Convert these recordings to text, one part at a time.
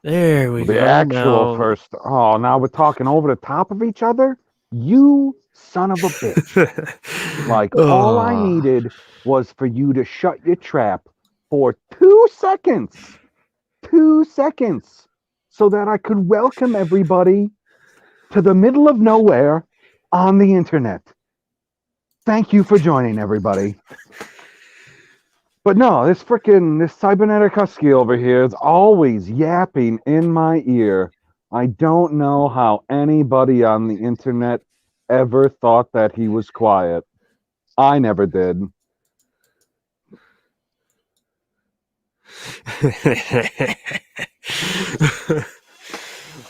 There we The go. actual Now, first. Oh, now we're talking over the top of each other? You son of a bitch. Like, all I oh, needed was for you to shut your trap for 2 seconds. 2 seconds. So that I could welcome everybody to the middle of nowhere on the internet. Thank you for joining, everybody. But no, this cybernetic husky over here is always yapping in my ear. I don't know how anybody on the internet ever thought that he was quiet. I never did.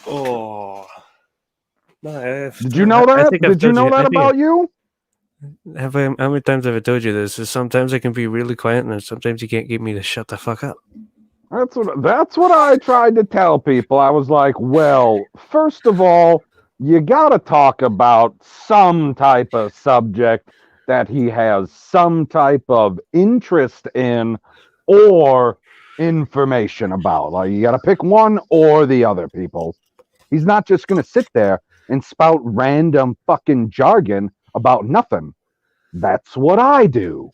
oh. No, Did you know I that? think I've Did you told know you. that about you? How many times have I told you this? Is sometimes I can be really quiet, and then sometimes you can't get me to shut the fuck up. That's what I tried to tell people. I was like, well, first of all, you got to talk about some type of subject that he has some type of interest in or information about. Like, you got to pick one or the other, people. He's not just going to sit there and spout random fucking jargon about nothing. That's what I do.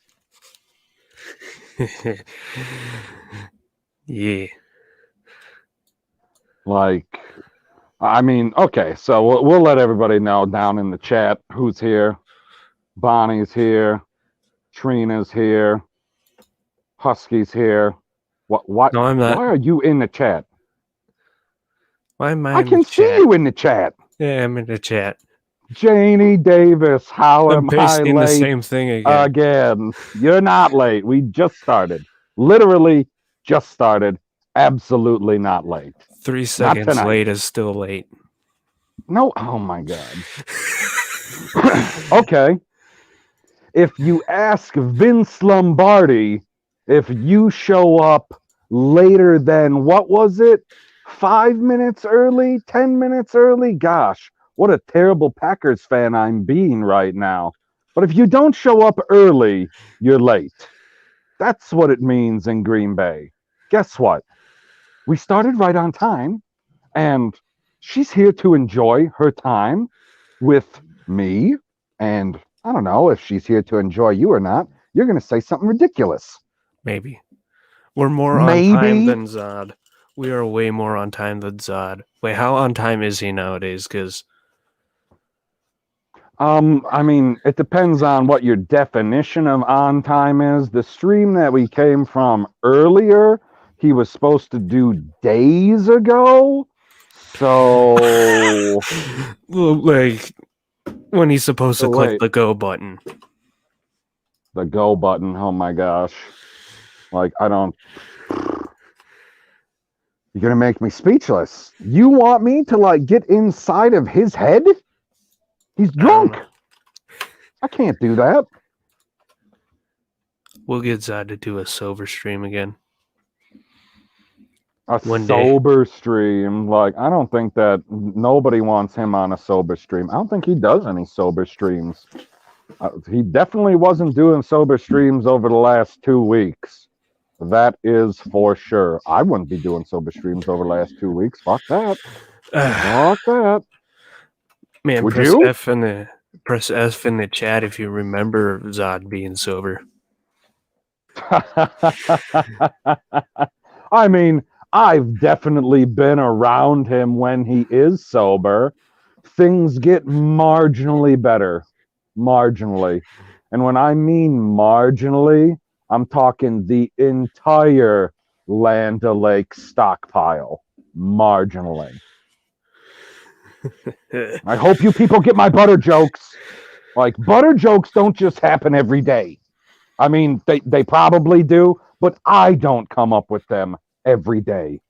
Yeah. Like, I mean, okay, so we'll let everybody know down in the chat who's here. Bonnie's here. Trina's here. Husky's here. What? No, I'm not. Why are you in the chat? Why am I I in the can see chat? you in the chat. Yeah, I'm in the chat. Janie Davis, how I'm am I pasting the late same thing again. again? You're not late. We just started. Literally just started. Absolutely not late. 3 Not seconds tonight. late is still late. No, oh my God. Okay. If you ask Vince Lombardi if you show up later than what was it? 5 minutes early, 10 minutes early? Gosh, what a terrible Packers fan I'm being right now. But if you don't show up early, you're late. That's what it means in Green Bay. Guess what? We started right on time, and she's here to enjoy her time with me. And I don't know if she's here to enjoy you or not. You're going to say something ridiculous. Maybe. We're more on time Maybe. than Zod. We are way more on time than Zod. Wait, how on time is he nowadays? Because I mean, it depends on what your definition of on time is. The stream that we came from earlier, he was supposed to do days ago. So, like when he's supposed to click wait, the go button. the go button. Oh my gosh. Like, I don't. You're going to make me speechless. You want me to, like, get inside of his head? He's I don't drunk. know. I can't do that. We'll get Zod to do a sober stream again A one day. sober stream. Like, I don't think that nobody wants him on a sober stream. I don't think he does any sober streams. He definitely wasn't doing sober streams over the last 2 weeks. That is for sure. I wouldn't be doing sober streams over the last 2 weeks. Fuck that. Fuck that. Man, Would you? press F in the chat if you remember Zod being sober. I mean, I've definitely been around him when he is sober. Things get marginally better. Marginally. And when I mean marginally, I'm talking the entire Land O'Lake stockpile. Marginally. I hope you people get my butter jokes. Like, butter jokes don't just happen every day. I mean, they probably do, but I don't come up with them every day.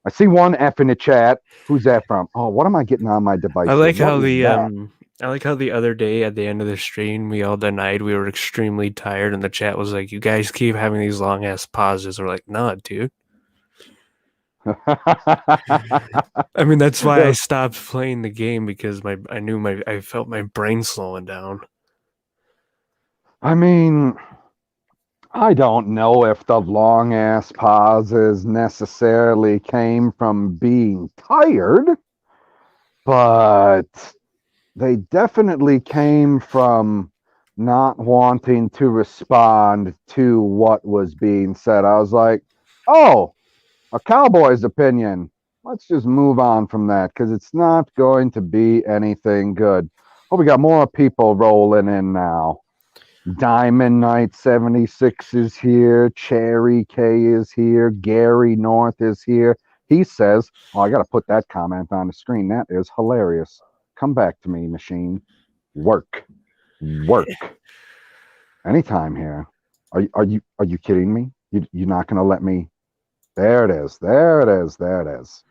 I see one F in the chat. Who's that from? Oh, what am I getting on my device I here? like What how is the that? I like how the other day at the end of the stream we all denied we were extremely tired and the chat was like, "You guys keep having these long ass pauses." We're like, "Nah, dude." I mean, that's why I Yeah, stopped playing the game because I felt my brain slowing down. I mean, I don't know if the long ass pauses necessarily came from being tired, but they definitely came from not wanting to respond to what was being said. I was like, oh, a cowboy's opinion. Let's just move on from that because it's not going to be anything good. Oh, we got more people rolling in now. Diamond Knight 76 is here. Cherry K is here. Gary North is here. He says, oh, I got to put that comment on the screen. That is hilarious. Come back to me, machine. Work. Work. Anytime here. Are you kidding me? You're not going to let me. There it is. There it is. There it is.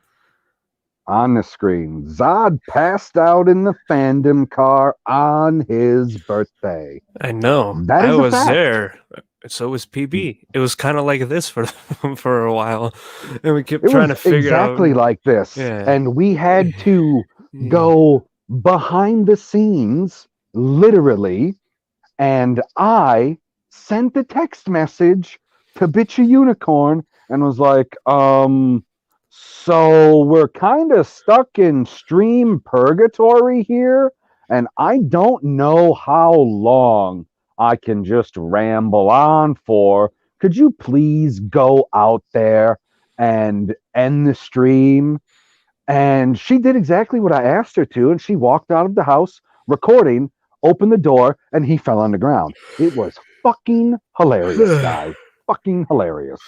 On the screen. Zod passed out in the fandom car on his birthday. I know. That I is a was fact. there. So was PB. It was kind of like this for for a while, and we kept It trying was to figure exactly out. like this. Yeah. And we had to Mm. go behind the scenes, literally. And I sent a text message to Bitchy Unicorn and was like, so we're kind of stuck in stream purgatory here. And I don't know how long I can just ramble on for. Could you please go out there and end the stream? And she did exactly what I asked her to. And she walked out of the house recording, opened the door, and he fell on the ground. It was fucking hilarious, guys. Fucking hilarious.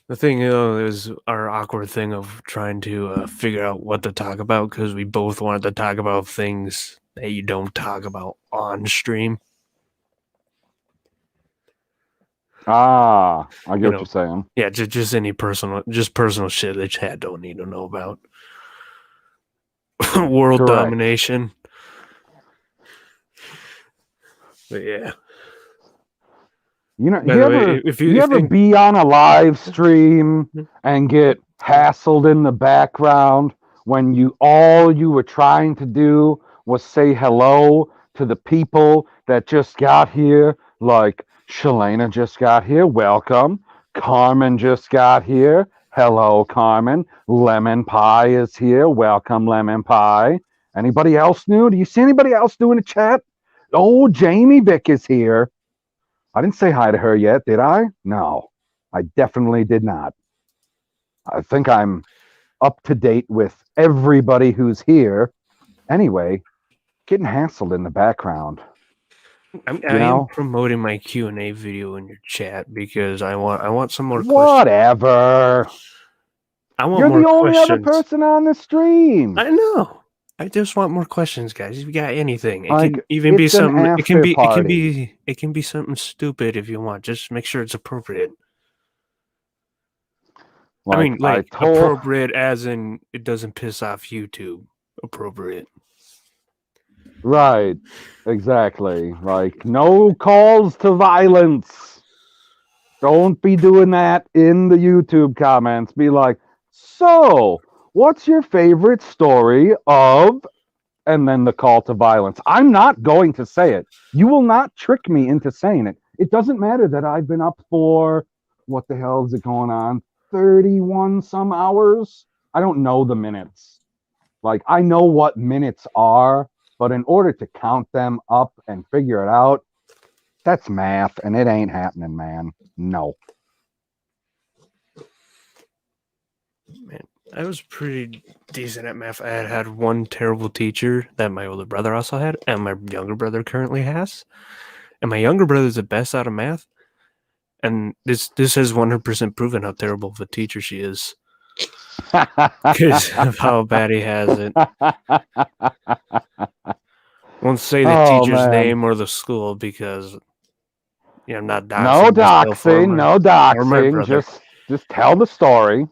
The thing, is our awkward thing of trying to figure out what to talk about because we both wanted to talk about things that you don't talk about on stream. Ah, I get You what know, you're saying. yeah, just any personal shit that chat don't need to know about. World Correct. domination. But yeah. You know, By the way, if you you if ever think be on a live stream and get hassled in the background when all you were trying to do was say hello to the people that just got here, like Shalana just got here, welcome. Carmen just got here. Hello, Carmen. Lemon Pie is here. Welcome, Lemon Pie. Anybody else new? Do you see anybody else new in the chat? Oh, Jamie Vick is here. I didn't say hi to her yet, did I? No, I definitely did not. I think I'm up to date with everybody who's here. Anyway, getting hassled in the background. I You am know, promoting my Q&A video in your chat because I want some more questions. whatever. I want You're more the only other questions. person on the stream. I know. I just want more questions, guys. If you got anything, it can Like, even be it's an something. It can after be. It can party. be. It can be something stupid if you want. Just make sure it's appropriate. I mean, Like, I like told, appropriate as in it doesn't piss off YouTube. Appropriate. right, exactly. Like, no calls to violence. Don't be doing that in the YouTube comments. Be like, so, what's your favorite story of, and then the call to violence? I'm not going to say it. You will not trick me into saying it. It doesn't matter that I've been up for, what the hell is it going on? 31 some hours? I don't know the minutes. Like, I know what minutes are, but in order to count them up and figure it out, that's math, and it ain't happening, man. No. Man, I was pretty decent at math. I had one terrible teacher that my older brother also had, and my younger brother currently has. And my younger brother's the best out of math. And this has 100% proven how terrible of a teacher she is because of how bad he has it. Won't say the Oh teacher's man. name or the school because I'm not No doxing myself doxing, no or my doxing. brother. Just tell the story.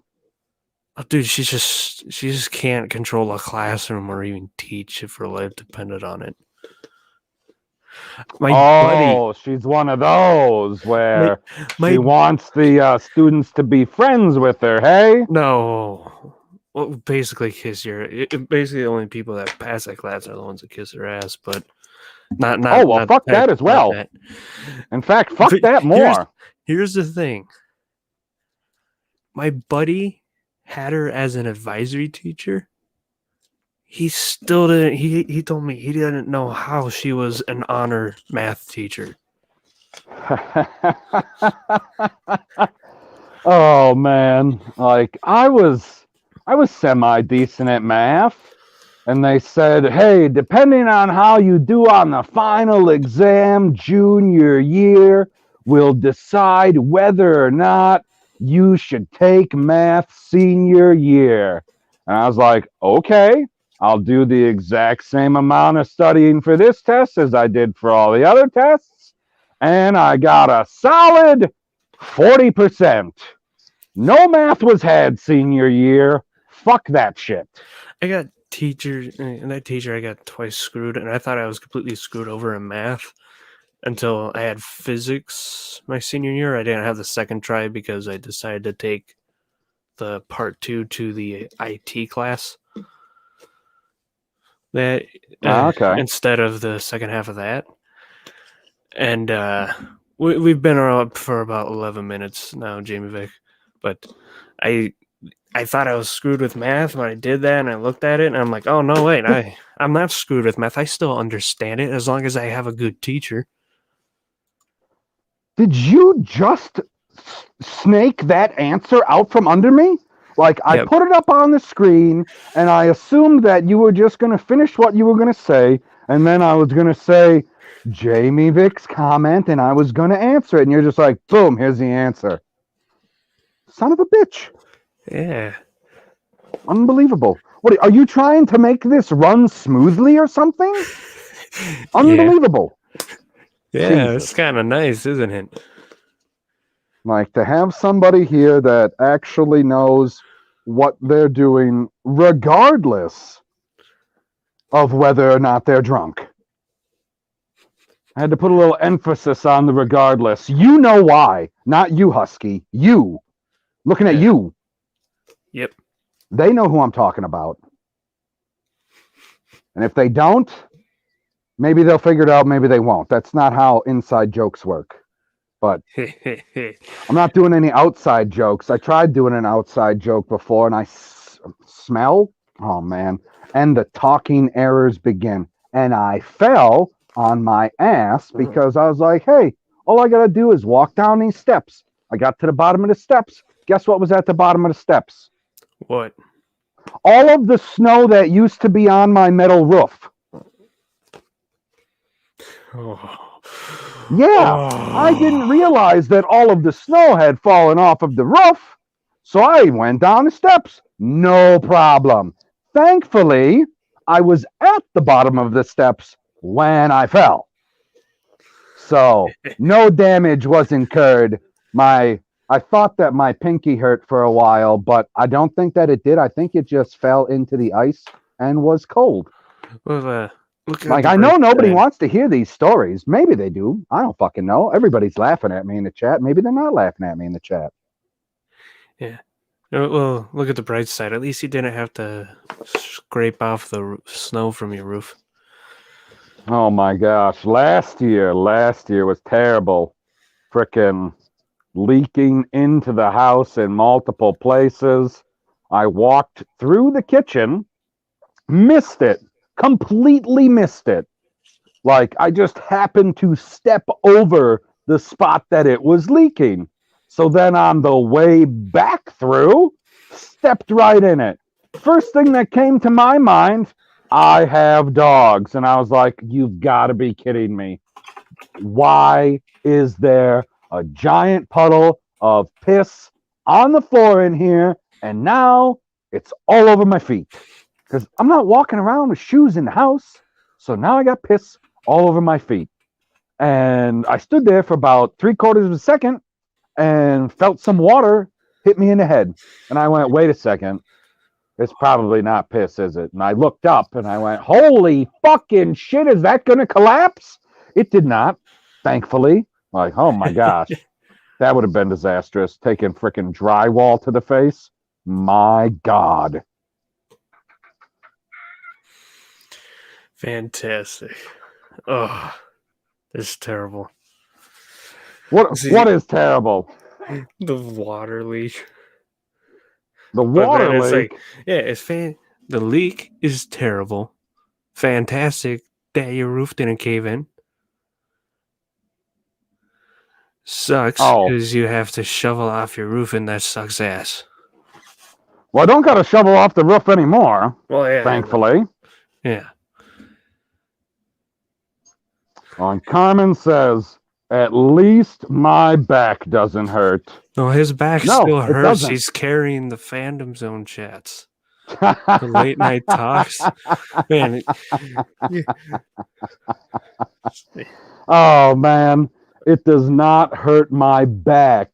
Oh, dude, she just can't control a classroom or even teach if her life depended on it. My buddy, Oh, she's one of those my where she my wants the students to be friends with her, hey? no. Well, basically, basically the only people that pass that class are the ones that kiss her ass. But Not Oh, well, not fuck that as well. that. In fact, fuck But that more. Here's the thing. My buddy had her as an advisory teacher. He still didn't. He told me he didn't know how she was an honor math teacher. Oh man, like I was semi decent at math, and they said, "Hey, depending on how you do on the final exam junior year, will decide whether or not you should take math senior year." And I was like, "Okay, I'll do the exact same amount of studying for this test as I did for all the other tests." And I got a solid 40%. No math was had senior year. Fuck that shit. I got and that teacher I got twice screwed, and I thought I was completely screwed over in math until I had physics my senior year. I didn't have the second try because I decided to take the part 2 to the IT class. That Okay. instead of the second half of that. And we've been up for about 11 minutes now, Jamie Vick. But I thought I was screwed with math when I did that, and I looked at it, and I'm like, oh, no, wait, I'm not screwed with math. I still understand it as long as I have a good teacher. Did you just snake that answer out from under me? Like, I put it up on the screen, and I assumed that you were just going to finish what you were going to say, and then I was going to say Jamie Vick's comment, and I was going to answer it, and you're just like, boom, here's the answer. Son of a bitch. Yeah. Unbelievable. What, are you trying to make this run smoothly or something? Unbelievable. Yeah, Jesus. It's kind of nice, isn't it? Like, to have somebody here that actually knows what they're doing regardless of whether or not they're drunk. I had to put a little emphasis on the regardless. You know why. Not you, Husky. You. Looking at you. Yep. They know who I'm talking about. And if they don't, maybe they'll figure it out, maybe they won't. That's not how inside jokes work. But I'm not doing any outside jokes. I tried doing an outside joke before, and I smell. Oh, man. And the talking errors begin. And I fell on my ass because I was like, hey, all I got to do is walk down these steps. I got to the bottom of the steps. Guess what was at the bottom of the steps? What? All of the snow that used to be on my metal roof. Oh. Yeah, I didn't realize that all of the snow had fallen off of the roof, so I went down the steps. No problem. Thankfully, I was at the bottom of the steps when I fell. So, no damage was incurred. I thought that my pinky hurt for a while, but I don't think that it did. I think it just fell into the ice and was cold. Well, like, I know nobody wants to hear these stories. Maybe they do. I don't fucking know. Everybody's laughing at me in the chat. Maybe they're not laughing at me in the chat. Yeah. Well, look at the bright side. At least you didn't have to scrape off the snow from your roof. Oh my gosh. Last year was terrible. Frickin' leaking into the house in multiple places. I walked through the kitchen, missed it. Completely missed it. Like, I just happened to step over the spot that it was leaking. So then on the way back through, stepped right in it. First thing that came to my mind, I have dogs. And I was like, you've got to be kidding me. Why is there a giant puddle of piss on the floor in here? And now it's all over my feet. Because I'm not walking around with shoes in the house. So now I got piss all over my feet. And I stood there for about 3/4 of a second and felt some water hit me in the head. And I went, wait a second. It's probably not piss, is it? And I looked up and I went, holy fucking shit, is that going to collapse? It did not, thankfully. Like, oh my gosh. That would have been disastrous. Taking freaking drywall to the face. My God. Fantastic. Oh, it's terrible. See, What is terrible? the water leak. The But then water it's like, leak. yeah, the leak is terrible. Fantastic that your roof didn't cave in. Sucks Oh, because you have to shovel off your roof, and that sucks ass. well, I don't got to shovel off the roof anymore, Well, yeah, thankfully. yeah. And Carmen says, at least my back doesn't hurt. No, his back No, still it hurts. doesn't. He's carrying the fandom zone chats, the late night talks. Man, Oh, man. It does not hurt my back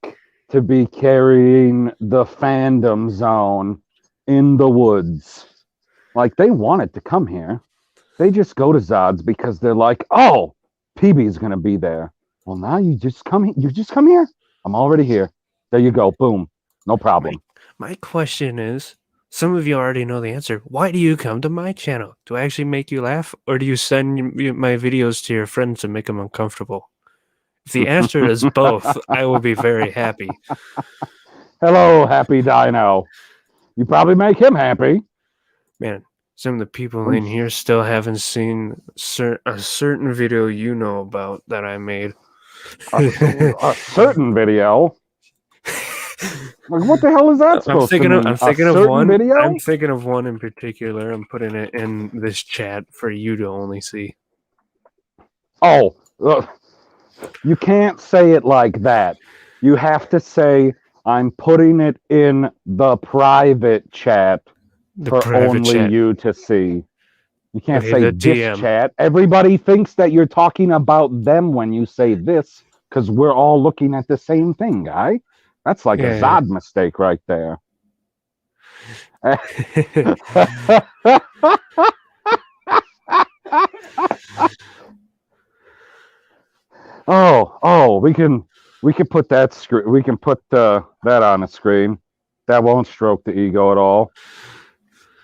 to be carrying the fandom zone in the woods. Like, they wanted to come here. They just go to Zod's because they're like, oh, PB's going to be there. Well, now you just come here. I'm already here. There you go. Boom. No problem. my question is, some of you already know the answer. Why do you come to my channel? Do I actually make you laugh, or do you send my videos to your friends to make them uncomfortable? If the answer is both, I will be very happy. Hello, Happy Dino. You probably make him happy. Man, some of the people in here still haven't seen a certain video you know about that I made. A certain video. Like, what the hell is that supposed to mean? I'm thinking of one video? I'm thinking of one in particular. I'm putting it in this chat for you to only see. Oh, you can't say it like that. You have to say, I'm putting it in the private chat for private only chat. you to see. You can't Okay, say the this DM. chat. Everybody thinks that you're talking about them when you say this because we're all looking at the same thing, guy. That's like a Zod mistake right there. Oh, we can put that that on the screen. That won't stroke the ego at all.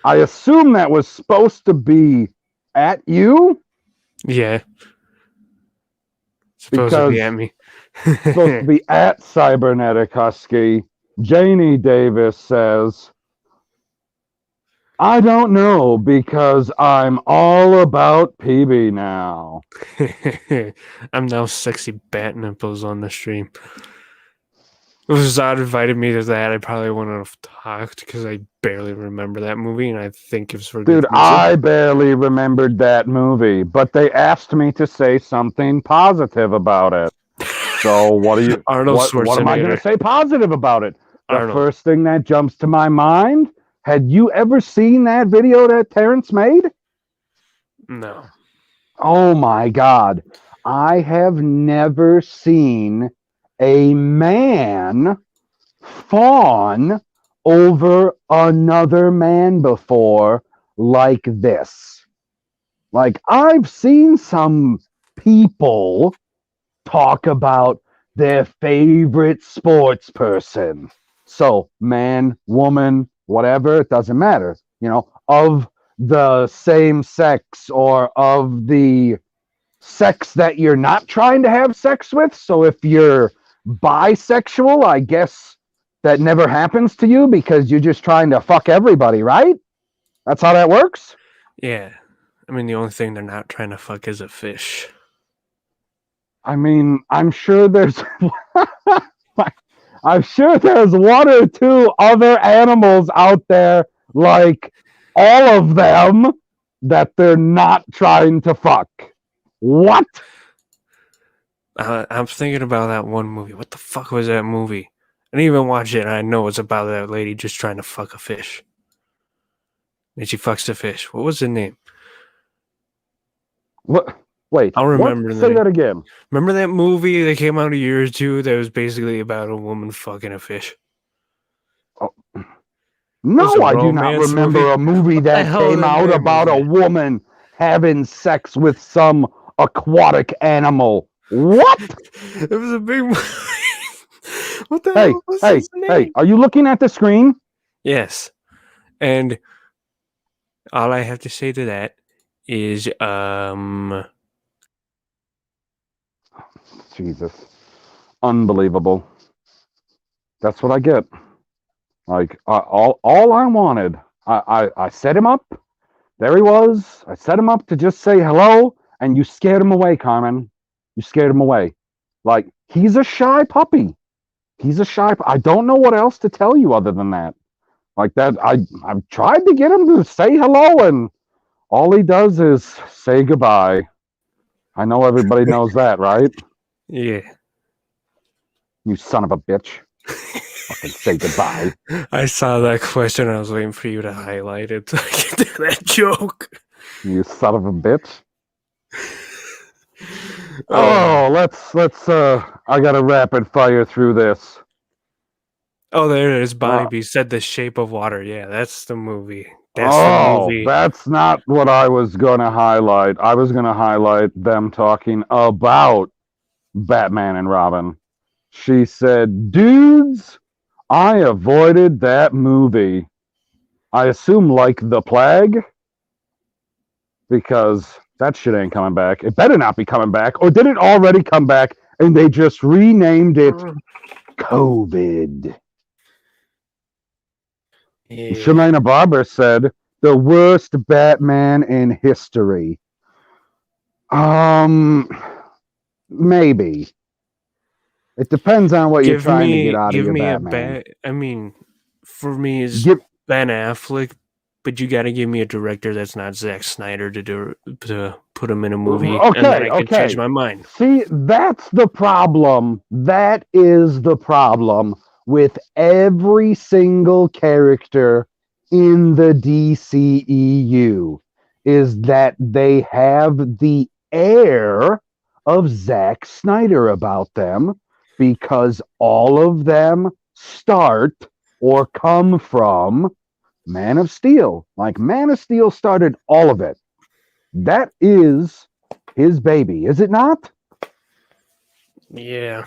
I assume that was supposed to be at you. Yeah. Supposed to be at me. Supposed to be at Cybernetic Husky. Janie Davis says, I don't know because I'm all about PB now. I'm now sexy bat nipples on the stream. If Zod invited me to that, I probably wouldn't have talked because I barely remember that movie, and I think it's for Dude, good reason. I barely remembered that movie, but they asked me to say something positive about it. So what are you? What am I going to say positive about it? The first thing that jumps to my mind. Had you ever seen that video that Terrence made? No. Oh my God. I have never seen a man fawn over another man before like this. Like, I've seen some people talk about their favorite sports person. So, man, woman, whatever, it doesn't matter, of the same sex or of the sex that you're not trying to have sex with. So if you're bisexual, I guess that never happens to you because you're just trying to fuck everybody, right? That's how that works? Yeah. I mean, the only thing they're not trying to fuck is a fish. I mean, I'm sure there's one or two other animals out there, like all of them, that they're not trying to fuck. What? I'm thinking about that one movie. What the fuck was that movie? I didn't even watch it, and I know it's about that lady just trying to fuck a fish. And she fucks the fish. What was the name? What? Wait, I'll remember. Say that again. Remember that movie that came out a year or two that was basically about a woman fucking a fish? Oh. No, I do not remember a movie that came out about a woman having sex with some aquatic animal. What? It was a big movie. What the hell was his name? Hey, are you looking at the screen? Yes. And all I have to say to that is Jesus. Unbelievable. That's what I get. Like, all I wanted, I set him up. There he was. I set him up to just say hello, and you scared him away, Carmen. You scared him away. Like, he's a shy puppy. I don't know what else to tell you other than that. Like that, I've tried to get him to say hello, and all he does is say goodbye. I know everybody knows that, right? Yeah. You son of a bitch. Fucking say goodbye. I saw that question. I was waiting for you to highlight it so I could do that joke. You son of a bitch. Oh, let's I gotta rapid fire through this. Oh, there it is. Bonnie B said The Shape of Water. Yeah, that's the movie. That's the Oh, movie. that's not what I was gonna highlight. I was gonna highlight them talking about Batman and Robin. She said, dudes, I avoided that movie. I assume like the plague, because that shit ain't coming back. It better not be coming back. Or did it already come back and they just renamed it COVID? Yeah. Shalana Barber said, the worst Batman in history. Maybe. It depends on what you're trying to get out of your Batman. I mean, for me, is Give, Ben Affleck, but you got to give me a director that's not Zack Snyder to put him in a movie, and then I can change my mind. See, that's the problem. That is the problem with every single character in the DCEU, is that they have the air of Zack Snyder about them, because all of them start or come from Man of Steel. Like, Man of Steel started all of it. That is his baby, is it not? Yeah.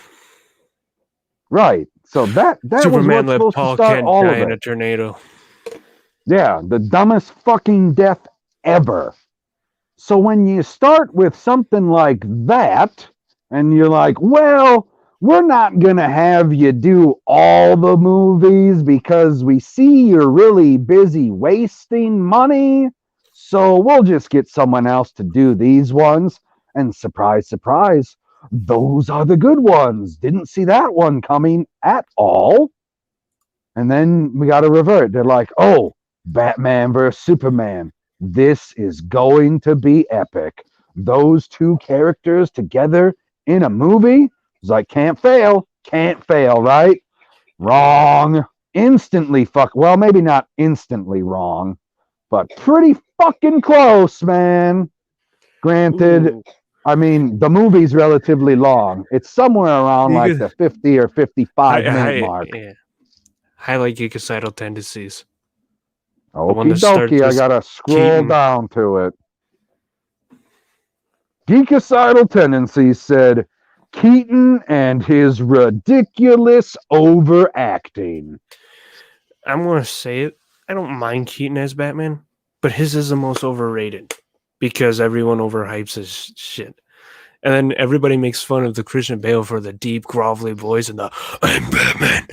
Right. So that Superman was let what's supposed Paul to start Kent all die of in a it. tornado. Yeah, the dumbest fucking death ever. So when you start with something like that, and you're like, well, we're not going to have you do all the movies because we see you're really busy wasting money, so we'll just get someone else to do these ones. And surprise, surprise, those are the good ones. Didn't see that one coming at all. And then we got to revert. They're like, oh, Batman versus Superman. This is going to be epic. Those two characters together in a movie, it's like, can't fail, right? Wrong. Instantly well, maybe not instantly wrong, but pretty fucking close, man. Granted, Ooh. I mean, the movie's relatively long. It's somewhere around like the 50 or 55-minute mark. Yeah. Highlight geekicidal tendencies. Okie dokie, I gotta scroll down to it. Geekicidal Tendencies said, Keaton and his ridiculous overacting. I'm going to say it. I don't mind Keaton as Batman, but his is the most overrated because everyone overhypes his shit. And then everybody makes fun of the Christian Bale for the deep, grovelly voice and the I'm Batman.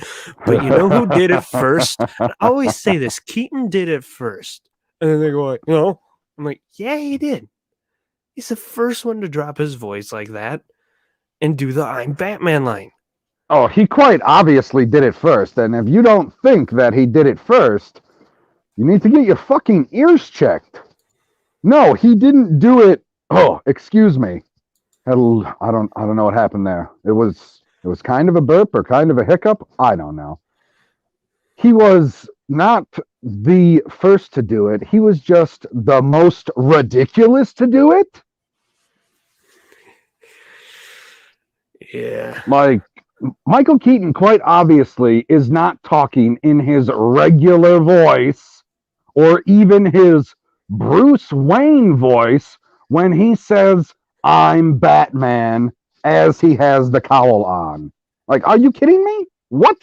But you know who did it first? I always say this. Keaton did it first. And then they go like, no. I'm like, yeah, he did. He's the first one to drop his voice like that and do the I'm Batman line. Oh, he quite obviously did it first. And if you don't think that he did it first, you need to get your fucking ears checked. No, he didn't do it. Oh, excuse me. I don't know what happened there. It was kind of a burp or kind of a hiccup. I don't know. He was not the first to do it. He was just the most ridiculous to do it. Yeah. Like, Michael Keaton quite obviously is not talking in his regular voice or even his Bruce Wayne voice when he says, I'm Batman, as he has the cowl on. Like, are you kidding me? What?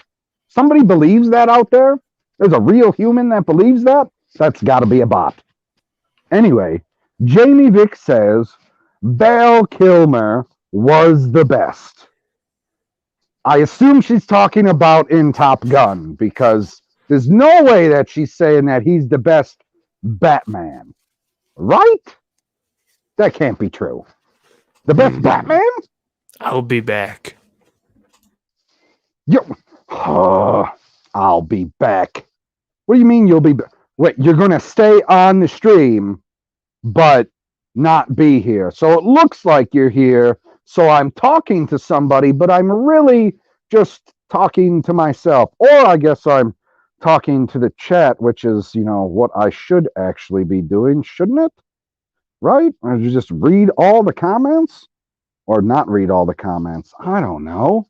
Somebody believes that out there? There's a real human that believes that? That's got to be a bot. Anyway, Jamie Vick says, Val Kilmer was the best. I assume she's talking about in Top Gun because there's no way that she's saying that he's the best Batman, right? That can't be true. The best Batman? I'll be back. You, I'll be back. What do you mean you'll be back? Wait, you're going to stay on the stream, but not be here. So it looks like you're here. So I'm talking to somebody, but I'm really just talking to myself. Or I guess I'm talking to the chat, which is, what I should actually be doing, shouldn't it? Right? Or you just read all the comments? Or not read all the comments? I don't know.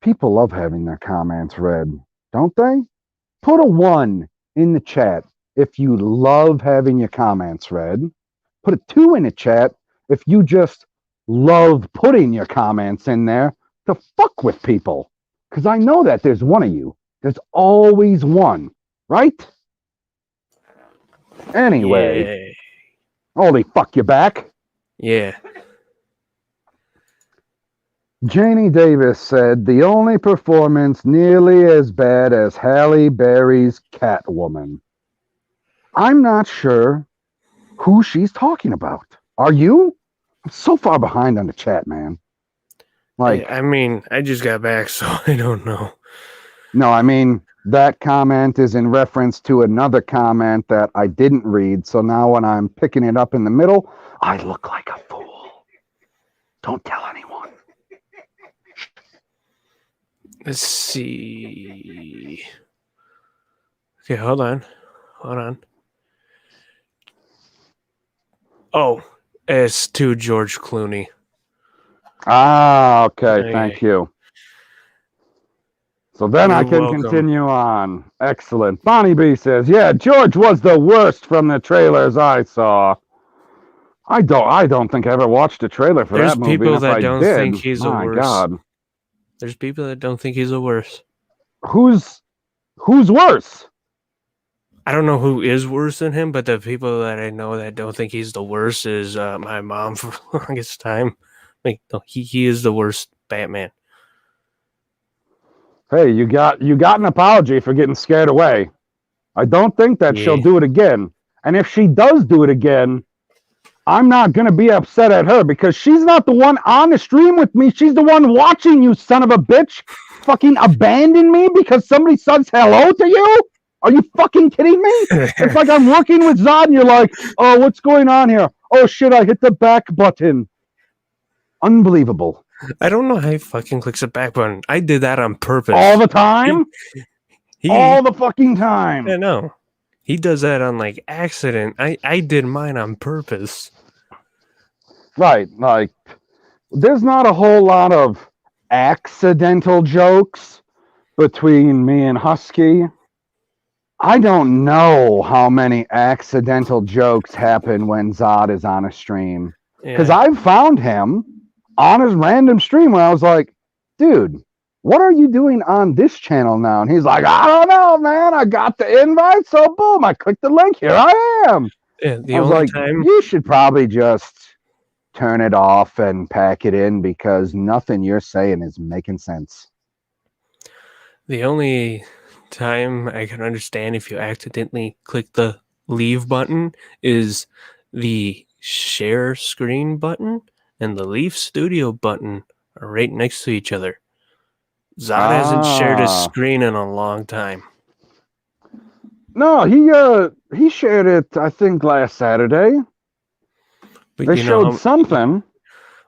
People love having their comments read, don't they? Put a 1 in the chat if you love having your comments read. Put a 2 in the chat if you just love putting your comments in there to fuck with people. Because I know that there's one of you. There's always one, right? Anyway. Yeah. Holy fuck, you back? Yeah. Janie Davis said, the only performance nearly as bad as Halle Berry's Catwoman. I'm not sure who she's talking about. Are you? I'm so far behind on the chat, man. Like, I mean, I just got back, so I don't know. No, I mean, that comment is in reference to another comment that I didn't read. So now when I'm picking it up in the middle, I look like a fool. Don't tell anyone. Let's see. Okay, hold on. Oh, it's to George Clooney. Ah, okay. Thank you. So then You're I can welcome. continue on. Excellent. Bonnie B says, yeah, George was the worst from the trailers I saw. I don't think I ever watched a trailer for that movie. People and if that I don't did, think he's the my worst. God. There's people that don't think he's the worst. Who's worse? I don't know who is worse than him, but the people that I know that don't think he's the worst is my mom for the longest time. Like, no, he is the worst Batman. Hey, you got an apology for getting scared away. I don't think that she'll do it again. And if she does do it again, I'm not going to be upset at her because she's not the one on the stream with me. She's the one watching, you son of a bitch. Fucking abandon me because somebody says hello to you? Are you fucking kidding me? It's like I'm working with Zod and you're like, oh, what's going on here? Oh, shit, I hit the back button. Unbelievable. I don't know how he fucking clicks the back button. I did that on purpose. All the time? All the fucking time. I know. He does that on, like, accident. I did mine on purpose. Right. Like, there's not a whole lot of accidental jokes between me and Husky. I don't know how many accidental jokes happen when Zod is on a stream. Because I've found him on his random stream where I was like, dude, what are you doing on this channel now? And he's like, I don't know, man. I got the invite, so boom, I clicked the link. Here I am. Yeah, I was like, you should probably just turn it off and pack it in because nothing you're saying is making sense. The only time I can understand if you accidentally click the leave button is the share screen button and the Leaf Studio button are right next to each other. Zod hasn't shared his screen in a long time. No, he shared it, I think, last Saturday. But they showed something.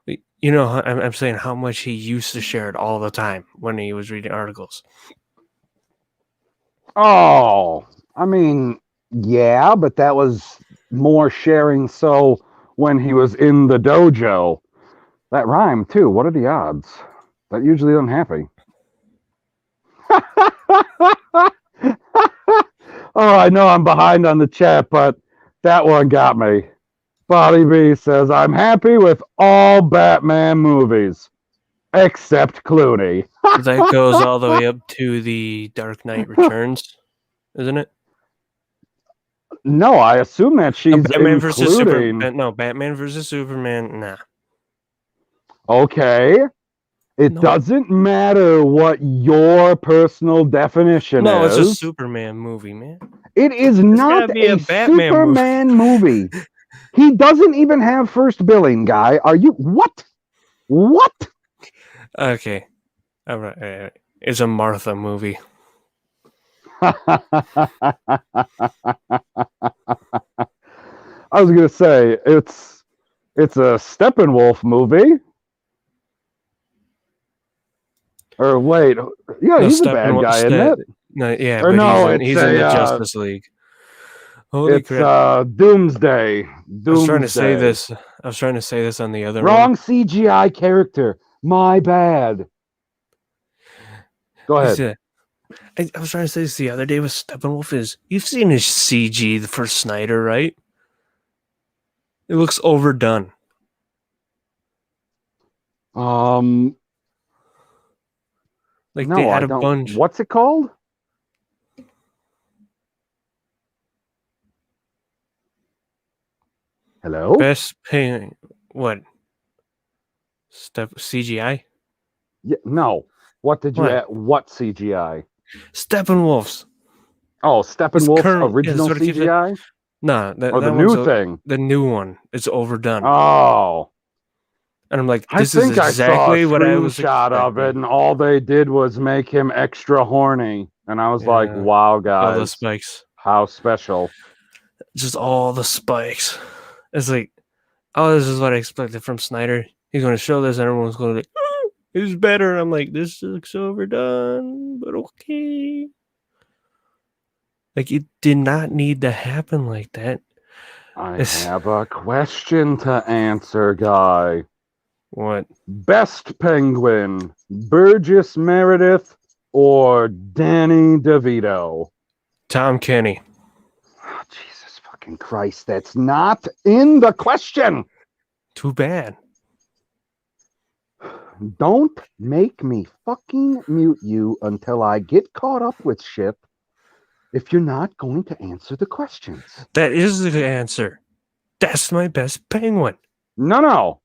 You know, I'm saying how much he used to share it all the time when he was reading articles. Oh, I mean, yeah, but that was more sharing so when he was in the dojo. That rhymed, too. What are the odds? That usually doesn't happen. Oh, I know I'm behind on the chat, but that one got me. Bobby B says, I'm happy with all Batman movies, except Clooney. That goes all the way up to the Dark Knight Returns, isn't it? No, I assume that she's Batman versus including... Batman versus Superman, nah. Okay. It No. doesn't matter what your personal definition No, it's a is. Superman movie, man. It is It's not gotta be a a Batman movie. Superman movie. He doesn't even have first billing, guy. Are you what? What? Okay. All right. It's a Martha movie. I was gonna say it's a Steppenwolf movie. Or wait, yeah, No, he's a bad guy, isn't it? No, yeah, Or but no, he's in the Justice League. Holy it's crap! Doomsday. I was trying to say Doomsday. this. I was trying to say this on the other one. Wrong CGI character. My bad. Go ahead. I was trying to say this the other day with Steppenwolf is you've seen his CG for Snyder, right? It looks overdone. Like No, they had I a don't. bunch. What's it called? Hello? Best paying what? CGI? Yeah, no. What did you What? add? What CGI? Steppenwolf's. Oh, His Steppenwolf's current original that's what it keeps. CGI? Nah, Or the that one's new thing? the new one. It's overdone. Oh. And I'm like, I this is think I saw a exactly what I was screenshot of it, expecting. and all they did was make him extra horny. And I was like, Yeah, wow, all the guys, spikes. how special. Just all the spikes. It's like, oh, this is what I expected from Snyder. He's going to show this, and everyone's going to be like, oh, it's better. And I'm like, this looks overdone, but okay. Like, it did not need to happen like that. I have a question to answer, guy. What? Best Penguin, Burgess Meredith or Danny DeVito? Tom Kenny. Oh, Jesus fucking Christ, that's not in the question. Too bad. Don't make me fucking mute you until I get caught up with shit if you're not going to answer the questions. That is the answer. That's my best penguin. No.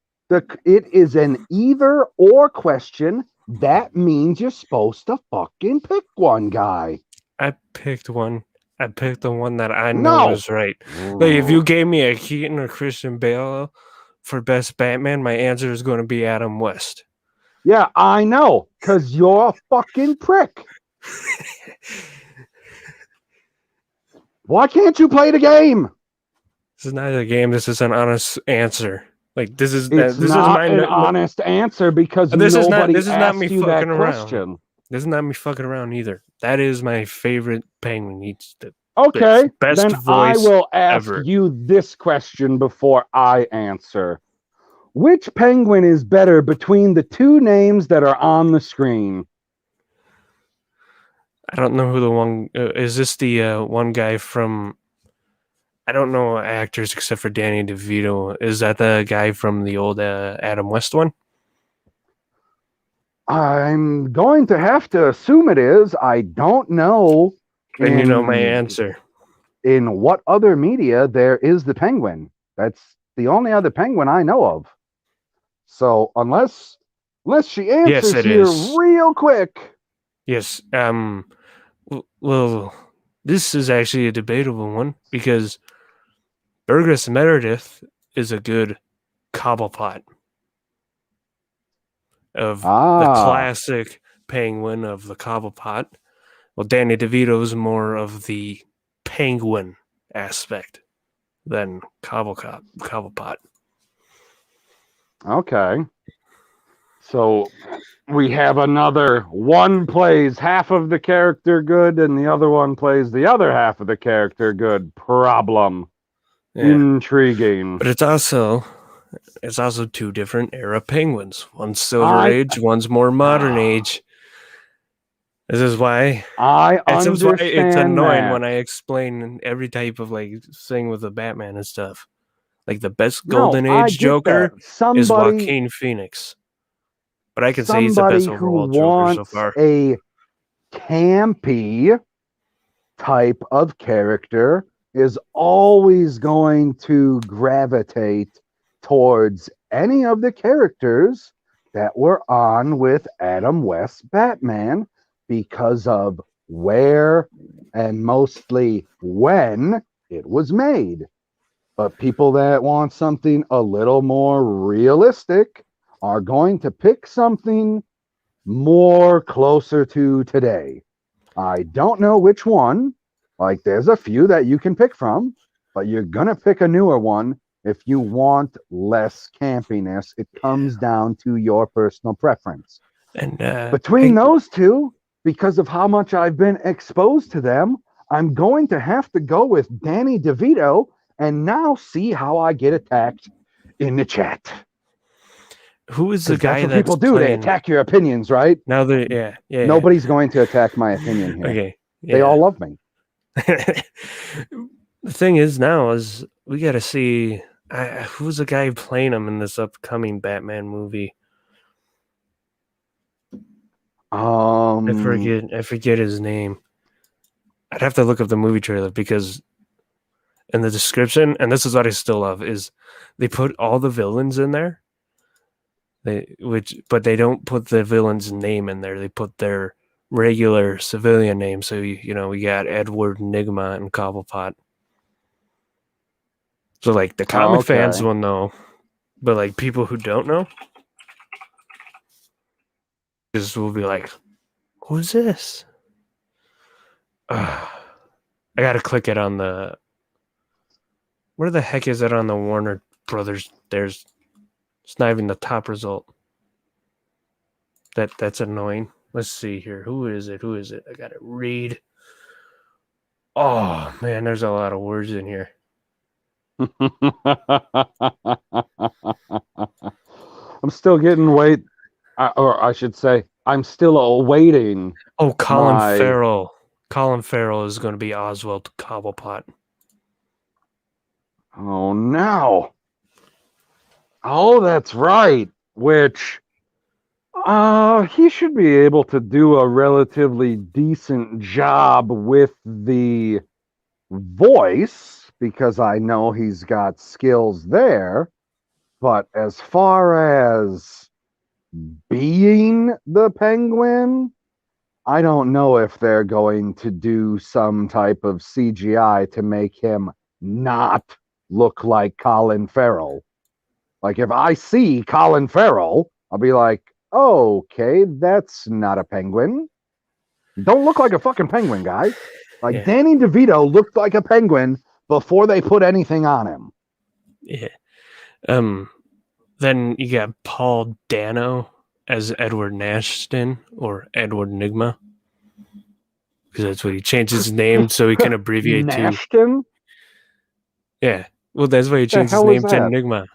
It is an either or question. That means you're supposed to fucking pick one, guy. I picked one. I picked the one that I No. know is right. Like, if you gave me a Keaton or Christian Bale for best Batman, my answer is going to be Adam West. Yeah, I know, because you're a fucking prick. Why can't you play the game? This is not a game. This is an honest answer. Like, this is It's this not is an honest answer because this nobody is not asked me you that fucking around. question. This is not me fucking around either. That is my favorite penguin. He's the Okay, best then I voice will ask ever. you this question before I answer. Which penguin is better between the two names that are on the screen? I don't know who the one is. This the one guy from? I don't know actors except for Danny DeVito. Is that the guy from the old Adam West one? I'm going to have to assume it is. I don't know. And you know my answer. In what other media there is the penguin? That's the only other penguin I know of. So unless she answers here real quick. Yes. Well, this is actually a debatable one because Burgess Meredith is a good Cobblepot of the classic penguin of the Cobblepot. Well, Danny DeVito is more of the penguin aspect than Cobblepot. Okay. So we have another one plays half of the character good and the other one plays the other half of the character good problem. Yeah. Intriguing. But it's also two different era penguins. One's Silver Age, one's more modern age. This is why it's annoying when I explain every type of like thing with the Batman and stuff. Like the best Golden Age Joker is Joaquin Phoenix. But I can say he's the best overall Joker so far. A campy type of character is always going to gravitate towards any of the characters that were on with Adam West's Batman because of where and mostly when it was made. But people that want something a little more realistic are going to pick something more closer to today. I don't know which one. Like, there's a few that you can pick from, but you're going to pick a newer one if you want less campiness. It comes down to your personal preference. And Between those two, because of how much I've been exposed to them, I'm going to have to go with Danny DeVito and now see how I get attacked in the chat. who is the 'Cause guy that's what that's people do. They playing? attack your opinions, right? Now they, yeah. Nobody's going to attack my opinion here. Okay, They all love me. The thing is now is we got to see who's the guy playing him in this upcoming Batman movie. I forget his name. I'd have to look up the movie trailer because in the description, and this is what I still love, is they put all the villains in there. But they don't put the villain's name in there. They put their regular civilian name. So we got Edward, Nigma, and Cobblepot. So like the comic fans will know, but like people who don't know, just will be like, "Who's this?" I gotta click it on the. Where the heck is it on the Warner Brothers? It's not even the top result. That's annoying. Let's see here. Who is it? I gotta read. Oh man, there's a lot of words in here. I'm still getting or I should say, I'm still awaiting. Oh, Colin Farrell. Colin Farrell is going to be Oswald Cobblepot. Oh no! Oh, that's right. Which, he should be able to do a relatively decent job with the voice because I know he's got skills there. But as far as being the Penguin, I don't know if they're going to do some type of CGI to make him not look like Colin Farrell. Like, if I see Colin Farrell, I'll be like, oh, okay, that's not a penguin. Don't look like a fucking penguin, guys. Like, yeah. Danny DeVito looked like a penguin before they put anything on him. Yeah. Then you got Paul Dano as Edward Nashton or Edward Nigma. Because that's what he changed his name so he can abbreviate Nashton? Yeah. Well, that's why he changed his name to Nigma.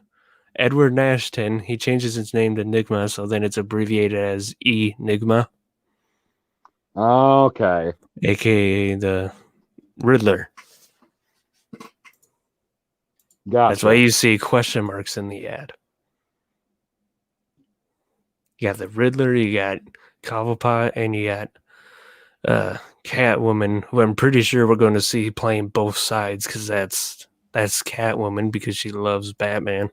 Edward Nashton, he changes his name to Nigma, so then it's abbreviated as E-Nigma. Okay. AKA the Riddler. Gotcha. That's why you see question marks in the ad. You got the Riddler, you got Cobblepot, and you got Catwoman, who I'm pretty sure we're going to see playing both sides because that's Catwoman because she loves Batman.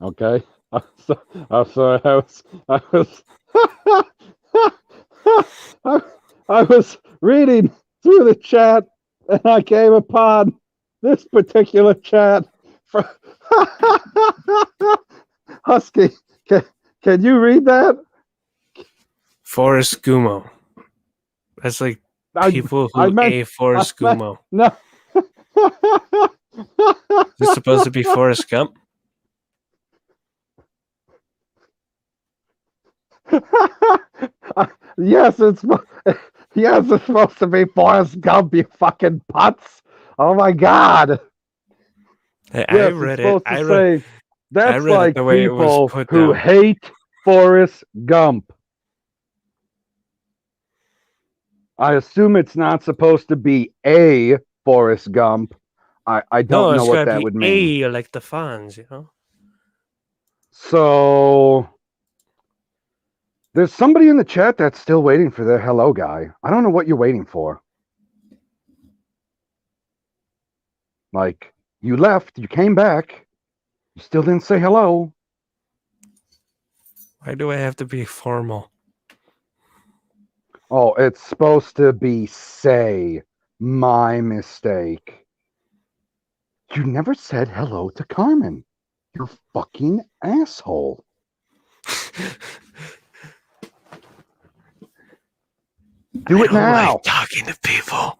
Okay. I'm sorry. I was reading through the chat and I came upon this particular chat. Husky, can you read that? Forrest Gummo. That's like people who ate Forrest Gummo. No. Is this supposed to be Forrest Gump? Yes, it's supposed to be Forrest Gump, you fucking putz. Oh my god. I read it. That's like people who hate Forrest Gump. I assume it's not supposed to be a Forrest Gump. I don't know what that would mean. A like the Fonz, you know? So there's somebody in the chat that's still waiting for their hello guy. I don't know what you're waiting for. Like, you left, you came back, you still didn't say hello. Why do I have to be formal? Oh, it's supposed to be say. My mistake. You never said hello to Carmen. You fucking asshole. Do it I don't now. like talking to people.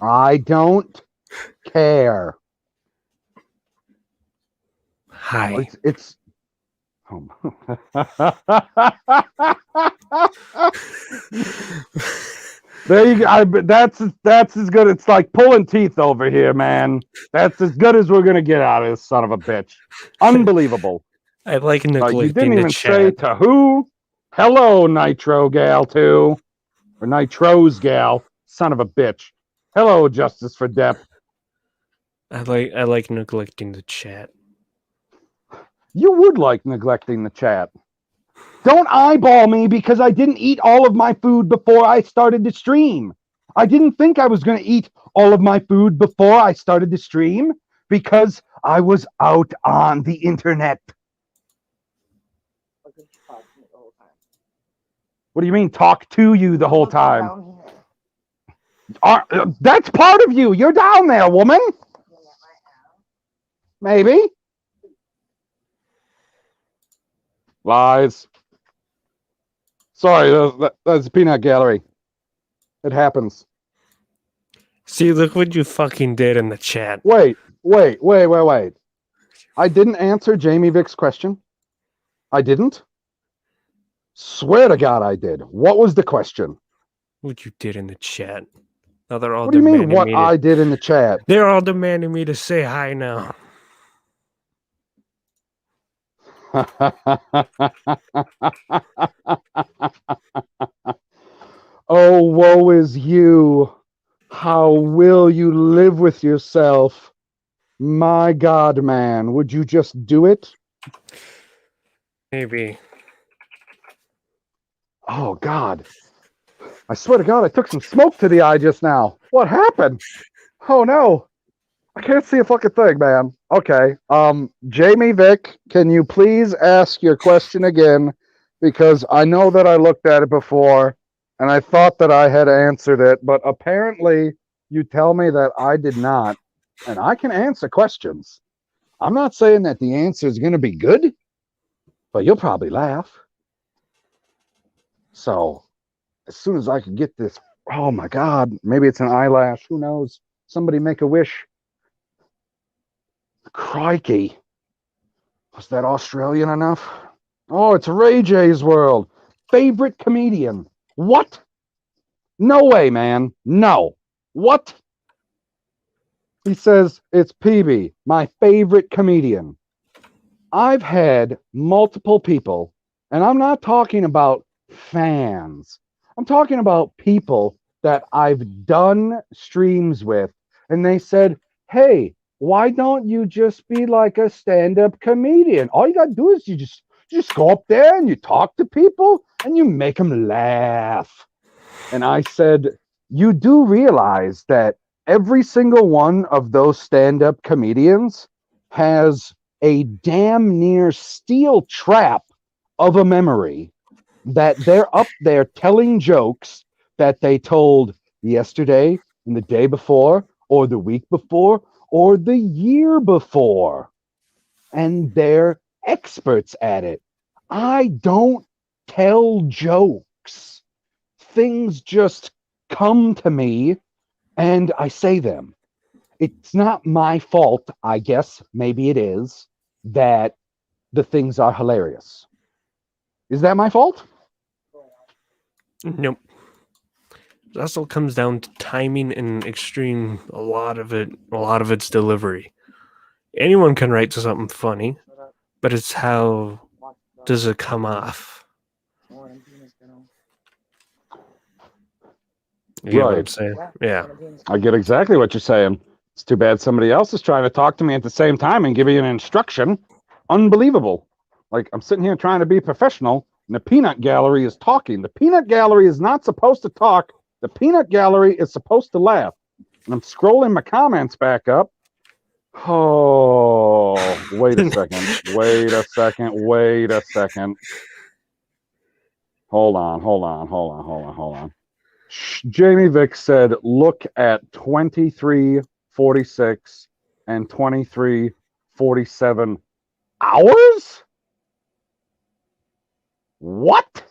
I don't care. Hi. It's there you go. That's as good. It's like pulling teeth over here, man. That's as good as we're gonna get out of this son of a bitch. Unbelievable. I like You neglecting didn't the even say chat. to who. Hello, Nitro Gal 2. Or Nitro's Gal. Son of a bitch. Hello, Justice for Depp. I like neglecting the chat. You would like neglecting the chat. Don't eyeball me because I didn't eat all of my food before I started to stream. I didn't think I was going to eat all of my food before I started to stream because I was out on the internet. What do you mean talk to you the whole time? That's part of you. You're down there, woman. Maybe. Lies. Sorry, that's Peanut Gallery. It happens. See, look what you fucking did in the chat. Wait. I didn't answer Jamie Vick's question. I didn't. Swear to God I did. What was the question? What you did in the chat. Now they're all What do you mean demanding what me I did in the chat? They're all demanding me to say hi now. Oh, woe is you. How will you live with yourself? My God, man. Would you just do it? Maybe. Oh, God. I swear to God, I took some smoke to the eye just now. What happened? Oh, no. I can't see a fucking thing, man. Okay. Jamie Vick, can you please ask your question again? Because I know that I looked at it before and I thought that I had answered it, but apparently you tell me that I did not. And I can answer questions. I'm not saying that the answer is going to be good, but you'll probably laugh. So as soon as I can get this, oh my God, maybe it's an eyelash. Who knows? Somebody make a wish. Crikey. Was that Australian enough? Oh, it's Ray J's World. Favorite comedian. What? No way, man. No. What? He says it's PB, my favorite comedian. I've had multiple people, and I'm not talking about fans. I'm talking about people that I've done streams with, and they said, hey, why don't you just be like a stand-up comedian? All you got to do is you just go up there and you talk to people and you make them laugh. And I said, you do realize that every single one of those stand-up comedians has a damn near steel trap of a memory that they're up there telling jokes that they told yesterday and the day before or the week before or the year before. And they're experts at it. I don't tell jokes. Things just come to me and I say them. It's not my fault, I guess, maybe it is, that the things are hilarious. Is that my fault? Nope. It also comes down to timing and extreme. A lot of it's delivery. Anyone can write something funny, but it's how does it come off? You get what I'm saying? Yeah. I get exactly what you're saying. It's too bad somebody else is trying to talk to me at the same time and give me an instruction. Unbelievable. Like, I'm sitting here trying to be professional, and the peanut gallery is talking. The peanut gallery is not supposed to talk. The peanut gallery is supposed to laugh. And I'm scrolling my comments back up. Oh, wait a second. Wait a second. Hold on. Jamie Vick said, look at 23:46 and 23:47 hours? What?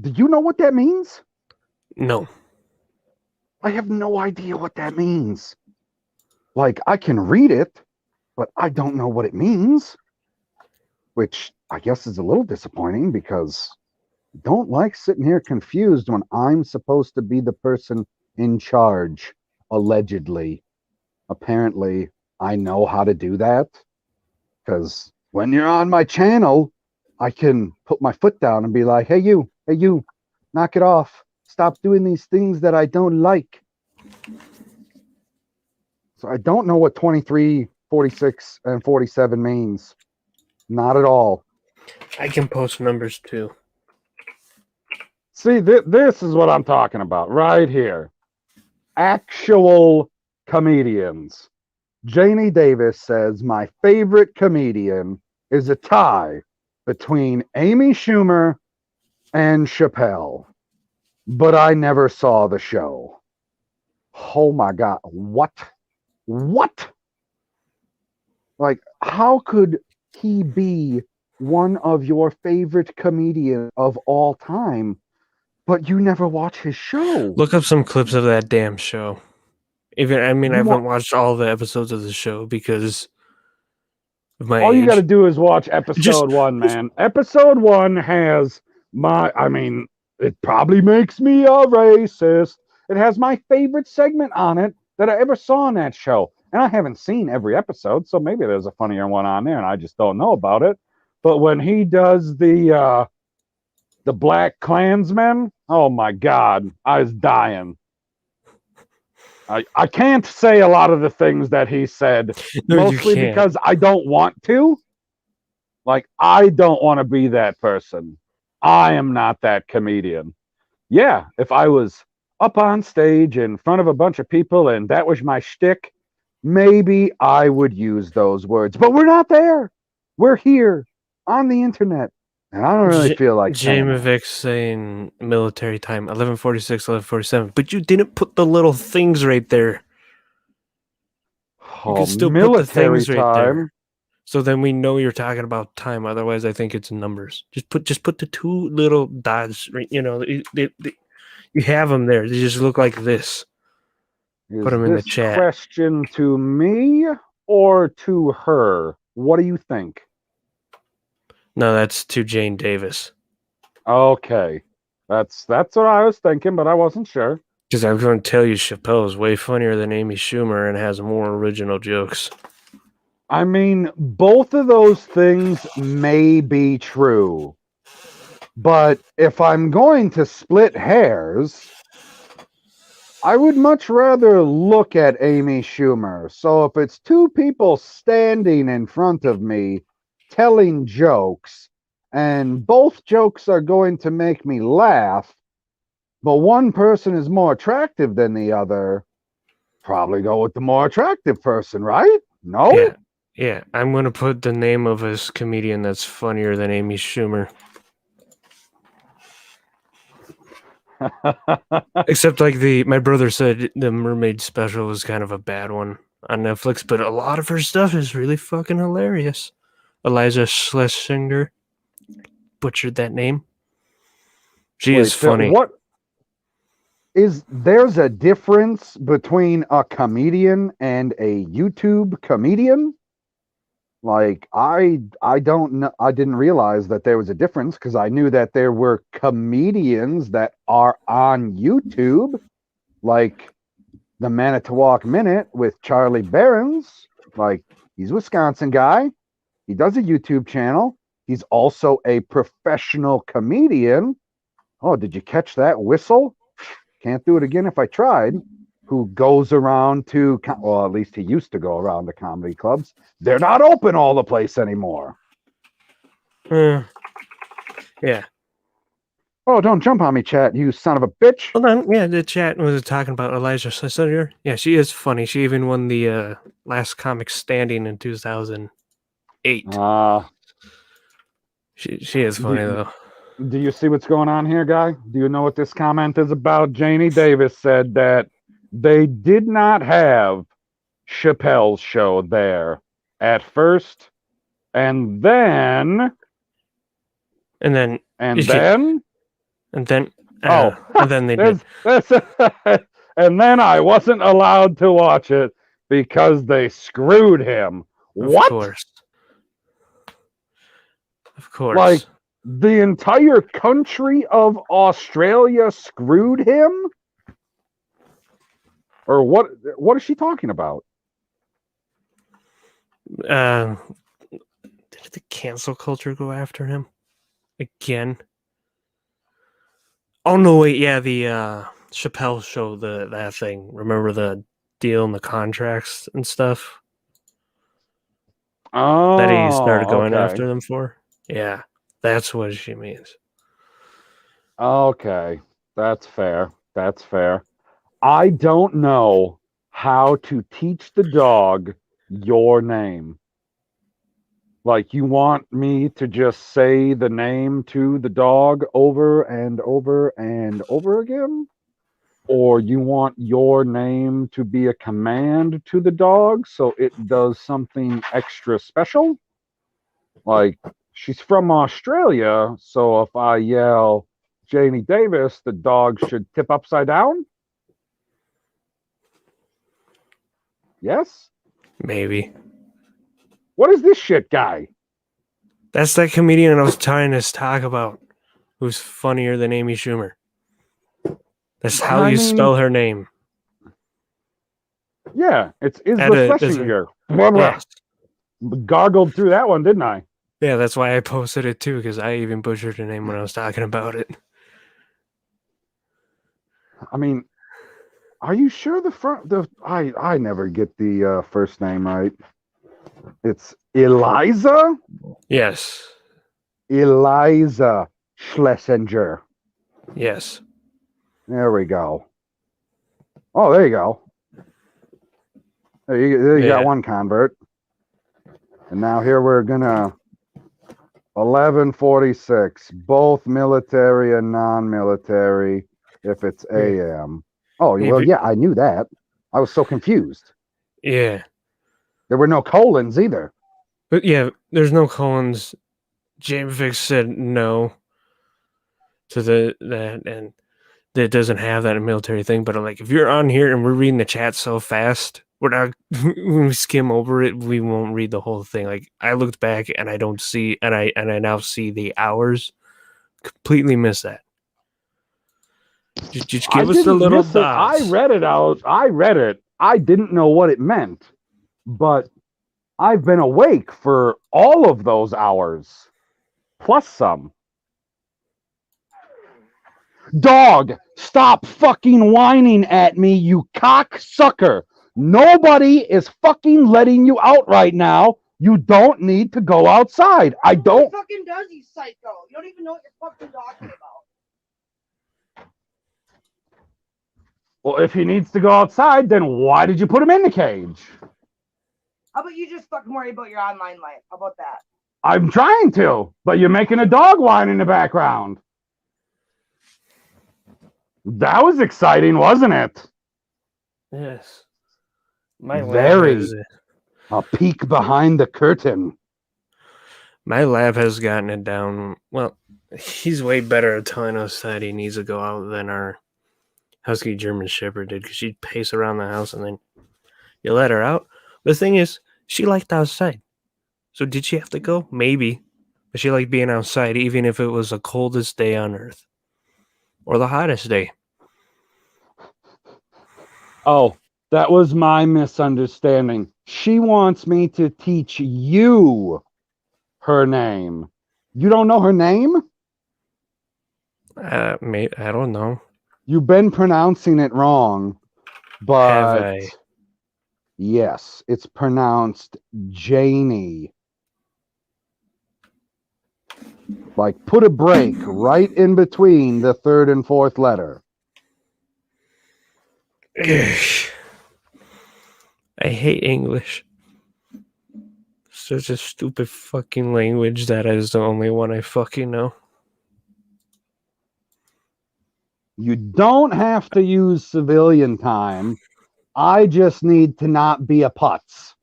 Do you know what that means? No. I have no idea what that means. Like, I can read it, but I don't know what it means, which I guess is a little disappointing because I don't like sitting here confused when I'm supposed to be the person in charge, allegedly. Apparently, I know how to do that because when you're on my channel, I can put my foot down and be like, hey, you, knock it off. Stop doing these things that I don't like. So I don't know what 23, 46, and 47 means. Not at all. I can post numbers too. See, this is what I'm talking about right here. Actual comedians. Janie Davis says, my favorite comedian is a tie between Amy Schumer and Chappelle. But I never saw the show. Oh my God. What? Like, how could he be one of your favorite comedians of all time, but you never watch his show? Look up some clips of that damn show. I haven't watched all the episodes of the show because of my All you age. got to do is watch episode 1, man. Episode 1 has it probably makes me a racist. It has my favorite segment on it that I ever saw on that show. And I haven't seen every episode, so maybe there's a funnier one on there and I just don't know about it. But when he does the Black Klansman, oh my God, I was dying. I can't say a lot of the things that he said, mostly because I don't want to. Like, I don't want to be that person. I am not that comedian. Yeah, if I was up on stage in front of a bunch of people and that was my shtick, maybe I would use those words. But we're not there. We're here on the internet. And I don't really feel like saying Jamie Vick saying military time 11:46, 11:47, but you didn't put the little things right there. You can still put the things right there. So then we know you're talking about time. Otherwise, I think it's numbers. Just put the two little dots. You know, you have them there. They just look like this. Put them in the chat. Question to me or to her? What do you think? No, that's to Jane Davis. Okay, that's what I was thinking, but I wasn't sure. Because I was going to tell you, Chappelle is way funnier than Amy Schumer and has more original jokes. I mean, both of those things may be true. But if I'm going to split hairs, I would much rather look at Amy Schumer. So if it's two people standing in front of me telling jokes, and both jokes are going to make me laugh, but one person is more attractive than the other, probably go with the more attractive person, right? No? Yeah, I'm going to put the name of a comedian that's funnier than Amy Schumer. Except like my brother said the Mermaid special was kind of a bad one on Netflix, but a lot of her stuff is really fucking hilarious. Eliza Schlesinger, butchered that name. She is funny. There's a difference between a comedian and a YouTube comedian? Like, I don't know. I didn't realize that there was a difference because I knew that there were comedians that are on YouTube, like the Manitowoc Minute with Charlie Berens. Like, he's a Wisconsin guy. He does a YouTube channel. He's also a professional comedian. Oh, did you catch that whistle? Can't do it again if I tried. Who goes around to, well, at least he used to go around to comedy clubs. They're not open all the place anymore. Yeah. Oh, don't jump on me, chat, you son of a bitch. Hold on. Yeah, the chat was talking about Eliza Schlesinger. Yeah, she is funny. She even won the Last Comic Standing in 2008. She is funny, though. Do you see what's going on here, guy? Do you know what this comment is about? Janie Davis said that they did not have Chappelle's show there at first, and then, And then and then, and then oh, and then they did. that's and then I wasn't allowed to watch it because they screwed him. Of What? course. Of course. Like the entire country of Australia screwed him? Or what? What is she talking about? Did the cancel culture go after him again? Oh no! Wait, yeah, the Chappelle show, that thing. Remember the deal and the contracts and stuff that he started Oh, going okay. after them for? Yeah, that's what she means. Okay. That's fair. That's fair. I don't know how to teach the dog your name. Like, you want me to just say the name to the dog over and over and over again? Or you want your name to be a command to the dog so it does something extra special? Like, she's from Australia, so if I yell Janie Davis, the dog should tip upside down? Yes? Maybe. What is this shit guy? That's that comedian I was trying to talk about, who's funnier than Amy Schumer. That's how you spell her name. Yeah, it's Isla Schlesinger. Yes. Gargled through that one, didn't I? Yeah, that's why I posted it too, because I even butchered her name when I was talking about it. I mean, are you sure I never get the first name right. It's Eliza? Yes. Eliza Schlesinger. Yes. There we go. Oh, there you go. There you got one convert. And now here we're gonna 1146, both military and non-military, if it's AM. Oh, well, yeah, I knew that. I was so confused. Yeah. There were no colons either. But yeah, there's no colons. James Vick said no to that, and it doesn't have that military thing. But like, if you're on here and we're reading the chat so fast, we're not when we skim over it, we won't read the whole thing. Like, I looked back and I don't see, and I now see the hours. Completely miss that. Just give us the little dots. I read it out. I read it. I didn't know what it meant, but I've been awake for all of those hours, plus some. Dog, stop fucking whining at me, you cocksucker. Nobody is fucking letting you out right now. You don't need to go outside. I don't. What fucking does he, psycho? You don't even know what you're fucking talking about. Well, if he needs to go outside, then why did you put him in the cage? How about you just fucking worry about your online life? How about that? I'm trying to, but you're making a dog whine in the background. That was exciting, wasn't it? Yes. My Very. A peek behind the curtain. My lab has gotten it down. Well, he's way better at telling us that he needs to go out than our Husky German Shepherd did, because she'd pace around the house and then you let her out. The thing is, she liked outside. So did she have to go? Maybe. But she liked being outside, even if it was the coldest day on earth. Or the hottest day. Oh, that was my misunderstanding. She wants me to teach you her name. You don't know her name? I don't know. You've been pronouncing it wrong, but Have I? Yes, it's pronounced Janie. Like, put a break right in between the third and fourth letter. I hate English. Such a stupid fucking language that is the only one I fucking know. You don't have to use civilian time. I just need to not be a putz.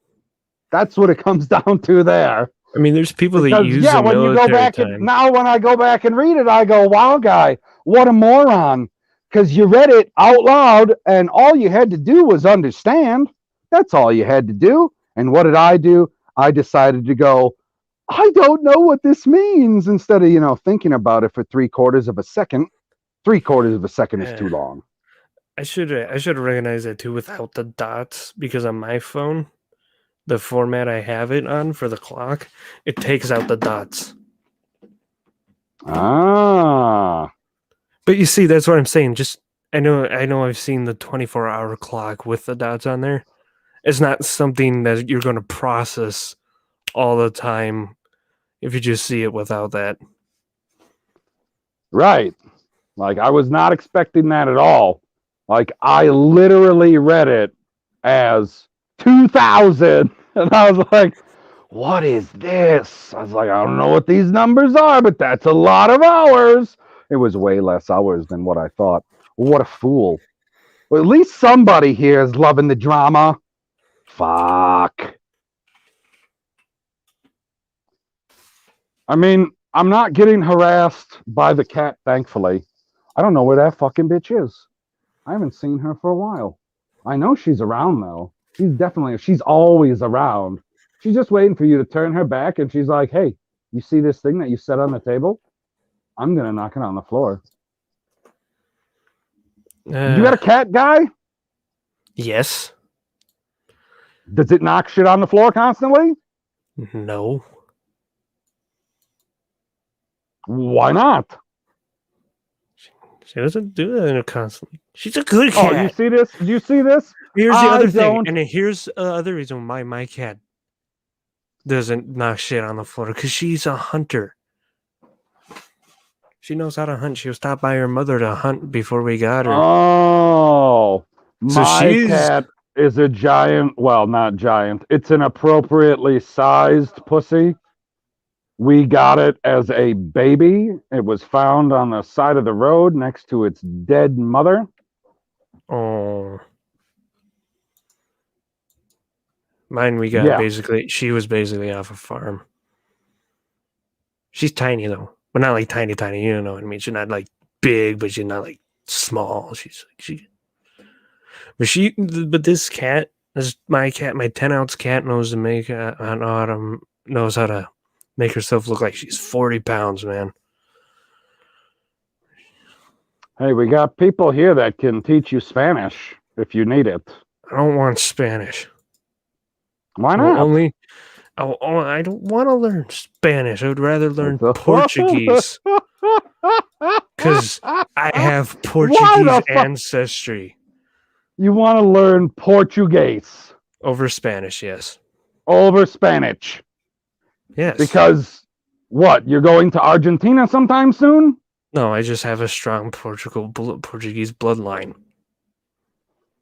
That's what it comes down to there. I mean, there's people that Because use the when you go military back time. and now when I go back and read it, I go, wow, guy, what a moron. Because you read it out loud and all you had to do was understand. That's all you had to do. And what did I do? I decided to go, I don't know what this means, instead of, thinking about it for 3/4 of a second. 3/4 of a second is too long. I should recognize that too without the dots, because on my phone, the format I have it on for the clock, it takes out the dots. Ah. But you see, that's what I'm saying. Just I know I've seen the 24-hour clock with the dots on there. It's not something that you're going to process all the time if you just see it without that. Right. Like, I was not expecting that at all. Like, I literally read it as 2000. And I was like, what is this? I was like, I don't know what these numbers are, but that's a lot of hours. It was way less hours than what I thought. What a fool. Well, at least somebody here is loving the drama. Fuck. I mean, I'm not getting harassed by the cat, thankfully. I don't know where that fucking bitch is. I haven't seen her for a while. I know she's around, though. She's always around. She's just waiting for you to turn her back, and she's like, hey, you see this thing that you set on the table? I'm going to knock it on the floor. You got a cat, guy? Yes. Does it knock shit on the floor constantly? No. Why not? She doesn't do that constantly. She's a good cat. Oh, you see this? Do you see this? Here's the other thing, don't. and here's the other reason why my cat doesn't knock shit on the floor, because she's a hunter. She knows how to hunt. She was taught by her mother to hunt before we got her. Oh, So my cat is a giant. Well, not giant. It's an appropriately sized pussy. We got it as a baby. It was found on the side of the road next to its dead mother. Oh. Mine we got she was basically off a farm. She's tiny though. But not like tiny, you know what I mean? She's not like big, but she's not like small. But this cat, my 10-ounce cat knows how to make herself look like she's 40 pounds, man. Hey, we got people here that can teach you Spanish if you need it. I don't want Spanish. Why not? I don't want to learn Spanish. I would rather learn Portuguese. Because I have Portuguese ancestry. You want to learn Portuguese? Over Spanish, yes. Over Spanish? Yes. Because, what, you're going to Argentina sometime soon? No, I just have a strong Portuguese bloodline.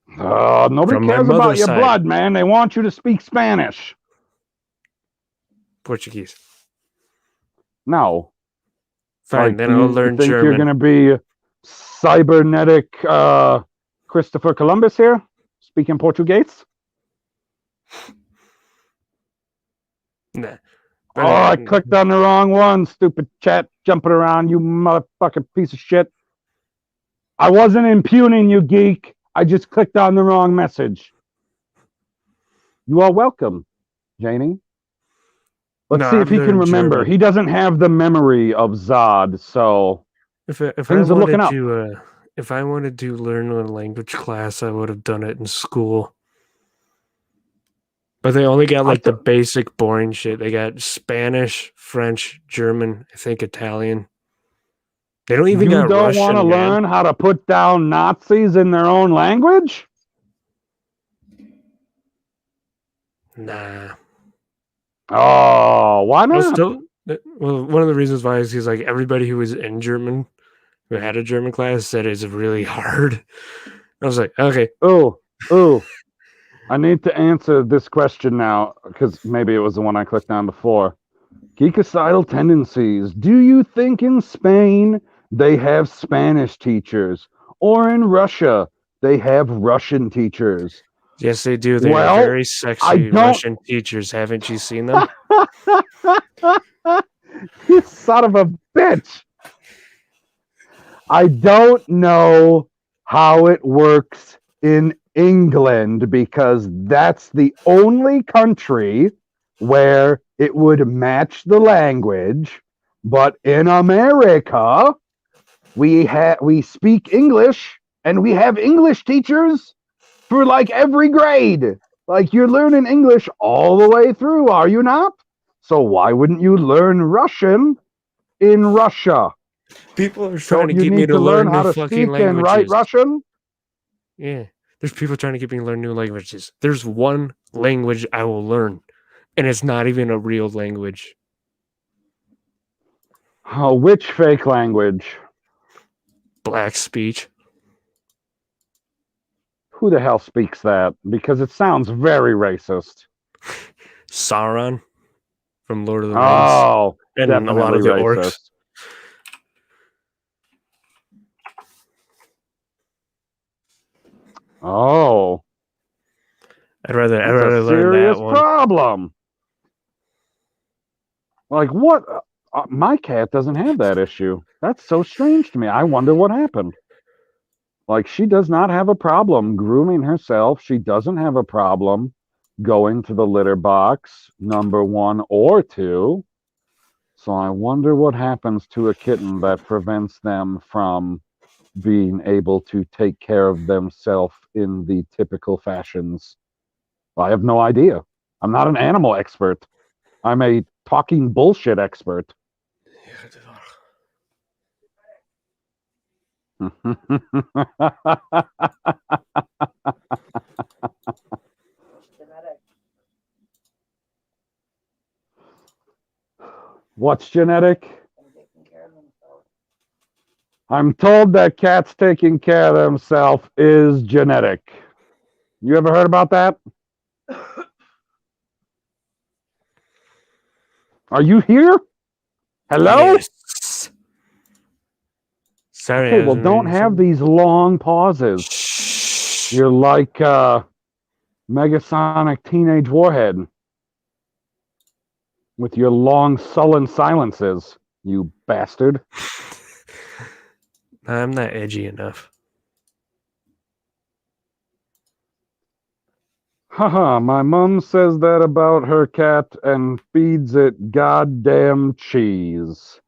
Nobody cares about your blood, man. They want you to speak Spanish. Portuguese. No. Fine, then I'll learn German. You're going to be cybernetic Christopher Columbus here, speaking Portuguese? Nah. I clicked on the wrong one, stupid chat jumping around, you motherfucking piece of shit. I wasn't impugning you, geek. I just clicked on the wrong message. You are welcome, Janie. Let's see if he can remember. German. He doesn't have the memory of Zod, so if I wanted to learn a language class, I would have done it in school. But they only got like the basic boring shit. They got Spanish, French, German, I think Italian. They don't even got Russian. You don't want to learn how to put down Nazis in their own language? Nah. Oh, why not? Well, one of the reasons why is he's like everybody who was in German, who had a German class, said it's really hard. I was like, okay. Oh. I need to answer this question now, because maybe it was the one I clicked on before. Geekicidal tendencies. Do you think in Spain they have Spanish teachers? or in Russia, they have Russian teachers. Yes, they do. They're Well, very I sexy don't. Russian teachers. Haven't you seen them? You son of a bitch. I don't know how it works in England because that's the only country where it would match the language. But in America, we speak English and we have English teachers for like every grade. Like you're learning English all the way through, are you not? So why wouldn't you learn Russian in Russia? People are trying Don't to you get me need to to learn learn how new to fucking speak and write languages. Russian? Yeah. There's people trying to get me to learn new languages. There's one language I will learn, and it's not even a real language. Oh, which fake language? Black speech. Who the hell speaks that? Because it sounds very racist. Sauron from Lord of the Rings. Oh, And a lot definitely of the orcs. racist. Oh, I'd rather that's a learn that serious one. problem. Like what? My cat doesn't have that issue. That's so strange to me. I wonder what happened. Like she does not have a problem grooming herself. She doesn't have a problem going to the litter box, number 1 or 2. So I wonder what happens to a kitten that prevents them from being able to take care of themselves in the typical fashions. I have no idea. I'm not an animal expert. I'm a talking bullshit expert. Genetic. What's genetic? And taking care of themselves. I'm told that cats taking care of themselves is genetic. You ever heard about that? Are you here? Hello? Yes. Sorry. Okay, well, don't have these long pauses. Shh. You're like Megasonic Teenage Warhead with your long, sullen silences, you bastard. I'm not edgy enough. Haha, my mom says that about her cat and feeds it goddamn cheese.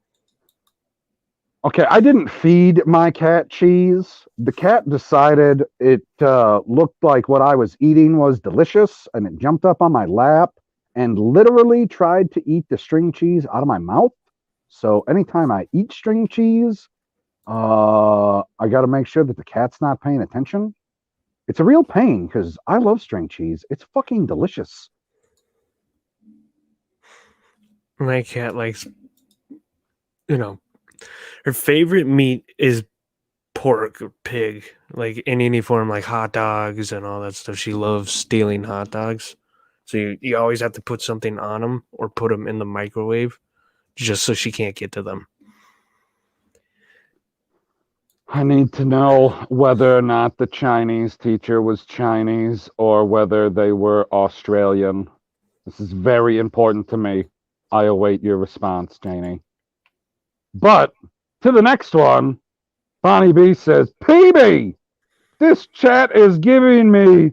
Okay, I didn't feed my cat cheese. The cat decided it looked like what I was eating was delicious, and it jumped up on my lap and literally tried to eat the string cheese out of my mouth. So anytime I eat string cheese, I got to make sure that the cat's not paying attention. It's a real pain because I love string cheese. It's fucking delicious. My cat likes, her favorite meat is pork or pig, like in any form, like hot dogs and all that stuff. She loves stealing hot dogs. So you always have to put something on them or put them in the microwave just so she can't get to them. I need to know whether or not the Chinese teacher was Chinese or whether they were Australian. This is very important to me. I await your response, Janie. But to the next one, Bonnie B says, PB, this chat is giving me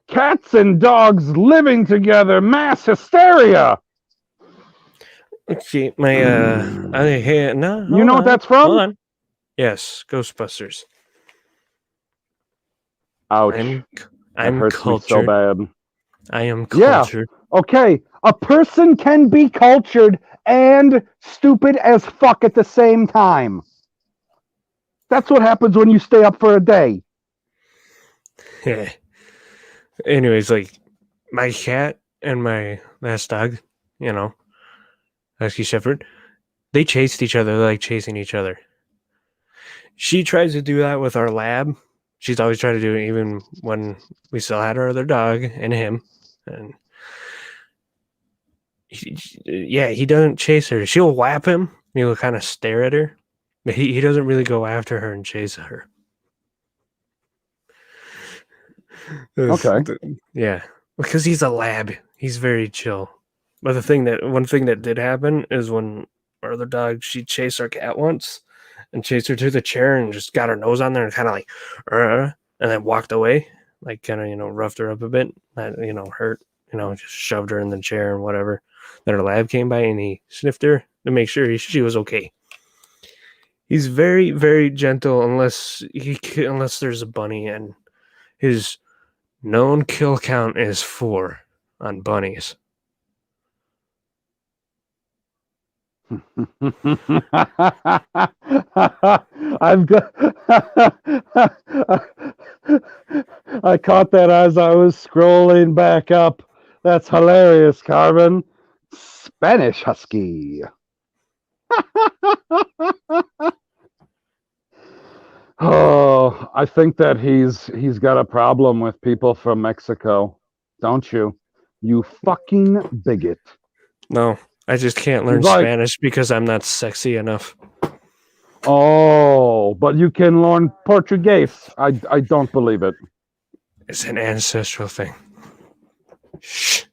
cats and dogs living together mass hysteria. Okay, my I had no. You know what that's from? Hold on. Yes, Ghostbusters. Ouch. I'm That hurts cultured. me so bad. I am Yeah. cultured. Okay, a person can be cultured and stupid as fuck at the same time. That's what happens when you stay up for a day. Yeah. Anyways, like my cat and my last dog, Husky Shepherd, they chased each other. They're like chasing each other. She tries to do that with our lab. She's always tried to do it even when we still had our other dog and him. And he doesn't chase her. She'll whap him. He'll kind of stare at her. But he doesn't really go after her and chase her. Okay. Yeah, because he's a lab. He's very chill. But one thing that did happen is when our other dog, she chased our cat once and chased her to the chair and just got her nose on there and kind of like, and then walked away, like kind of roughed her up a bit, not hurt, just shoved her in the chair and whatever. Then our lab came by and he sniffed her to make sure she was okay. He's very, very gentle unless there's a bunny, and his known kill count is 4 on bunnies. I've got. I caught that as I was scrolling back up. That's hilarious, Carmen. Spanish Husky. Oh, I think that he's got a problem with people from Mexico, don't you? You fucking bigot. No, I just can't learn He's like, Spanish because I'm not sexy enough. oh, but you can learn Portuguese. I don't believe it. It's an ancestral thing. Shh.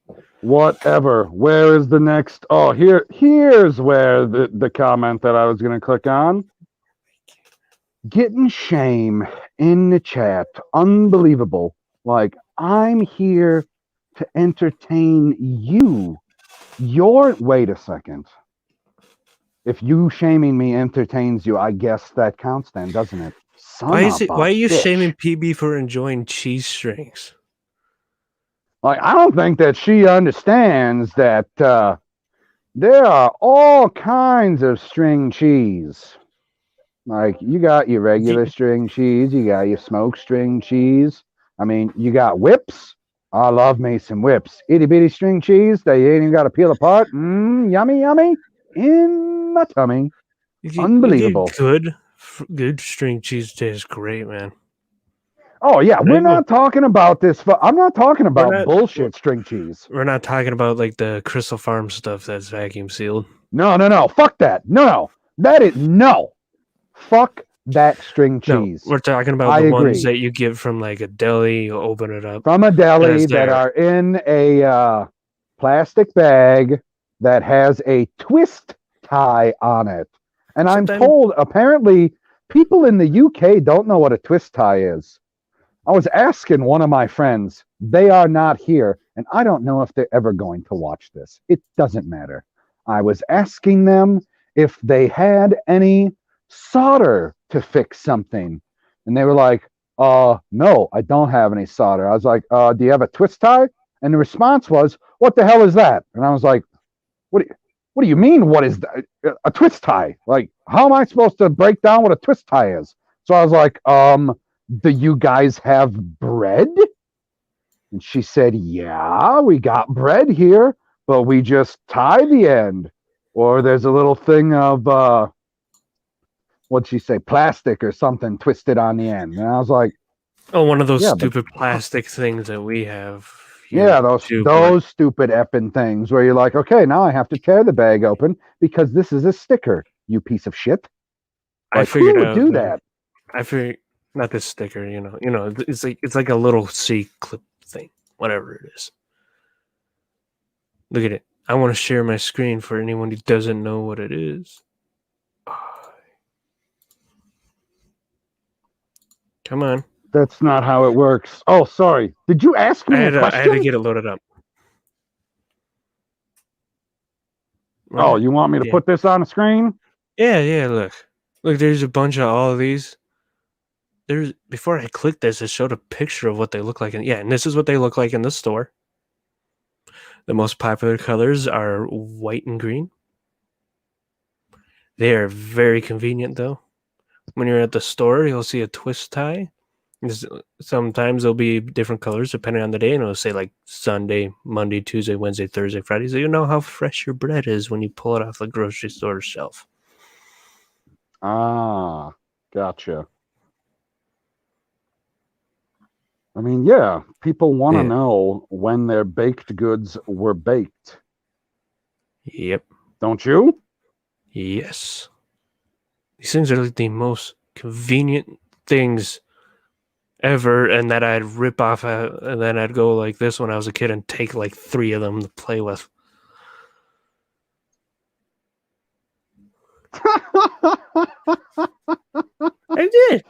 Whatever. Where is the next? Oh, here's where the comment that I was going to click on. Getting shame in the chat. Unbelievable. Like, I'm here to entertain you. Wait a second. If you shaming me entertains you, I guess that counts then, doesn't it? Why are you shaming PB for enjoying cheese strings? Like, I don't think that she understands that there are all kinds of string cheese. Like, you got your regular string cheese, you got your smoked string cheese. I mean, you got whips. I love me some whips. Itty bitty string cheese that you ain't even got to peel apart. Yummy, yummy. In my tummy. Unbelievable. Good string cheese tastes great, man. Oh, yeah. We're not talking about this. I'm not talking about bullshit string cheese. We're not talking about like the Crystal Farm stuff that's vacuum sealed. No. Fuck that. No. That is no. Fuck that string cheese. No, we're talking about the ones that you get from like a deli. You open it up from a deli that are in a plastic bag that has a twist tie on it. And I'm told apparently people in the UK don't know what a twist tie is. I was asking one of my friends. They are not here, and I don't know if they're ever going to watch this. It doesn't matter. I was asking them if they had any solder to fix something, and they were like, no, I don't have any solder. I was like, do you have a twist tie? And the response was, what the hell is that? And I was like, what do you mean, what is that? A twist tie? Like, how am I supposed to break down what a twist tie is? So I was like, do you guys have bread? And she said, yeah, we got bread here, but we just tie the end. Or there's a little thing of, what'd she say, plastic or something twisted on the end. And I was like, oh, one of those stupid plastic things that we have. Yeah, those stupid effing things where you're like, okay, now I have to tear the bag open because this is a sticker, you piece of shit. Like, I figured who would do that? I figured, not this sticker, it's like a little C-clip thing, whatever it is. Look at it. I want to share my screen for anyone who doesn't know what it is. Come on. That's not how it works. Oh, sorry. Did you ask me a question? I had to get it loaded up. Oh, you want me to put this on the screen? Yeah, look. Look, there's a bunch of all of these. Before I clicked this, it showed a picture of what they look like. And this is what they look like in the store. The most popular colors are white and green. They are very convenient, though. When you're at the store, you'll see a twist tie. Sometimes there'll be different colors depending on the day, and it'll say like Sunday, Monday, Tuesday, Wednesday, Thursday, Friday. So you know how fresh your bread is when you pull it off the grocery store shelf. Ah, gotcha. I mean, yeah, people want to know when their baked goods were baked. Yep. Don't you? Yes. These things are like the most convenient things ever, and that I'd rip off, and then I'd go like this when I was a kid and take like 3 of them to play with. I did.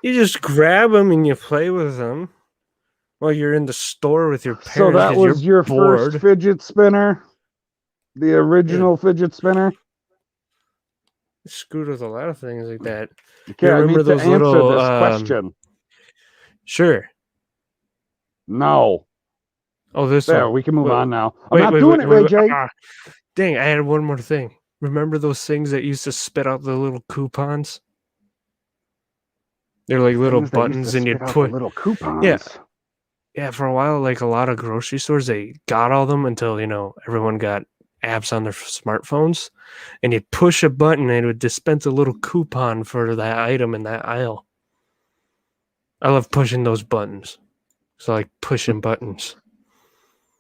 You just grab them and you play with them while you're in the store with your So parents. that 'cause was you're your bored. first fidget spinner? The original fidget spinner? Screwed with a lot of things like that. Okay, You I remember need to those answer little, this question. Sure. No. Oh, this There, one. we can move Wait, on now. I'm not doing it, Ray J. Dang, I had one more thing. Remember those things that used to spit out the little coupons? They're like little Things that used to buttons, and spit you'd out put. the little coupons. Yeah. Yeah, for a while, like a lot of grocery stores, they got all them until, everyone got apps on their smartphones. And you'd push a button and it would dispense a little coupon for that item in that aisle. I love pushing those buttons. So, like, pushing buttons.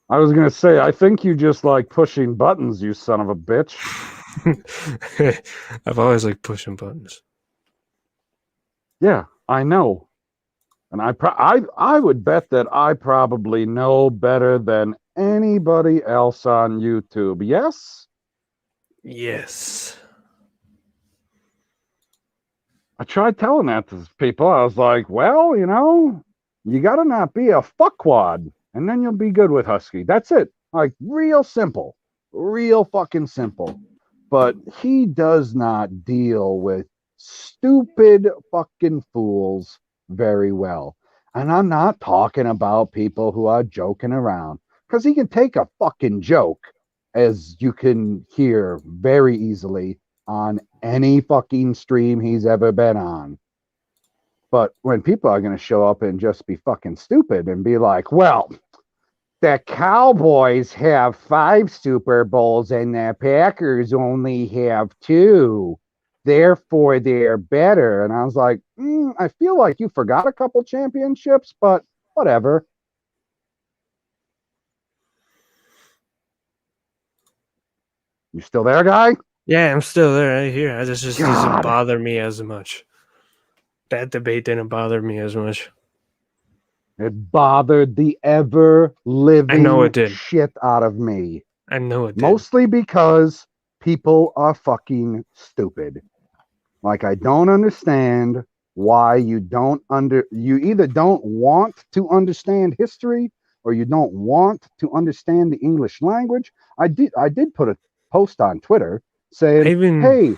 I was gonna say, I think you just like pushing buttons, you son of a bitch. I've always liked pushing buttons. Yeah, I know. And I would bet that I probably know better than anybody else on YouTube. Yes? Yes. I tried telling that to people. I was like, well, you gotta not be a fuckwad, and then you'll be good with Husky. That's it. Like, real simple. Real fucking simple. But he does not deal with stupid fucking fools very well. And I'm not talking about people who are joking around, because he can take a fucking joke, as you can hear very easily on any fucking stream he's ever been on. But when people are going to show up and just be fucking stupid and be like, well, the Cowboys have 5 Super Bowls and the Packers only have 2. Therefore, they're better. And I was like, I feel like you forgot a couple championships, but whatever. You still there, guy? Yeah, I'm still there. I hear. This just doesn't God. bother me as much. That debate didn't bother me as much. It bothered the ever I know living it did. shit out of me. I know it did. Mostly because people are fucking stupid. Like, I don't understand why you either don't want to understand history or you don't want to understand the English language. I did put a post on Twitter saying, hey,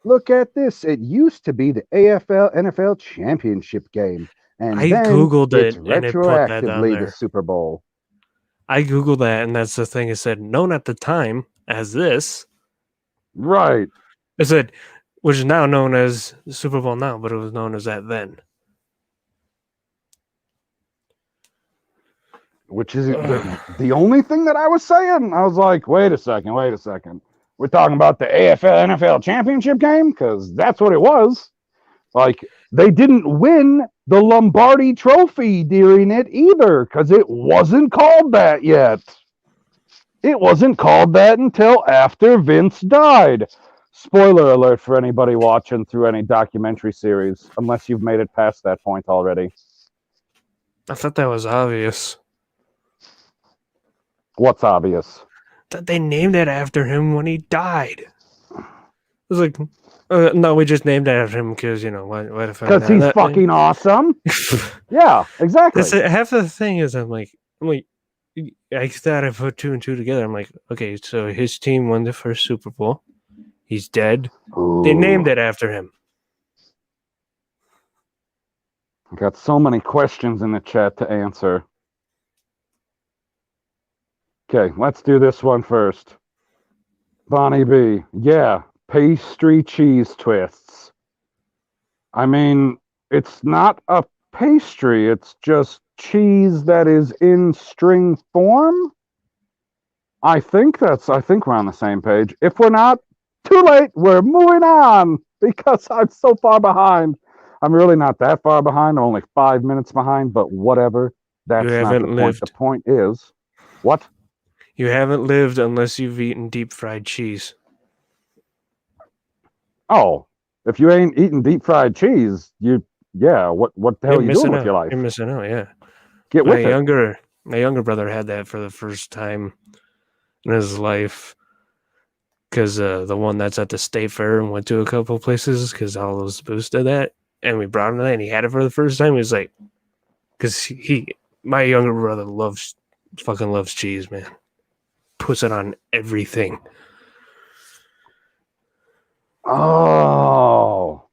look at this. It used to be the AFL NFL championship game. And I then Googled it's it and it put that on retroactively there. the Super Bowl. I Googled that, and that's the thing. It said, known at the time as this. Right. It said, which is now known as the Super Bowl now, but it was known as that then. Which is the only thing that I was saying. I was like, wait a second. We're talking about the AFL NFL championship game? Because that's what it was. Like, they didn't win the Lombardi trophy during it either, because it wasn't called that yet. It wasn't called that until after Vince died. Spoiler alert for anybody watching through any documentary series, unless you've made it past that point already. I thought that was obvious. What's obvious? That they named it after him when he died. It was like, no, we just named it after him because, what if? Because he's fucking awesome. Yeah, exactly. Half the thing is, I'm like, I thought I put 2 and 2 together. I'm like, okay, so his team won the first Super Bowl. He's dead. Ooh. They named it after him. I got so many questions in the chat to answer. Okay, let's do this one first. Bonnie B. Yeah, pastry cheese twists. I mean, it's not a pastry. It's just cheese that is in string form. I think we're on the same page. If we're not, too late. We're moving on because I'm so far behind. I'm really not that far behind. I'm only 5 minutes behind, but whatever. That's not the point. The point is, what? You haven't lived unless you've eaten deep fried cheese. Oh, if you ain't eating deep fried cheese, you Yeah, what the hell are you doing with your life? You're missing out, yeah. Get with it. My younger brother had that for the first time in his life because the one that's at the state fair and went to a couple places because all those booths did that, and we brought him that, and he had it for the first time. He was like, because my younger brother fucking loves cheese, man. Puts it on everything. Oh,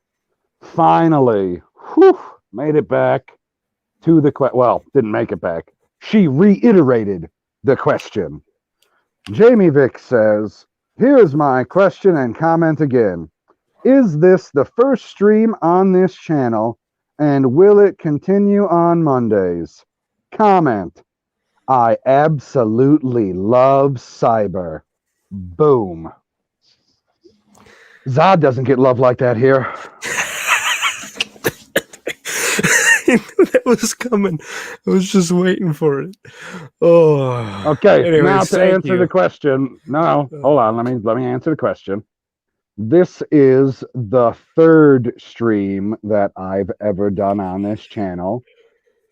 finally. Whew, made it back to the question. Well, didn't make it back. She reiterated the question. Jamie Vick says, here's my question and comment again. Is this the first stream on this channel, and will it continue on Mondays? Comment. I absolutely love cyber. Boom. Zod doesn't get love like that here. I knew that was coming. I was just waiting for it. Oh. Okay, Anyways, now to thank answer you. the question. No, hold on. Let me answer the question. This is the third stream that I've ever done on this channel.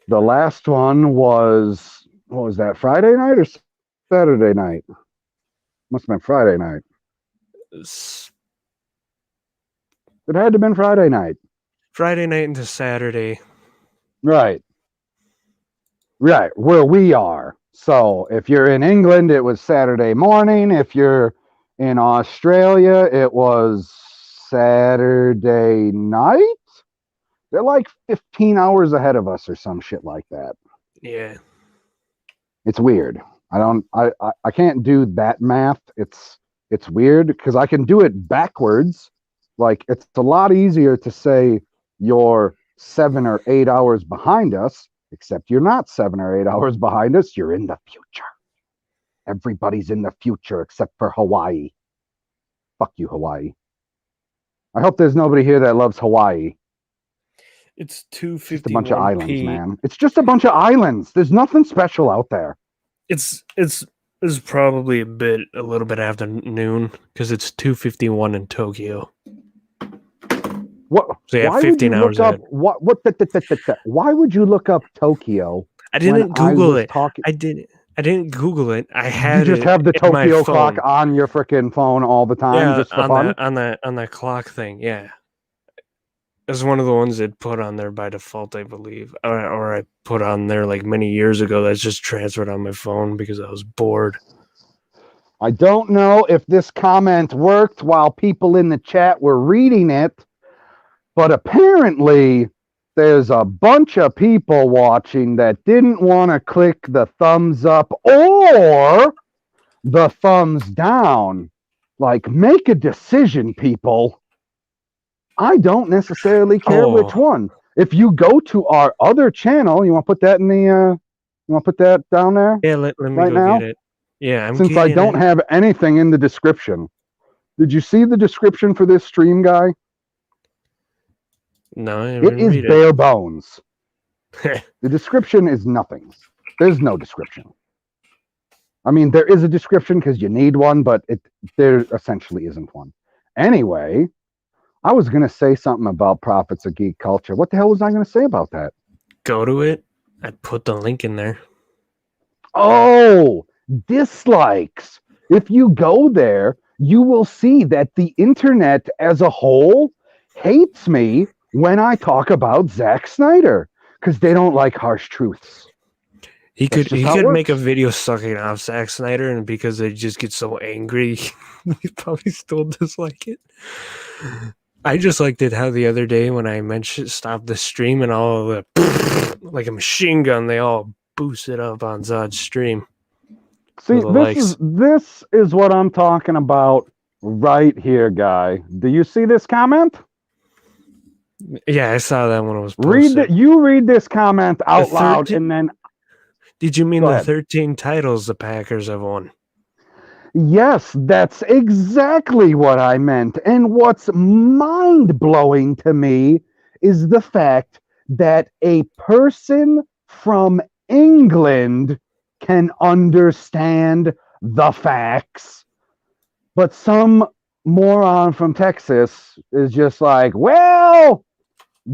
The last one was, what was that, Friday night or Saturday night? Must have been Friday night. It had to have been Friday night. Friday night into Saturday. Right. Right, where we are. So if you're in England, it was Saturday morning. If you're in Australia, it was Saturday night. They're like 15 hours ahead of us or some shit like that. Yeah. It's weird. I can't do that math. It's weird because I can do it backwards. Like, it's a lot easier to say you're 7 or 8 hours behind us, except you're not 7 or 8 hours behind us. You're in the future. Everybody's in the future except for Hawaii. Fuck you, Hawaii. I hope there's nobody here that loves Hawaii. It's 2:51 Just a bunch of islands, man. It's just a bunch of islands. There's nothing special out there. It's probably a little bit after noon because it's 2:51 in Tokyo. What? So yeah, why 15 would you hours look up ahead. why would you look up Tokyo? I didn't Google it. Talking? I didn't Google it. I had You just it have the in my Tokyo clock phone. on your freaking phone all the time, Yeah, just for fun. on that clock thing. Yeah, it's one of the ones that put on there by default, I believe, or I put on there like many years ago. That's just transferred on my phone because I was bored. I don't know if this comment worked while people in the chat were reading it, but apparently there's a bunch of people watching that didn't want to click the thumbs up or the thumbs down. Like, make a decision, people. I don't necessarily care which one. If you go to our other channel, you want to put that in the you want to put that down there? Yeah, let me right go now? get it. Yeah, Since I don't have anything in the description. Did you see the description for this stream, guy? No, I It didn't is read bare bones. The description is nothing. There's no description. I mean, there is a description because you need one, but there essentially isn't one. Anyway, I was going to say something about Prophets of Geek Culture. What the hell was I going to say about that? Go to it. I put the link in there. Oh, dislikes. If you go there, you will see that the internet as a whole hates me when I talk about Zack Snyder because they don't like harsh truths. He That's could just how it make a works. video sucking off Zack Snyder, and because they just get so angry, he probably still dislike it. I just liked it how the other day when I mentioned stop the stream and all of the like a machine gun, they all boosted up on Zod's stream. See, For the likes. this is what I'm talking about right here, guy. Do you see this comment? Yeah, I saw that when it was posted. You read this comment out loud, and then. Did you mean Go the ahead. 13 titles the Packers have won? Yes, that's exactly what I meant. And what's mind-blowing to me is the fact that a person from England can understand the facts, but some moron from Texas is just like, well,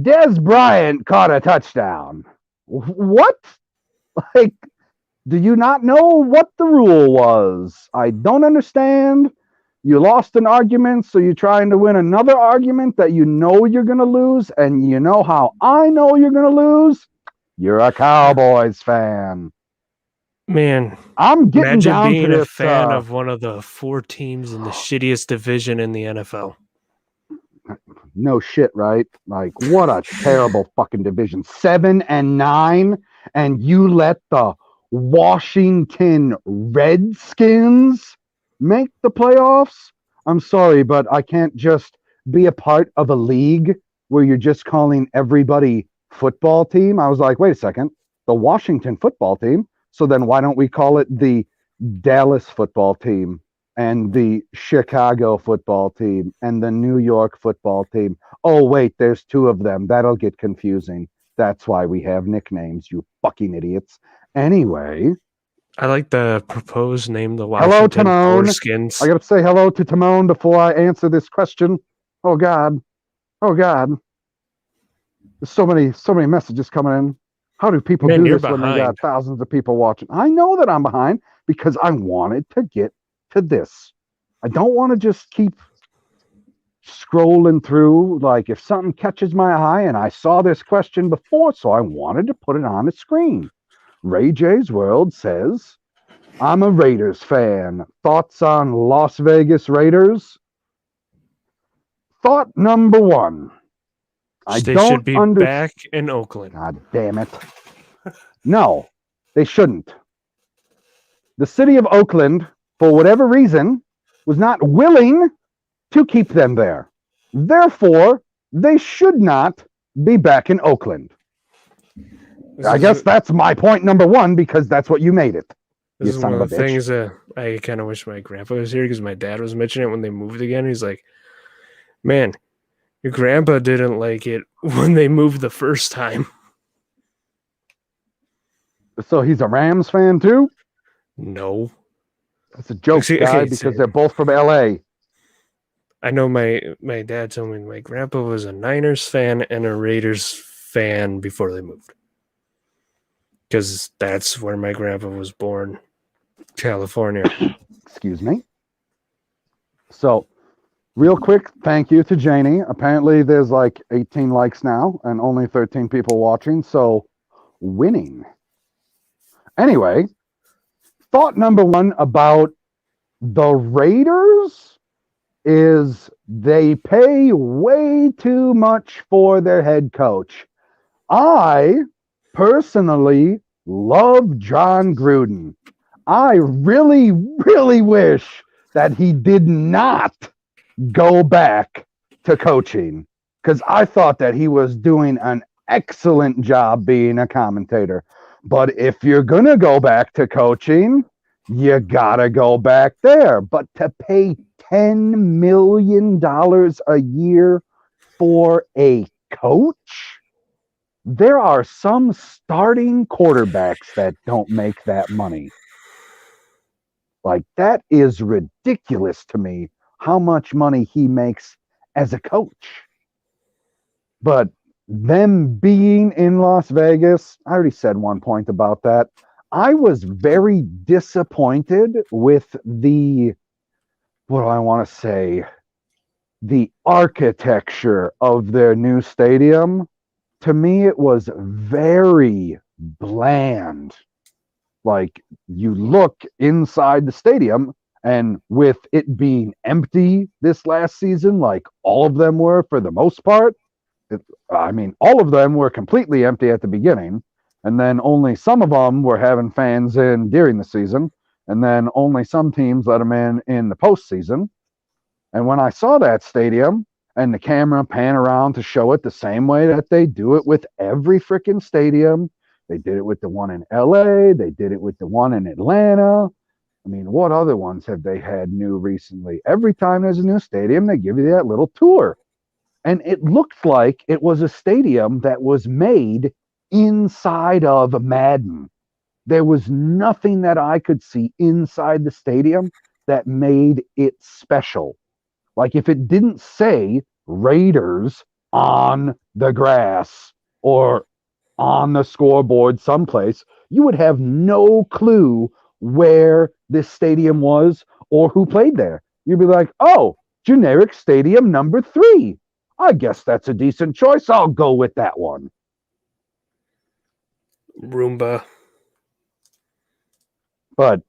Des Bryant caught a touchdown. What? Like, do you not know what the rule was? I don't understand. You lost an argument, so you're trying to win another argument that you know you're going to lose, and you know how I know you're going to lose? You're a Cowboys fan. Man, I'm getting imagine down to being a this. fan of one of the 4 teams in the shittiest division in the NFL. No shit, right? Like, what a terrible fucking division. 7-9, and you let the Washington Redskins make the playoffs? I'm sorry, but I can't just be a part of a league where you're just calling everybody football team. I was like, wait a second, the Washington football team. So then why don't we call it the Dallas football team and the Chicago football team and the New York football team? Oh, wait, there's 2 of them. That'll get confusing. That's why we have nicknames, you fucking idiots. Anyway, I like the proposed name, the hello, Washington Timon. Foreskins. I got to say hello to Timon before I answer this question. Oh, God. Oh, God. There's so many messages coming in. How do people Man, do you're this when they got behind. thousands of people watching? I know that I'm behind because I wanted to get to this. I don't want to just keep scrolling through. Like, if something catches my eye, and I saw this question before, so I wanted to put it on the screen. Ray J's World says, I'm a Raiders fan. Thoughts on Las Vegas Raiders? Thought number 1. I They don't should be understand. back in Oakland. God damn it. No, they shouldn't. The city of Oakland, for whatever reason, was not willing to keep them there. Therefore, they should not be back in Oakland. I guess that's my point number 1, because that's what you made it. This You is son one of of a the bitch. things that I kind of wish my grandpa was here, because my dad was mentioning it when they moved again. He's like, man, your grandpa didn't like it when they moved the first time. So he's a Rams fan too? No. That's a joke, Okay, guy, okay, because so- they're both from LA. I know my dad told me my grandpa was a Niners fan and a Raiders fan before they moved. Because that's where my grandpa was born, California. Excuse me. So, real quick, thank you to Janie. Apparently, there's like 18 likes now and only 13 people watching. So, winning. Anyway, thought number 1 about the Raiders is they pay way too much for their head coach. I personally love John Gruden. I really, really wish that he did not go back to coaching, because I thought that he was doing an excellent job being a commentator. But if you're going to go back to coaching, you got to go back there. But to pay $10 million a year for a coach? There are some starting quarterbacks that don't make that money. Like, that is ridiculous to me, how much money he makes as a coach. But them being in Las Vegas, I already said one point about that. I was very disappointed with the, what do I want to say, the architecture of their new stadium. To me, it was very bland. Like, you look inside the stadium, and with it being empty this last season, like all of them were for the most part, all of them were completely empty at the beginning, and then only some of them were having fans in during the season, and then only some teams let them in the postseason. And when I saw that stadium, and the camera pan around to show it the same way that they do it with every freaking stadium. They did it with the one in LA. They did it with the one in Atlanta. I mean, what other ones have they had new recently? Every time there's a new stadium, they give you that little tour. And it looked like it was a stadium that was made inside of Madden. There was nothing that I could see inside the stadium that made it special. Like, if it didn't say Raiders on the grass or on the scoreboard someplace, you would have no clue where this stadium was or who played there. You'd be like, oh, generic stadium number 3. I guess that's a decent choice. I'll go with that one. Roomba. But,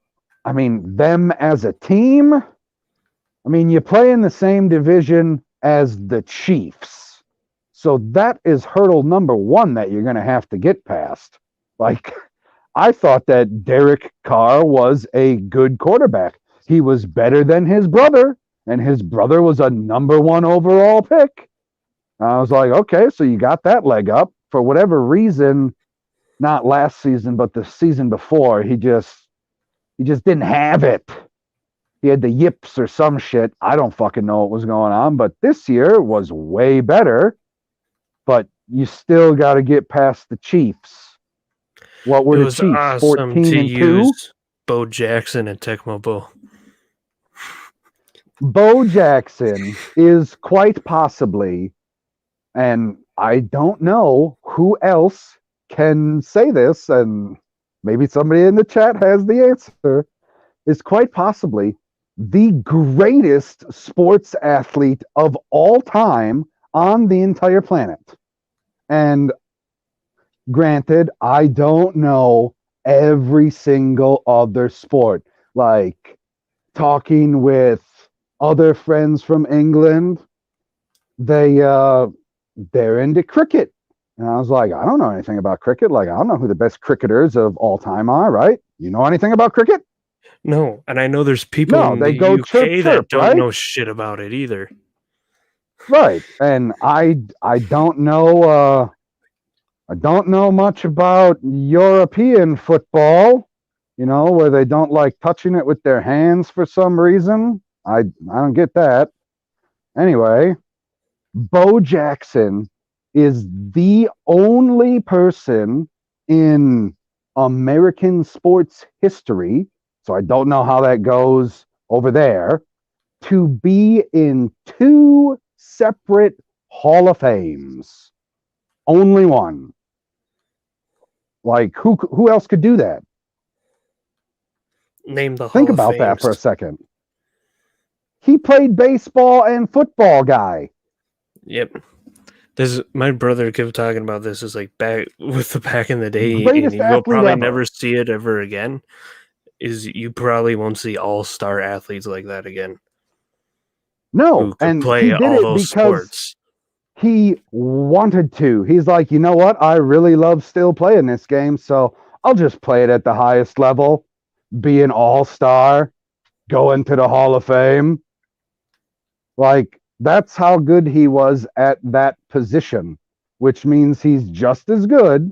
I mean, them as a team, I mean, you play in the same division as the Chiefs. So that is hurdle number 1 that you're going to have to get past. Like, I thought that Derek Carr was a good quarterback. He was better than his brother, and his brother was a number 1 overall pick. I was like, okay, so you got that leg up. For whatever reason, not last season, but the season before, he just didn't have it. He had the yips or some shit. I don't fucking know what was going on, but this year was way better. But you still got to get past the Chiefs. What were It the was Chiefs? awesome 14 to and 2. use Bo Jackson and Tecmo Bowl. Bo Jackson is quite possibly, and I don't know who else can say this, and maybe somebody in the chat has the answer, is quite possibly the greatest sports athlete of all time on the entire planet. And granted, I don't know every single other sport. Like talking with other friends from England, they're into cricket. And I was like, I don't know anything about cricket. Like, I don't know who the best cricketers of all time are, right? You know anything about cricket? No, and I know there's people No, in they the go UK chirp, that chirp, don't right? know shit about it either. Right. And I don't know much about European football, you know, where they don't like touching it with their hands for some reason. I don't get that. Anyway, Bo Jackson is the only person in American sports history, so I don't know how that goes over there, to be in 2 separate Hall of Fames. Only one. Like, who else could do that? Name the Think Hall of about that for a Fames. second. He played baseball and football, guy. Yep. My brother kept talking about this is like back in the day, Greatest and you'll athlete probably ever. never see it ever again. Is you probably won't see all-star athletes like that again. No, Who could and play he did all it those because sports. he wanted to. He's like, you know what? I really love still playing this game, so I'll just play it at the highest level, be an all-star, go into the Hall of Fame. Like, that's how good he was at that position, which means he's just as good,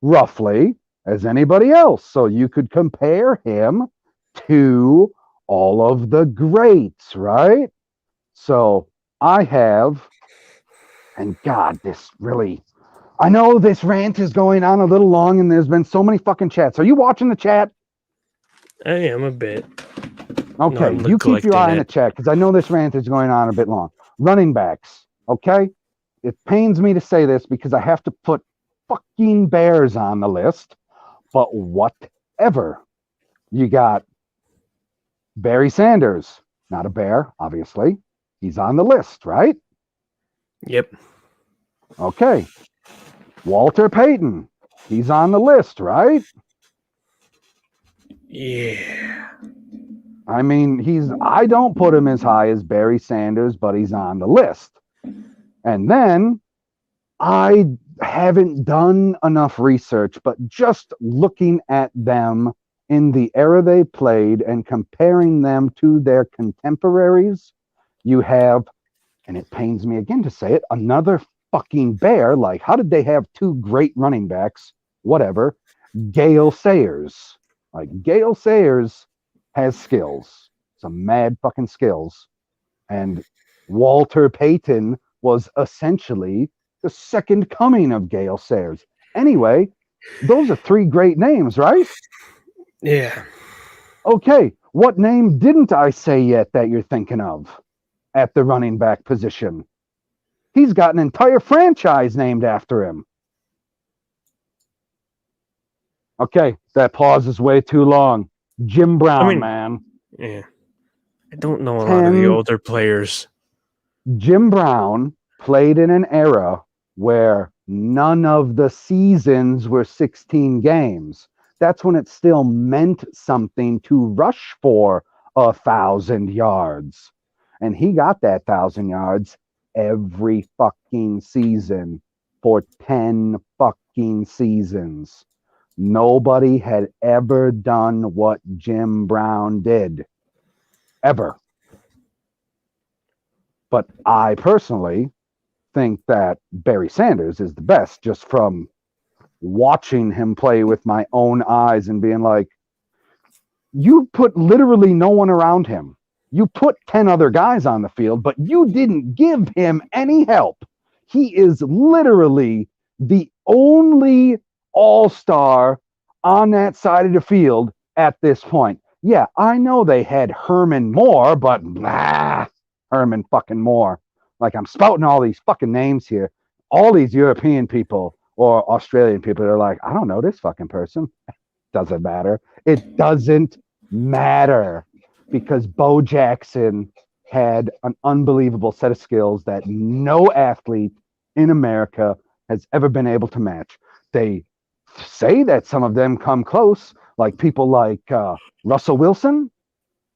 roughly, as anybody else. So you could compare him to all of the greats, right? So I have, and God, I know this rant is going on a little long and there's been so many fucking chats. Are you watching the chat? I am a bit. Okay, I'm you keep your collecting eye on the it. chat because I know this rant is going on a bit long. Running backs, okay? It pains me to say this because I have to put fucking Bears on the list, but whatever. You got Barry Sanders, not a bear, obviously. He's on the list, right? Yep. Okay. Walter Payton, he's on the list, right? Yeah. I mean, I don't put him as high as Barry Sanders, but he's on the list. And then I haven't done enough research, but just looking at them in the era they played and comparing them to their contemporaries, you have, and it pains me again to say it, another fucking bear. Like, how did they have 2 great running backs? Whatever. Gale Sayers. Like, Gale Sayers has skills, some mad fucking skills. And Walter Payton was essentially the second coming of Gale Sayers. Anyway, those are 3 great names, right? Yeah. Okay, what name didn't I say yet that you're thinking of at the running back position? He's got an entire franchise named after him. Okay, that pause is way too long. Jim Brown, man. Yeah. I don't know a lot of the older players. Jim Brown played in an era where none of the seasons were 16 games. That's when it still meant something to rush for 1,000 yards. And he got that 1,000 yards every fucking season for 10 fucking seasons. Nobody had ever done what Jim Brown did. Ever. But I personally think that Barry Sanders is the best, just from watching him play with my own eyes and being like, you put literally no one around him. You put 10 other guys on the field, but you didn't give him any help. He is literally the only all-star on that side of the field at this point. Yeah, I know they had Herman Moore, but Herman fucking Moore. Like, I'm spouting all these fucking names here. All these European people or Australian people are like, I don't know this fucking person. Doesn't matter. It doesn't matter, because Bo Jackson had an unbelievable set of skills that no athlete in America has ever been able to match. They say that some of them come close, like people like Russell Wilson,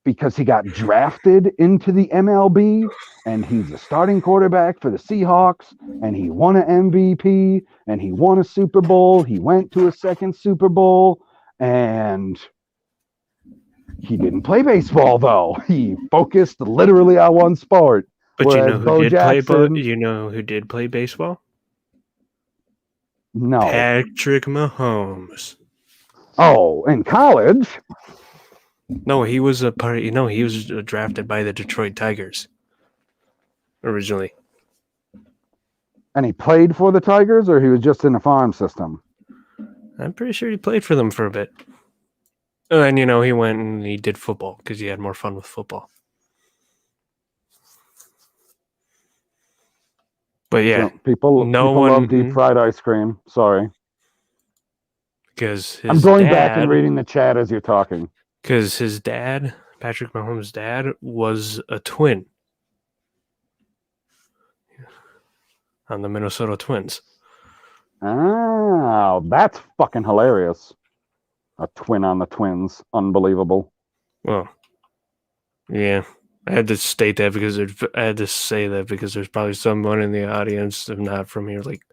because he got drafted into the MLB and he's a starting quarterback for the Seahawks, and he won an MVP and he won a Super Bowl. He went to a second Super Bowl, and he didn't play baseball, though. He focused literally on one sport. But you know who Jackson, you know who did play baseball? No. Patrick Mahomes. Oh, in college? No, he was a part. You know, he was drafted by the Detroit Tigers originally. And he played for the Tigers, or he was just in the farm system? I'm pretty sure he played for them for a bit. And, you know, he went and he did football because he had more fun with football. But yeah, people love deep fried ice cream. Sorry. Because I'm going back and reading the chat as you're talking. Because his dad, Patrick Mahomes' dad, was a twin on the Minnesota Twins. Oh, that's fucking hilarious. A twin on the Twins. Unbelievable. Well, yeah. I had to state that because I had to say that because there's probably someone in the audience, if not from here, like,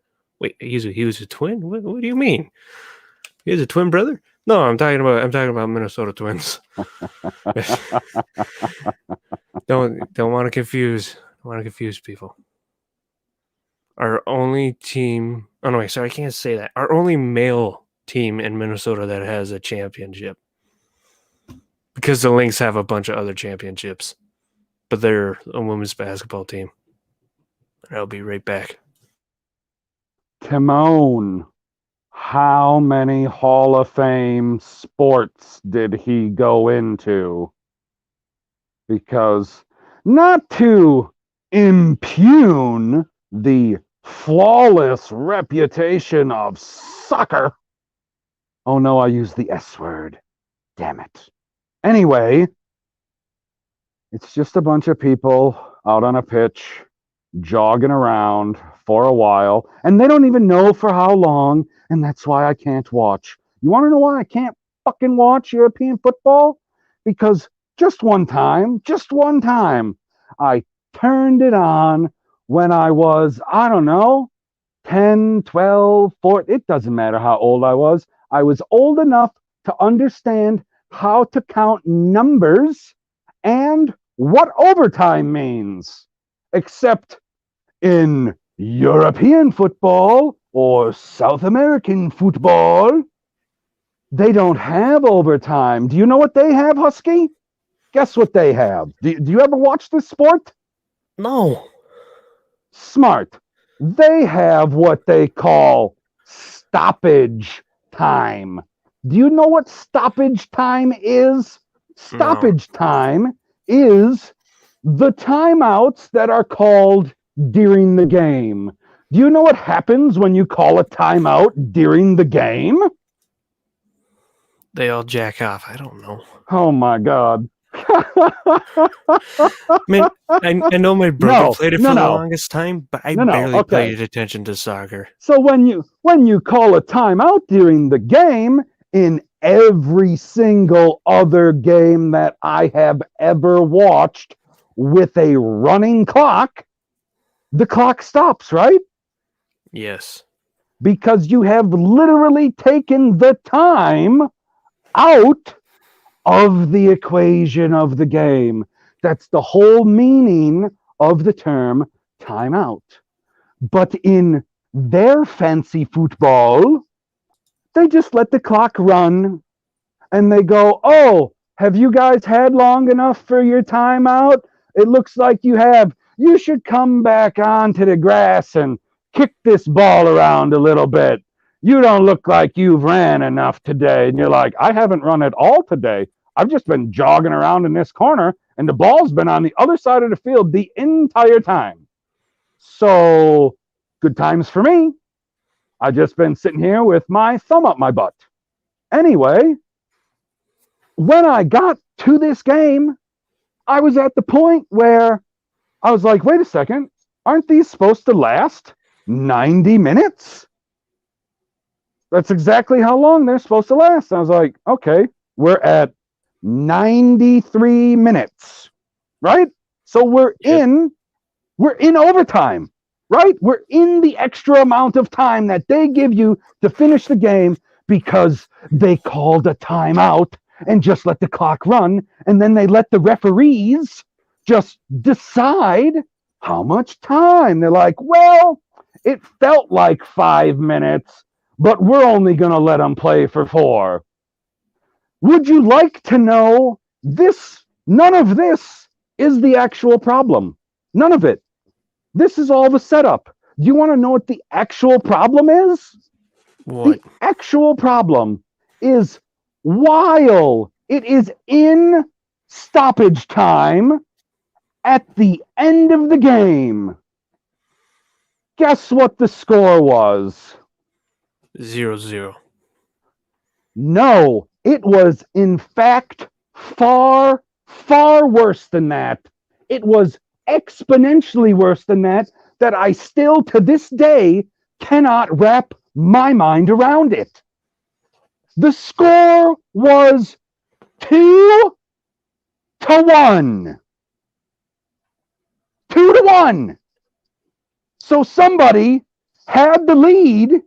wait, he was a twin? What do you mean? He has a twin brother? No, I'm talking about Minnesota Twins. Don't want to confuse people. Our only team. Oh no, wait, sorry, I can't say that. Our only male team in Minnesota that has a championship, because the Lynx have a bunch of other championships, but they're a women's basketball team. I'll be right back. Timon. How many Hall of Fame sports did he go into? Because not to impugn the flawless reputation of soccer. Oh no, I used the S word. Damn it. Anyway, it's just a bunch of people out on a pitch jogging around for a while, and they don't even know for how long, and that's why I can't watch. You want to know why I can't fucking watch European football? Because just one time, I turned it on when I was, I don't know, 10, 12, 14, it doesn't matter how old I was. I was old enough to understand how to count numbers and what overtime means. Except in European football or South American football, they don't have overtime. Do you know what they have, Husky? Guess what they have. Do you ever watch this sport? No. Smart. They have what they call stoppage time. Do you know what stoppage time is? Stoppage time is the timeouts that are called during the game. Do you know what happens when you call a timeout during the game? They all jack off. I don't know. Oh my God. Man, I know my brother No, played it no, for the no. longest time, but I No, barely okay. paid attention to soccer. So when you call a timeout during the game, in every single other game that I have ever watched with a running clock, the clock stops, right? Yes. Because you have literally taken the time out of the equation of the game. That's the whole meaning of the term timeout. But in their fancy football, they just let the clock run and they go, oh, have you guys had long enough for your timeout? It looks like you have. You should come back onto the grass and kick this ball around a little bit. You don't look like you've ran enough today. And you're like, I haven't run at all today. I've just been jogging around in this corner and the ball's been on the other side of the field the entire time. So good times for me. I've just been sitting here with my thumb up my butt. Anyway, when I got to this game, I was at the point where I was like, wait a second, aren't these supposed to last 90 minutes? That's exactly how long they're supposed to last. I was like, okay, we're at 93 minutes, right? So we're in overtime, right? We're in the extra amount of time that they give you to finish the game because they called a timeout and just let the clock run, and then they let the referees just decide how much time. They're like, well, it felt like 5 minutes, but we're only going to let them play for 4. Would you like to know this? None of this is the actual problem. None of it. This is all the setup. Do you want to know what the actual problem is? What? The actual problem is while it is in stoppage time at the end of the game, guess what the score was? 0-0. No, it was in fact far, far worse than that. It was exponentially worse than that I still to this day cannot wrap my mind around it. The score was 2-1. 2-1. So somebody had the lead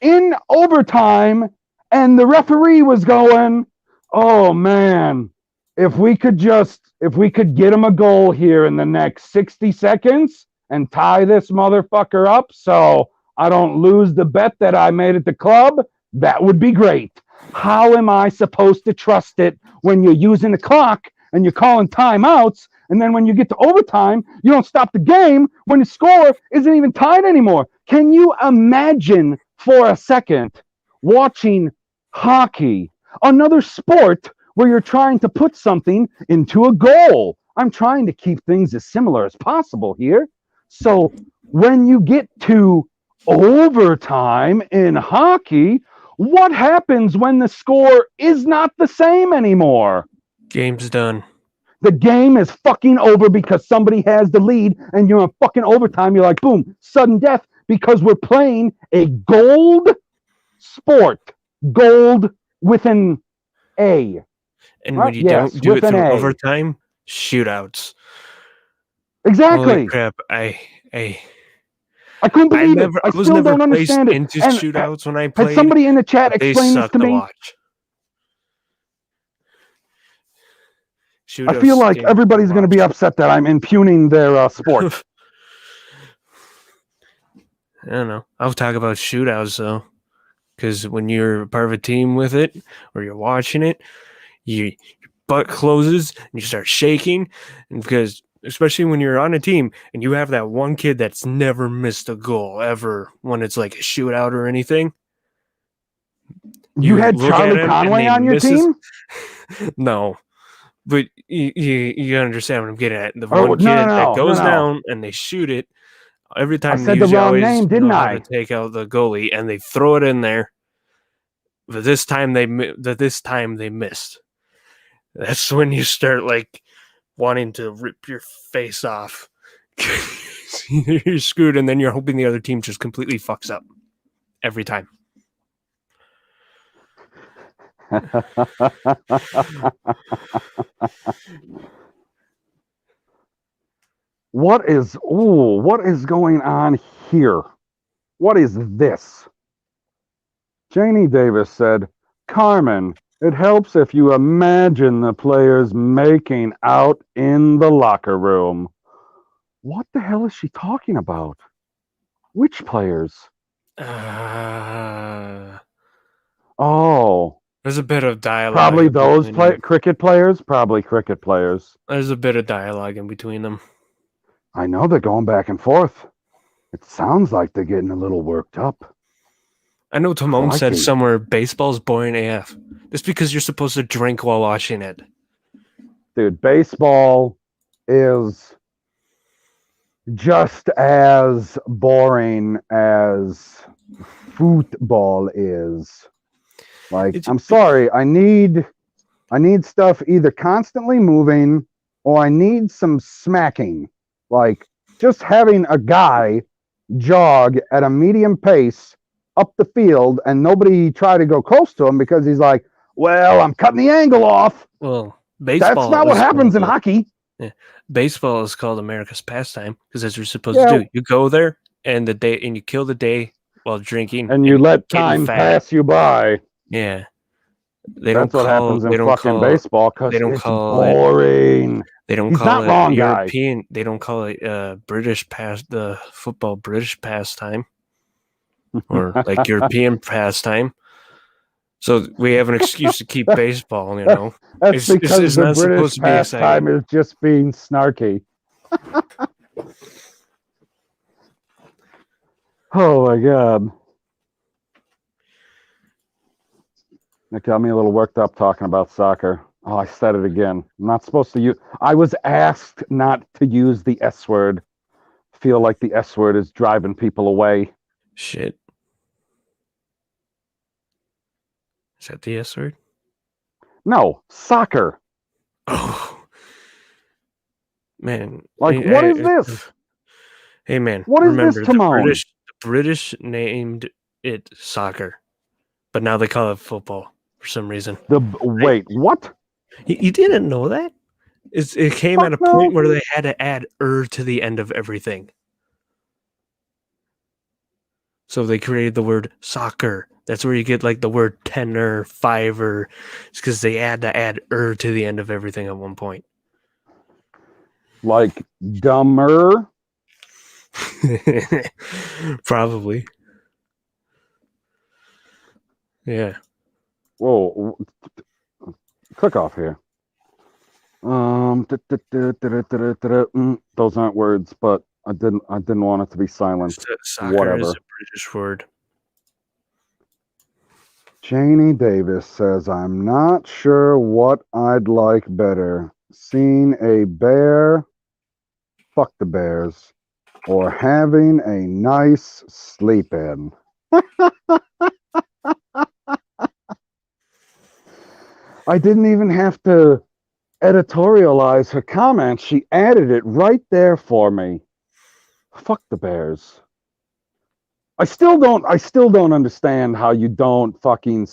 in overtime, and the referee was going, oh man, if we could get him a goal here in the next 60 seconds and tie this motherfucker up so I don't lose the bet that I made at the club, that would be great. How am I supposed to trust it when you're using the clock and you're calling timeouts, and then when you get to overtime, you don't stop the game when the score isn't even tied anymore? Can you imagine for a second watching hockey, another sport where you're trying to put something into a goal? I'm trying to keep things as similar as possible here. So when you get to overtime in hockey, what happens when the score is not the same anymore? Game's done. The game is fucking over because somebody has the lead and you're in fucking overtime. You're like, boom, sudden death, because we're playing a gold sport. Gold with an A. And Right? when you Yes, don't do with it through an A. overtime, shootouts. Exactly. Holy crap. I couldn't believe it. I was still never don't placed understand it. into And shootouts when I had played. somebody in the chat They explain this suck to to me? watch. I feel Shootouts like stink everybody's going to be watch. upset that I'm impugning their sport. I don't know. I'll talk about shootouts though, because when you're part of a team with it or you're watching it, your butt closes and you start shaking, and because especially when you're on a team and you have that one kid that's never missed a goal ever when it's like a shootout or anything. You had look at Charlie him and Conway he on your misses. team? No. But you understand what I'm getting at. The Oh, one kid that goes no. down and they shoot it, Every time said they the usually wrong always name, didn't know how I? to take out the goalie, and they throw it in there. But this time they missed. That's when you start like wanting to rip your face off. You're screwed, and then you're hoping the other team just completely fucks up every time. What is going on here? What is this? Janie Davis said, Carmen, it helps if you imagine the players making out in the locker room. What the hell is she talking about? Which players? Oh, There's a bit of dialogue. probably those between them. cricket players? Probably cricket players. There's a bit of dialogue in between them. I know they're going back and forth. It sounds like they're getting a little worked up. I know Timon said Crikey. somewhere baseball's boring AF. Just because you're supposed to drink while watching it. Dude, baseball is just as boring as football is. Like, I'm sorry, I need stuff either constantly moving or I need some smacking. Like, just having a guy jog at a medium pace up the field and nobody try to go close to him because he's like, well, I'm cutting the angle off. Well, baseball. That's not what happens in hockey. Yeah. Baseball is called America's pastime because that's what you're supposed to do. You go there and you kill the day while drinking, and you let time pass you by. Yeah, that's what happens in fucking baseball because it's boring. They don't He's call not it wrong, European. Guy. They don't call it the football British pastime or like European pastime. So we have an excuse to keep baseball, you know. That's because the British pastime is just being snarky. Oh my god. It got me a little worked up talking about soccer. Oh, I said it again. I'm not supposed to use. I was asked not to use the S word. Feel like the S word is driving people away. Shit. Is that the S word? No, soccer. Oh. Man. Like, what is this? Hey, man. What is this, Timon? The British named it soccer, but now they call it football for some reason. Wait, what? You didn't know that? It came at a point where they had to add to the end of everything. So they created the word soccer. That's where you get like the word tenor, fiver. It's because they had to add to the end of everything at one point. Like dumber? Probably. Yeah. Whoa. Click off here. Those aren't words, but I didn't want it to be silent. Soccer is a British word. Janie Davis says, I'm not sure what I'd like better. Seeing a bear, fuck the bears, or having a nice sleep in. I didn't even have to editorialize her comment. She added it right there for me. Fuck the bears. I still don't understand how you don't fucking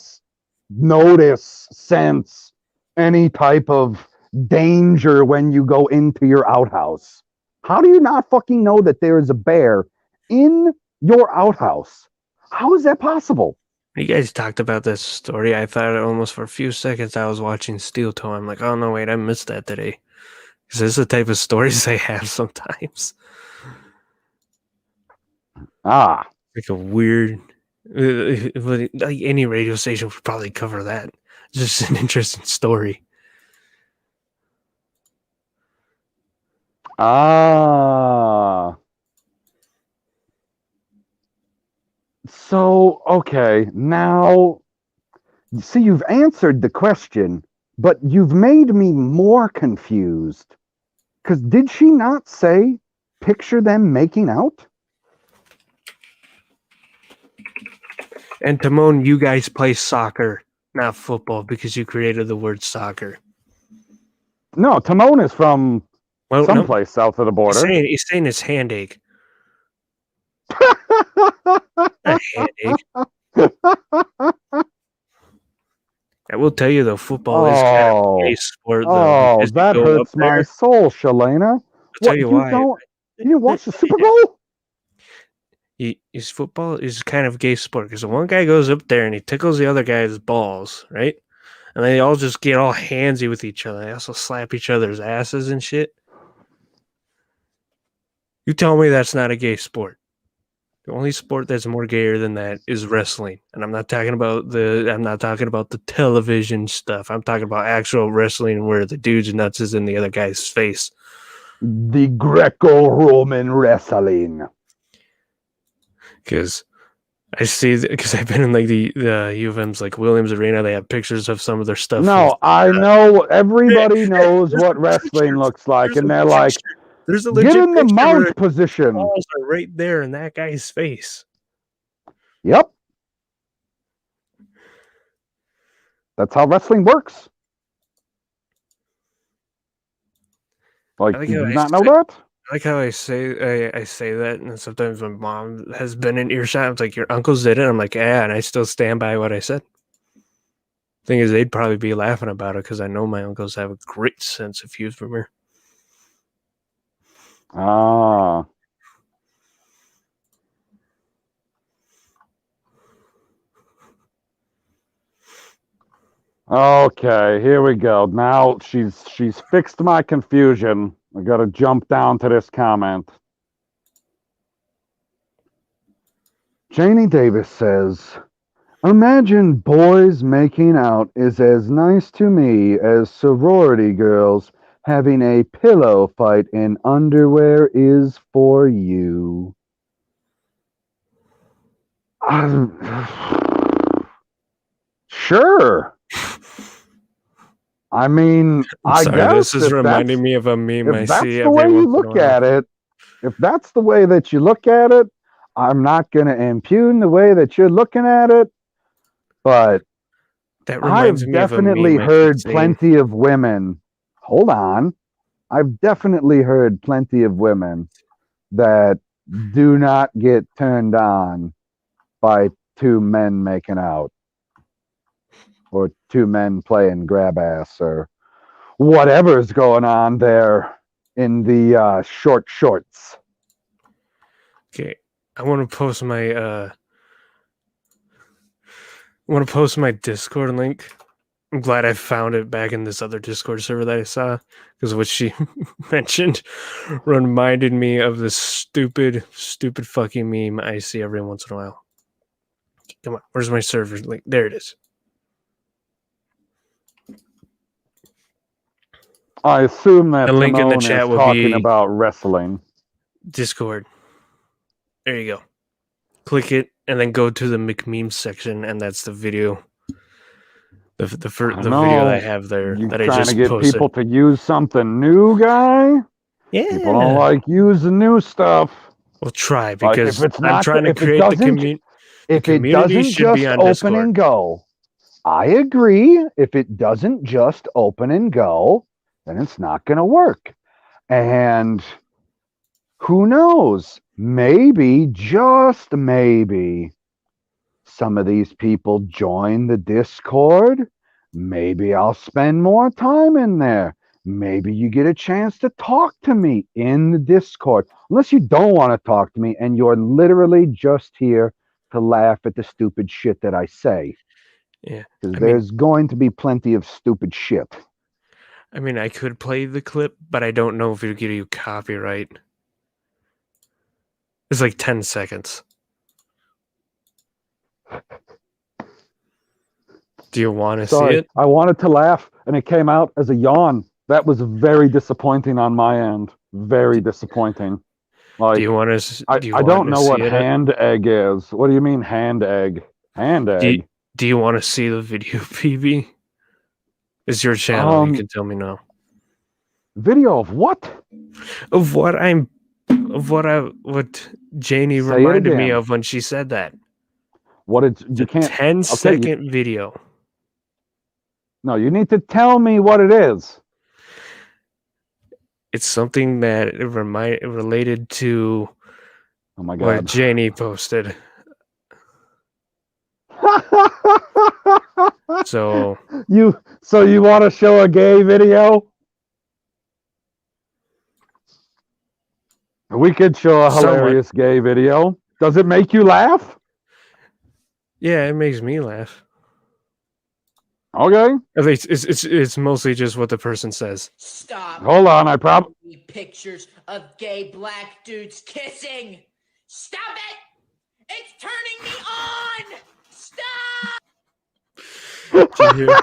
notice, sense any type of danger when you go into your outhouse. How do you not fucking know that there is a bear in your outhouse? How is that possible? You guys talked about this story. I thought almost for a few seconds I was watching Steel Toe. I'm like, oh no, wait, I missed that today. Because this is the type of stories they have sometimes. Ah. Like a weird, like any radio station would probably cover that. It's just an interesting story. Ah. So, okay, now, see, you've answered the question, but you've made me more confused. Because did she not say, picture them making out? And Timon, you guys play soccer, not football, because you created the word soccer. No, Timon is from Well, no, someplace south of the border. he's saying it's hand ache. Not hand ache. I will tell you though, football is kind of a gay sport though. Oh, Because you that go up hurts my there. soul, Shalana. I'll What, tell you why. you didn't watch the Super Bowl? His football is kind of a gay sport because the one guy goes up there and he tickles the other guy's balls, right? And they all just get all handsy with each other. They also slap each other's asses and shit. You tell me that's not a gay sport. The only sport that's more gayer than that is wrestling. And I'm not talking about the television stuff. I'm talking about actual wrestling where the dude's nuts is in the other guy's face. The Greco-Roman wrestling. Because I see, because I've been in like the U of M's like Williams Arena. They have pictures of some of their stuff. No, I know everybody knows what wrestling looks like, and they're like, there's a get legit in the picture where mount position. balls are right there in that guy's face. Yep. That's how wrestling works. Like, I did think you I not know say- that? I like how I say that, and sometimes my mom has been in earshot. It's like, your uncles did it. I'm like, yeah, and I still stand by what I said. Thing is, they'd probably be laughing about it because I know my uncles have a great sense of humor. Ah. Okay, here we go. Now she's fixed my confusion. I gotta jump down to this comment. Janie Davis says, imagine boys making out is as nice to me as sorority girls having a pillow fight in underwear is for you. Sure. I mean, I guess this is reminding me of a meme I if that's see the every way you once in a look while. at it, if that's the way that you look at it, I'm not going to impugn the way that you're looking at it, but That reminds I've me of a definitely meme I keep heard seeing. plenty of women. Hold on. I've definitely heard plenty of women that do not get turned on by two men making out or two men playing grab ass or whatever's going on there in the short shorts. Okay, I want to post my Discord link. I'm glad I found it back in this other Discord server that I saw, because what she mentioned reminded me of this stupid fucking meme I see every once in a while. Come on, where's my server link? There it is. I assume that The link in the Timon chat is will talking be about wrestling. Discord. There you go. Click it and then go to the McMemes section, and that's the video. The video that I have there You that I trying just to get posted. people to use something new, guy? Yeah. People don't like using new stuff. We'll try, Like, because if it's I'm not, trying to if it create the doesn't, community. if it community doesn't should be just on open Discord. and go, I agree. If it doesn't just open and go, then it's not going to work. And who knows? Maybe, just maybe, some of these people join the Discord. Maybe I'll spend more time in there. Maybe you get a chance to talk to me in the Discord. Unless you don't want to talk to me and you're literally just here to laugh at the stupid shit that I say. Yeah. Because I mean, there's going to be plenty of stupid shit. I could play the clip, but I don't know if it'll give you copyright. It's like 10 seconds. Do you want to see Sorry, it? I wanted to laugh and it came out as a yawn. That was very disappointing on my end. Very disappointing. Like, Do you want to? I don't know what hand egg is. What do you mean hand egg? Hand egg. Do you want to see the video, PB? It's your channel. You can tell me now. Video of what? Of what Janie Say it reminded me again. of when she said that. What it's It's you a can't. 10-second video. No, you need to tell me what it is. It's something that related to Oh my what god. Janie posted. So you want to show a gay video? We could show a somewhat, hilarious gay video. Does it make you laugh? yeah, it makes me laugh. Okay. At least it's mostly just what the person says. Stop. Hold on, I probably. Pictures of gay black dudes kissing. Stop it! It's turning me on! Stop! Did you hear?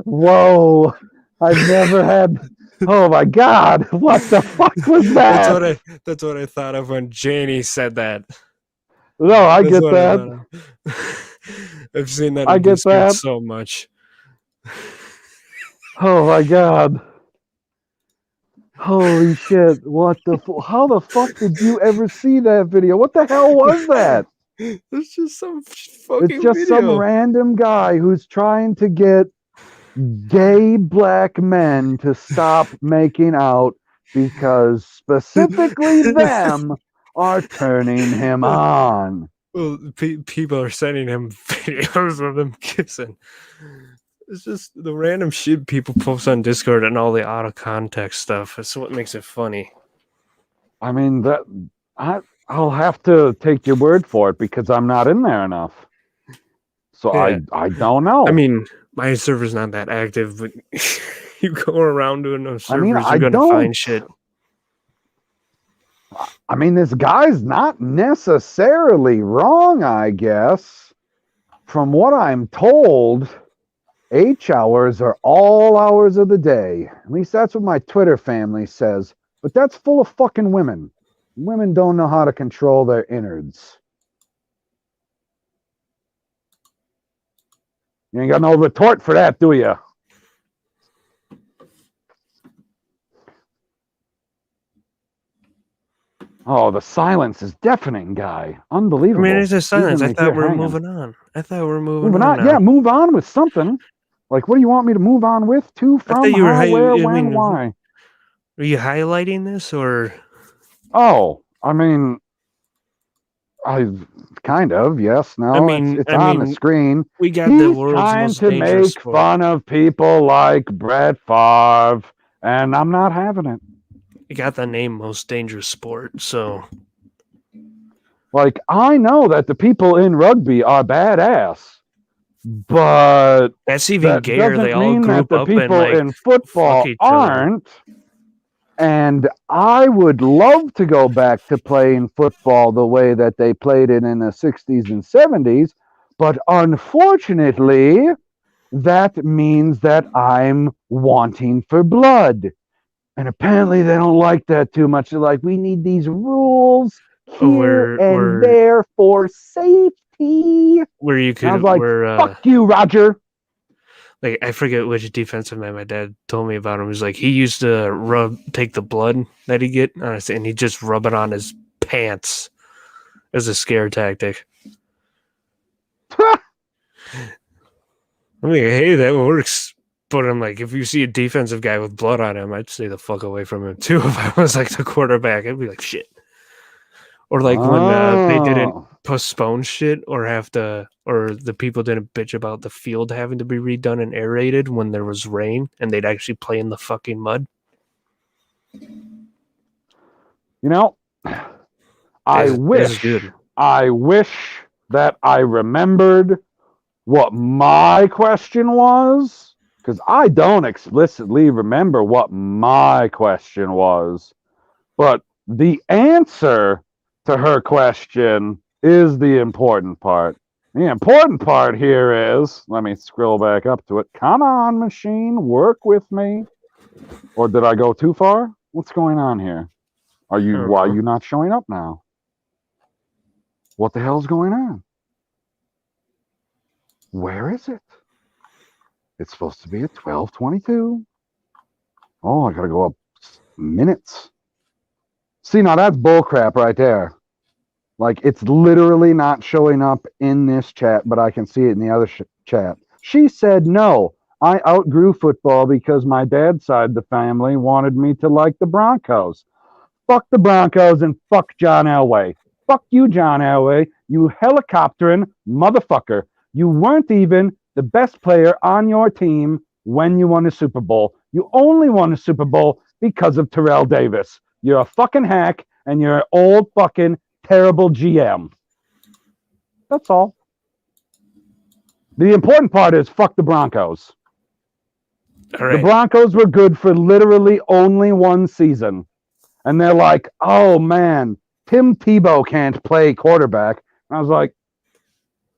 Whoa! I've never had. Oh my god! What the fuck was that? That's what I thought of when Janie said that. No, I That's get what I that. thought of. I've seen that I in get Discord that. so much. Oh my god! Holy shit! What the? How the fuck did you ever see that video? What the hell was that? It's just some fucking It's just some video. random guy who's trying to get gay black men to stop making out because specifically them are turning him on. Well, people are sending him videos of them kissing. It's just the random shit people post on Discord and all the out of context stuff. That's what makes it funny. I mean, I'll have to take your word for it because I'm not in there enough. So Yeah. I don't know. I mean, my server's not that active, but you go around doing those I mean, servers, I you're gonna don't- find shit. I mean, this guy's not necessarily wrong, I guess. From what I'm told, H hours are all hours of the day. At least that's what my Twitter family says. But that's full of fucking women. Women don't know how to control their innards. You ain't got no retort for that, do you? Oh, the silence is deafening, guy. I Unbelievable. mean, it's just silence. Even I the thought here we were hanging. moving on. I thought we were moving Moving on on. now. Yeah, move on with something. Like, what do you want me to move on with? To, I thought from, you were how, where, I when, mean, why? Are you highlighting this or? Oh, I mean, I kind of, yes. No, I mean, it's on the screen. We got the He's world's trying most to dangerous make sport. fun of people like Brett Favre, and I'm not having it. We got the name most dangerous sport, so Like, I know that the people in rugby are badass, but that's even that gayer. doesn't They all mean that group the up and people like in football fuck each other. aren't. And I would love to go back to playing football the way that they played it in the 60s and 70s, but unfortunately, that means that I'm wanting for blood. And apparently they don't like that too much. They're like, we need these rules here and there for safety. Where you could, And I was like, fuck you, Roger. Like, I forget which defensive man my dad told me about him. He was like, he used to take the blood that he get, and he'd just rub it on his pants as a scare tactic. I'm like, hey, that works. But I'm like, if you see a defensive guy with blood on him, I'd stay the fuck away from him too. If I was like the quarterback, I'd be like, shit. Or like when they didn't postpone shit or the people didn't bitch about the field having to be redone and aerated when there was rain and they'd actually play in the fucking mud. You know, I wish that I remembered what my question was, because I don't explicitly remember what my question was, but the answer to her question is the important part. The important part here is, let me scroll back up to it. Come on, machine, work with me. Or did I go too far? What's going on here? Why are you not showing up now? What the hell's going on? Where is it? It's supposed to be at 12:22. Oh, I gotta go up minutes. See, now that's bullcrap right there. Like, it's literally not showing up in this chat, but I can see it in the other chat. She said, no, I outgrew football because my dad's side of the family wanted me to like the Broncos. Fuck the Broncos and fuck John Elway. Fuck you, John Elway, you helicoptering motherfucker. You weren't even the best player on your team when you won a Super Bowl. You only won a Super Bowl because of Terrell Davis. You're a fucking hack, and you're an old fucking terrible GM. That's all. The important part is fuck the Broncos. All right. The Broncos were good for literally only one season. And they're like, oh, man, Tim Tebow can't play quarterback. And I was like,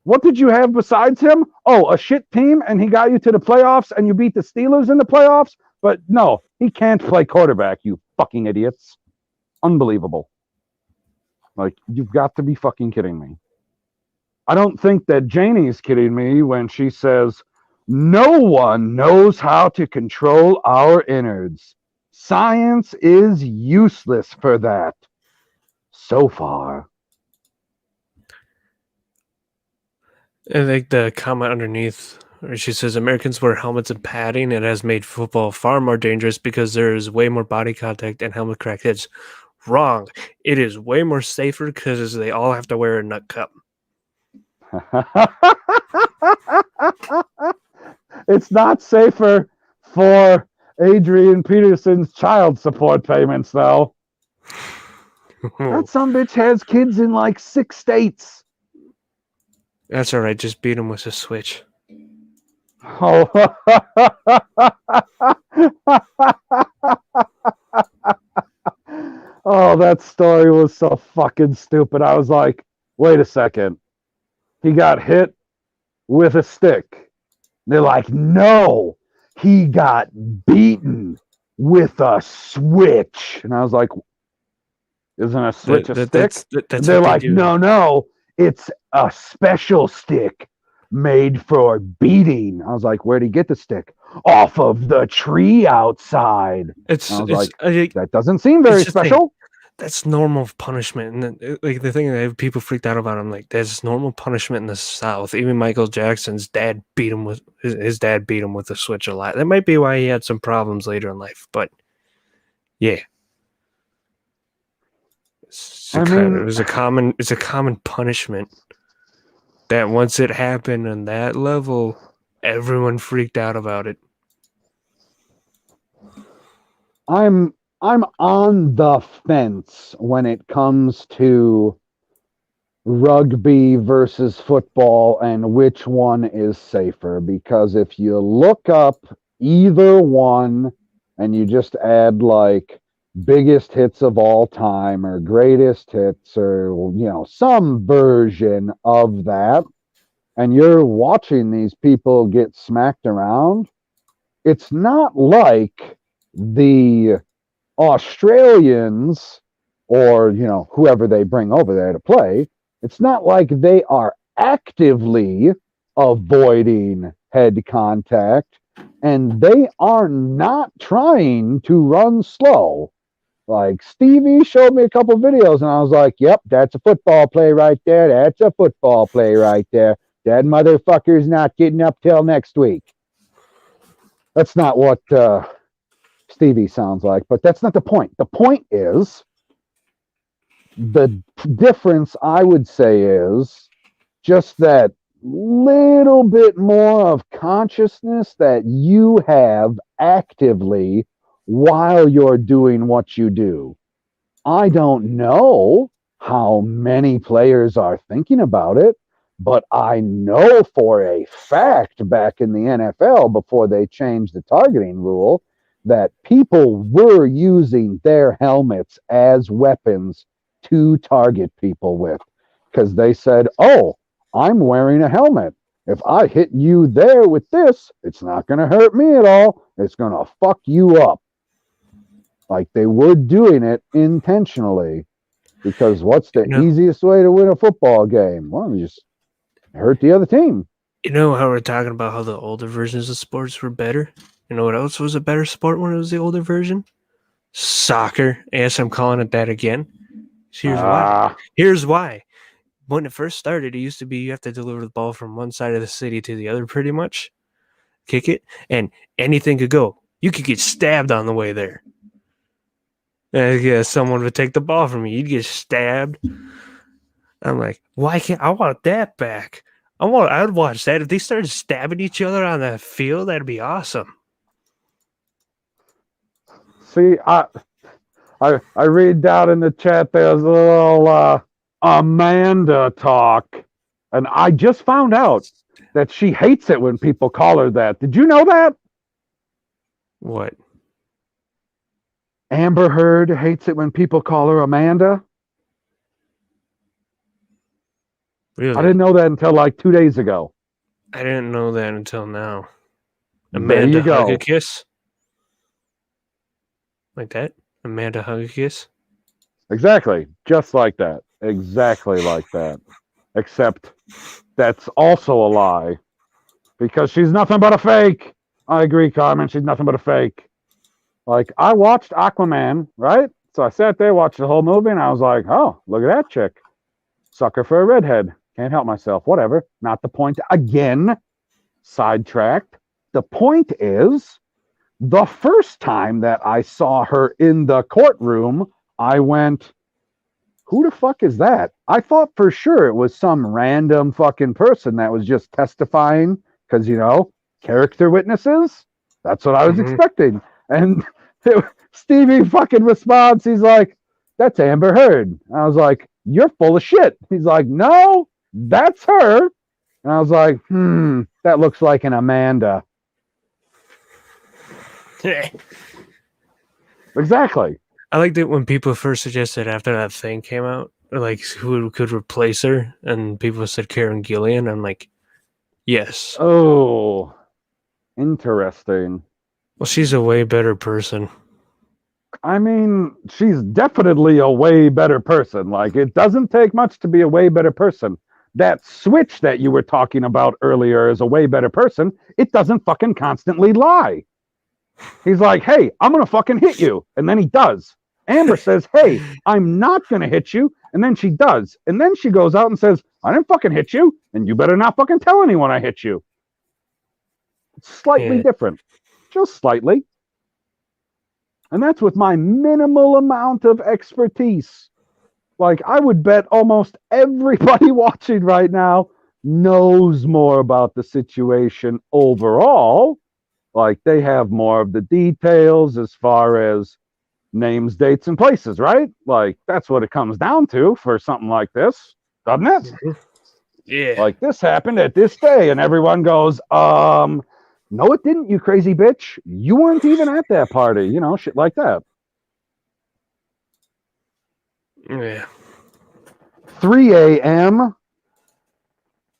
what did you have besides him? Oh, a shit team, and he got you to the playoffs, and you beat the Steelers in the playoffs? But no, he can't play quarterback, you fucking idiots. Unbelievable. Like, you've got to be fucking kidding me. I don't think that Janie's kidding me when she says, no one knows how to control our innards. Science is useless for that. So far. I think the comment underneath, where she says Americans wear helmets and padding. It has made football far more dangerous because there is way more body contact and helmet crack hits. Wrong. It is way more safer because they all have to wear a nut cup. It's not safer for Adrian Peterson's child support payments, though. That sumbitch has kids in like 6 states. That's all right. Just beat him with a switch. Oh. Oh, that story was so fucking stupid. I was like, wait a second. He got hit with a stick. They're like, no, he got beaten with a switch. And I was like, isn't a switch a stick? That's they're like, no, it's a special stick made for beating. I was like, where'd he get the stick? Off of the tree outside. That doesn't seem very special. That's normal punishment, and like the thing that people freaked out about, I'm like, that's normal punishment in the South. Even Michael Jackson's dad beat him with his dad beat him with a switch a lot. That might be why he had some problems later in life, but yeah, it's a common punishment that once it happened on that level, everyone freaked out about it. I'm on the fence when it comes to rugby versus football and which one is safer, because if you look up either one and you just add like biggest hits of all time or greatest hits or some version of that, and you're watching these people get smacked around, it's not like the Australians or whoever they bring over there to play, it's not like they are actively avoiding head contact, and they are not trying to run slow. Like, Stevie showed me a couple videos and I was like, yep, that's a football play right there. That's a football play right there. That motherfucker's not getting up till next week. That's not what Stevie sounds like, but that's not the point. The point is, the difference, I would say, is just that little bit more of consciousness that you have actively while you're doing what you do. I don't know how many players are thinking about it, but I know for a fact back in the NFL, before they changed the targeting rule, that people were using their helmets as weapons to target people with, because they said, oh, I'm wearing a helmet. If I hit you there with this, it's not going to hurt me at all. It's going to fuck you up. Like, they were doing it intentionally, because what's the easiest way to win a football game? Well, you just hurt the other team. You know how we're talking about how the older versions of sports were better? You know what else was a better sport when it was the older version? Soccer. Yes, I'm calling it that again. Here's why. Ah, Here's why. When it first started, it used to be you have to deliver the ball from one side of the city to the other pretty much. Kick it, and anything could go. You could get stabbed on the way there. Yeah, someone would take the ball from you. You'd get stabbed. I'm like, why can't I want that back? I'd watch that. If they started stabbing each other on the field, that'd be awesome. see, I read down in the chat there's a little Amanda talk, and I just found out that she hates it when people call her that. Did you know that? What? Amber Heard hates it when people call her Amanda. Really? I didn't know that until like 2 days ago. I didn't know that until now. There Amanda you go. Hug a Kiss? Like that? Amanda Hug a Kiss? Exactly. Just like that. Exactly like that. Except that's also a lie. Because she's nothing but a fake. I agree, Carmen. She's nothing but a fake. Like, I watched Aquaman, right? So I sat there, watched the whole movie, and I was like, oh, look at that chick. Sucker for a redhead. Can't help myself. Whatever. Not the point. Again, sidetracked. The point is, the first time that I saw her in the courtroom, I went, who the fuck is that? I thought for sure it was some random fucking person that was just testifying because, you know, character witnesses. That's what I was expecting. And Stevie fucking responds. He's like, that's Amber Heard. And I was like, you're full of shit. He's like, no, that's her. And I was like, that looks like an Amanda. Exactly. I liked it when people first suggested after that thing came out, like who could replace her, and people said Karen Gillian. I'm like, yes. Oh, interesting. Well, she's a way better person. I mean, she's definitely a way better person. Like, it doesn't take much to be a way better person. That switch that you were talking about earlier is a way better person. It doesn't fucking constantly lie. He's like, hey, I'm going to fucking hit you. And then he does. Amber says, hey, I'm not going to hit you. And then she does. And then she goes out and says, I didn't fucking hit you. And you better not fucking tell anyone I hit you. It's slightly different. Just slightly. And that's with my minimal amount of expertise. Like, I would bet almost everybody watching right now knows more about the situation overall. Like, they have more of the details as far as names, dates, and places, right? Like, that's what it comes down to for something like this, doesn't it? Yeah. Like, this happened at this day, and everyone goes, no, it didn't, you crazy bitch. You weren't even at that party, you know, shit like that. Yeah. 3 a.m.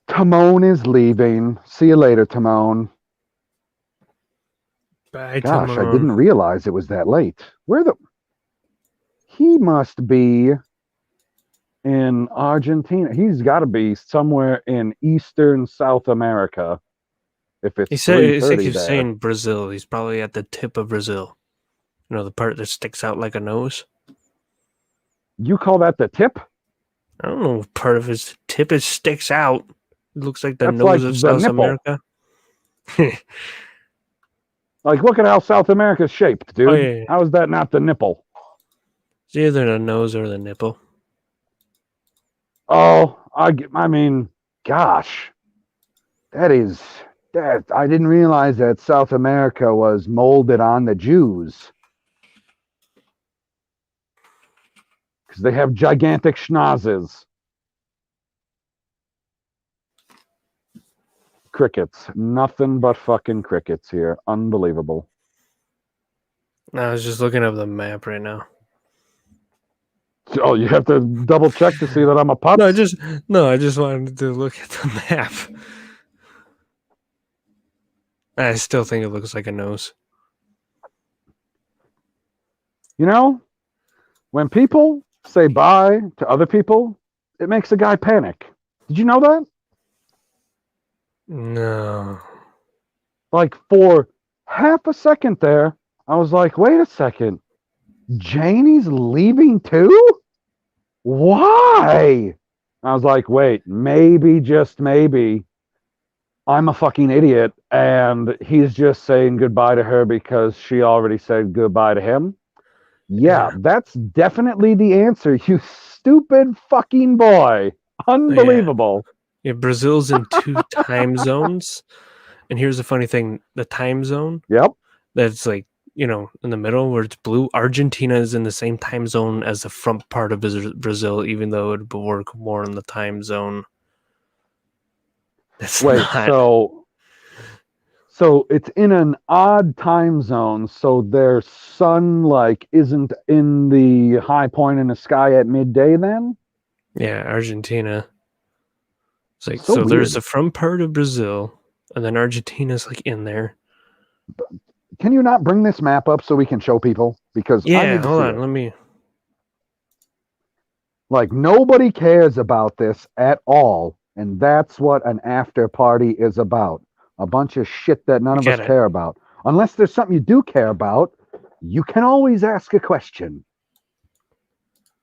Timon is leaving. See you later, Timon. Bye, Gosh, Timon. I didn't realize it was that late. He must be in Argentina. He's got to be somewhere in Eastern South America. If it's He said it's like 3:30 he's there. saying Brazil. He's probably at the tip of Brazil. You know, the part that sticks out like a nose. You call that the tip? I don't know. Part of his tip is sticks out. It looks like the That's nose like of the South nipple. America. Like, look at how South America's shaped, dude. Oh, yeah. How is that not the nipple? It's either the nose or the nipple. Oh, I mean, gosh, that I didn't realize that South America was molded on the Jews. Because they have gigantic schnozzes. Crickets. Nothing but fucking crickets here. Unbelievable. I was just looking up the map right now. Oh, you have to double check to see that I'm a pup? I just wanted to look at the map. I still think it looks like a nose. You know, when people say bye to other people, it makes a guy panic. Did you know that? No. Like, for half a second there, I was like, wait a second. Janie's leaving too? Why? I was like, wait, maybe, just maybe, I'm a fucking idiot and he's just saying goodbye to her because she already said goodbye to him. Yeah, that's definitely the answer, you stupid fucking boy. Unbelievable. Yeah, Brazil's in 2 time zones. And here's the funny thing, the time zone Yep. that's like, in the middle where it's blue, Argentina is in the same time zone as the front part of Brazil, even though it would work more in the time zone. That's Wait, not. so it's in an odd time zone, so their sun like isn't in the high point in the sky at midday then? Yeah, Argentina. It's like, So so there's weird. the front part of Brazil, and then Argentina's like in there. Can you not bring this map up so we can show people? Because I Yeah, need to hold see on, it. let me. Like, nobody cares about this at all, and that's what an after party is about. A bunch of shit that none of us Get it. care about. Unless there's something you do care about, you can always ask a question.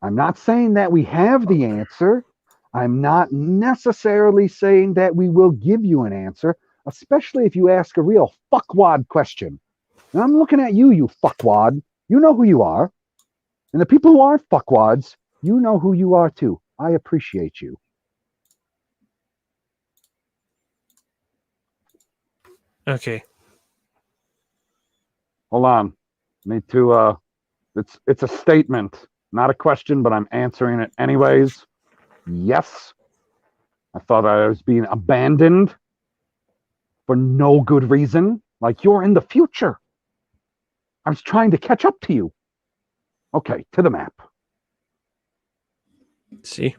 I'm not saying that we have the answer. I'm not necessarily saying that we will give you an answer, especially if you ask a real fuckwad question. And I'm looking at you, you fuckwad. You know who you are. And the people who aren't fuckwads, you know who you are too. I appreciate you. Okay. Hold on. Need to it's a statement, not a question, but I'm answering it anyways. Yes. I thought I was being abandoned for no good reason. Like, you're in the future. I was trying to catch up to you. Okay, to the map. See?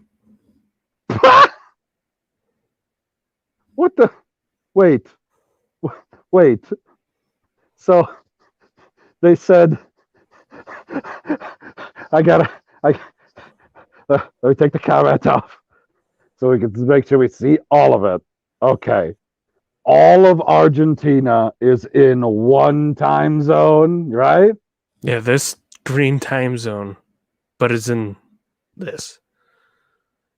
What the? Wait. Wait. So they said, let me take the comment off so we can make sure we see all of it. Okay. All of Argentina is in one time zone, right? Yeah, this green time zone, but it's in this.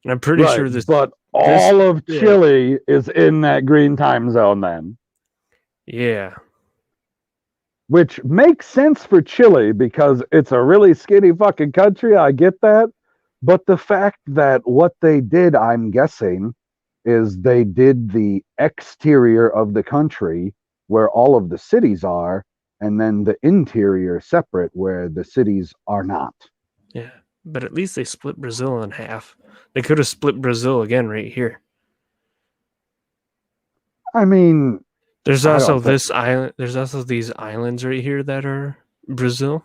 And I'm pretty Right. sure this. But all of Chile is in that green time zone then. Yeah. Which makes sense for Chile because it's a really skinny fucking country. I get that. But the fact that what they did, I'm guessing, is they did the exterior of the country where all of the cities are, and then the interior separate where the cities are not. Yeah. But at least they split Brazil in half. They could have split Brazil again right here. I mean, There's I also don't think- this island. There's also these islands right here that are Brazil.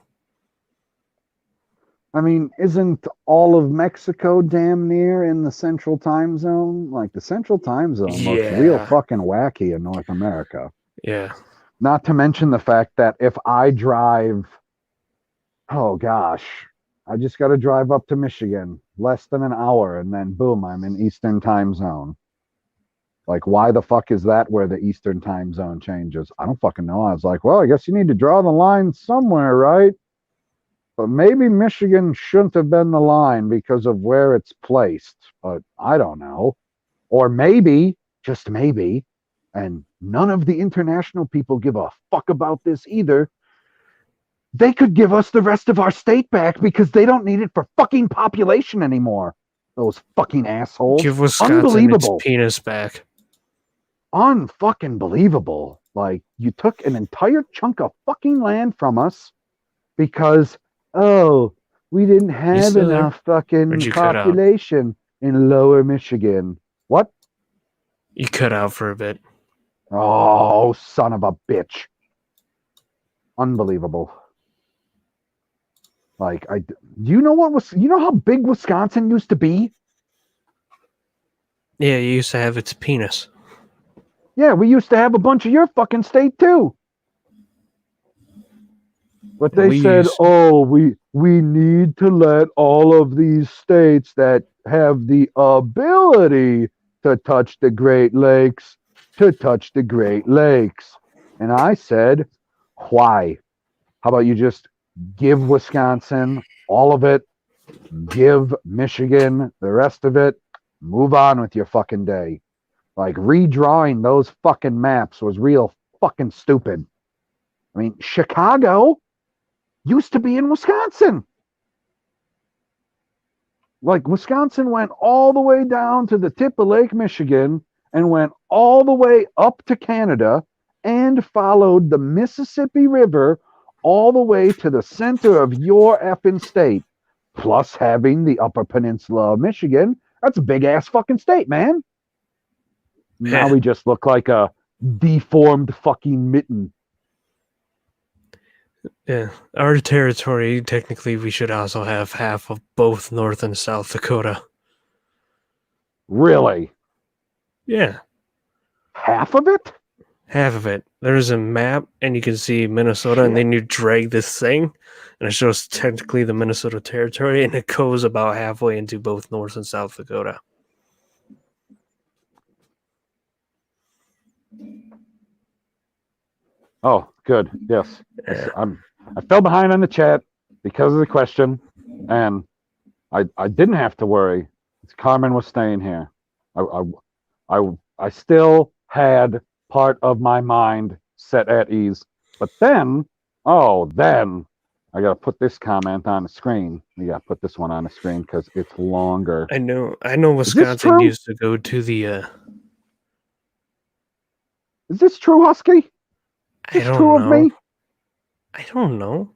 isn't all of Mexico damn near in the central time zone? Like, the central time zone looks real Yeah. fucking wacky in North America. Yeah. Not to mention the fact that if I drive, oh gosh, I just got to drive up to Michigan, less than an hour, and then boom, I'm in Eastern time zone. Like, why the fuck is that where the Eastern time zone changes? I don't fucking know. I was like, well, I guess you need to draw the line somewhere, right? But maybe Michigan shouldn't have been the line because of where it's placed. But I don't know. Or maybe, just maybe, and none of the international people give a fuck about this either, they could give us the rest of our state back because they don't need it for fucking population anymore. Those fucking assholes. Give Wisconsin Unbelievable. its penis back. Unfucking believable. Like, you took an entire chunk of fucking land from us because, oh, we didn't have still there? enough fucking Where'd you cut out? population in lower Michigan. What? You cut out for a bit. Oh, son of a bitch. Unbelievable. Like, you know how big Wisconsin used to be? Yeah, you used to have its penis. Yeah, we used to have a bunch of your fucking state too. But they said, oh, we need to let all of these states that have the ability to touch the Great Lakes to touch the Great Lakes. And I said, why? How about you just give Wisconsin all of it, give Michigan the rest of it, move on with your fucking day. Like, redrawing those fucking maps was real fucking stupid. I mean, Chicago used to be in Wisconsin. Like, Wisconsin went all the way down to the tip of Lake Michigan and went all the way up to Canada and followed the Mississippi River all the way to the center of your effing state, plus having the Upper Peninsula of Michigan. That's a big ass fucking state, man. Now we just look like a deformed fucking mitten. Yeah, our territory, technically, we should also have half of both North and South Dakota. Really? Yeah. Half of it? Half of it. There's a map, and you can see Minnesota, and then you drag this thing, and it shows technically the Minnesota territory, and it goes about halfway into both North and South Dakota. Oh, good. Yes. I fell behind on the chat because of the question, and I didn't have to worry. Carmen was staying here. I still had part of my mind set at ease. But then I gotta put this comment on the screen. We gotta put this one on the screen because it's longer. I know Wisconsin used to go to the Is this true, Husky? Is this true of me? I don't know.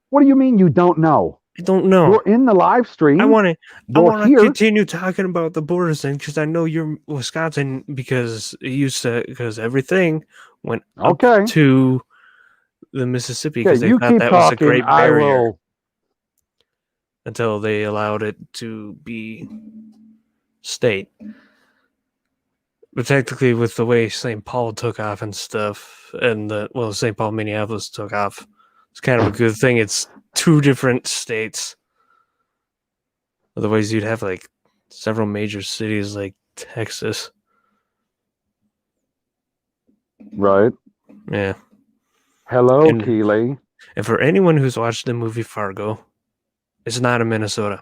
What do you mean you don't know? I don't know. You're in the live stream. I want to continue talking about the borders thing because I know you're Wisconsin because everything went up to the Mississippi because they thought that was a great barrier until they allowed it to be state. But technically, with the way St. Paul took off and stuff, and St. Paul, Minneapolis took off, it's kind of a good thing. It's two different states. Otherwise, you'd have like several major cities like Texas. Right. Yeah. Hello, Keeley. And for anyone who's watched the movie Fargo, it's not in Minnesota.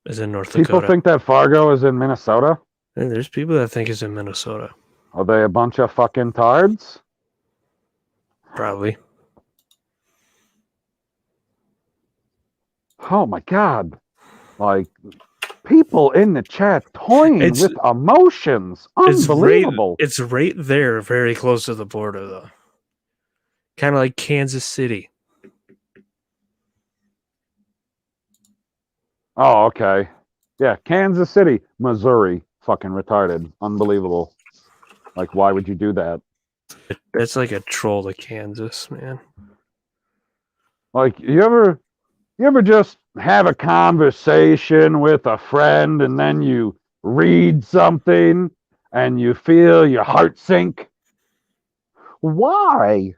It's in North Dakota. People think that Fargo is in Minnesota? And there's people that think it's in Minnesota. Are they a bunch of fucking tards? Probably. Oh my God. Like, people in the chat toying with emotions. Unbelievable. It's right there, very close to the border, though. Kind of like Kansas City. Oh, okay. Yeah, Kansas City, Missouri. Fucking retarded. Unbelievable. Like, why would you do that? That's like a troll to Kansas, man. Like, you ever just have a conversation with a friend and then you read something and you feel your heart sink? Why?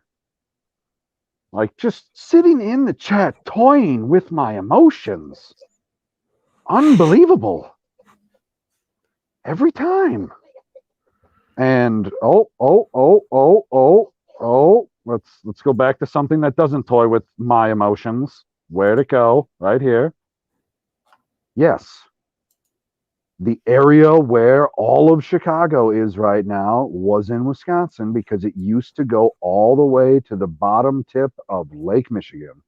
Like, just sitting in the chat toying with my emotions. Unbelievable. Every time. And let's go back to something that doesn't toy with my emotions. Where'd it go? Right here. Yes. The area where all of Chicago is right now was in Wisconsin because it used to go all the way to the bottom tip of Lake Michigan.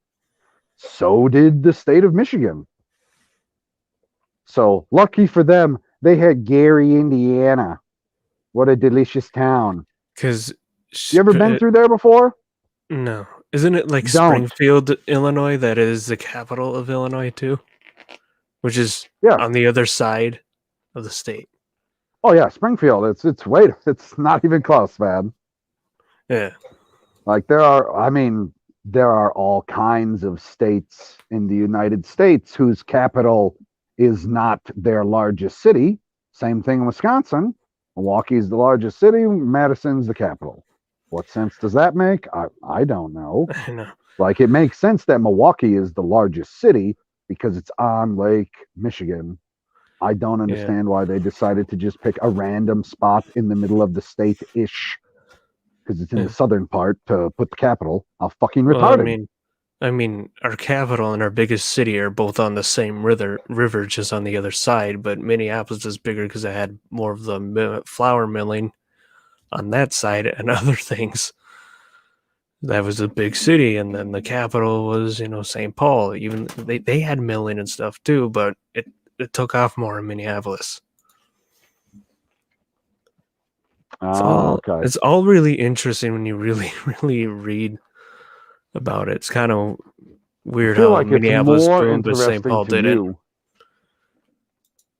So did the state of Michigan. So lucky for them, they had Gary, Indiana. What a delicious town. Because you ever been through there before? No. Isn't it like Springfield, Illinois, that is the capital of Illinois too? Which is on the other side of the state. Oh yeah, Springfield. It's not even close, man. Yeah. Like there are all kinds of states in the United States whose capital is not their largest city. Same thing in Wisconsin. Milwaukee's the largest city, Madison's the capital. What sense does that make? I don't know. I know. Like, it makes sense that Milwaukee is the largest city because it's on Lake Michigan. I don't understand why they decided to just pick a random spot in the middle of the state-ish, because it's in the southern part, to put the capital. How fucking retarded. I mean, our capital and our biggest city are both on the same river, just on the other side. But Minneapolis is bigger because it had more of the flour milling on that side and other things. That was a big city, and then the capital was, St. Paul. Even they had milling and stuff too, but it took off more in Minneapolis. Okay. It's all really interesting when you really, really read about it. It's kind of weird I feel how like it's Minneapolis more boomed, but St. interesting Paul to didn't. you.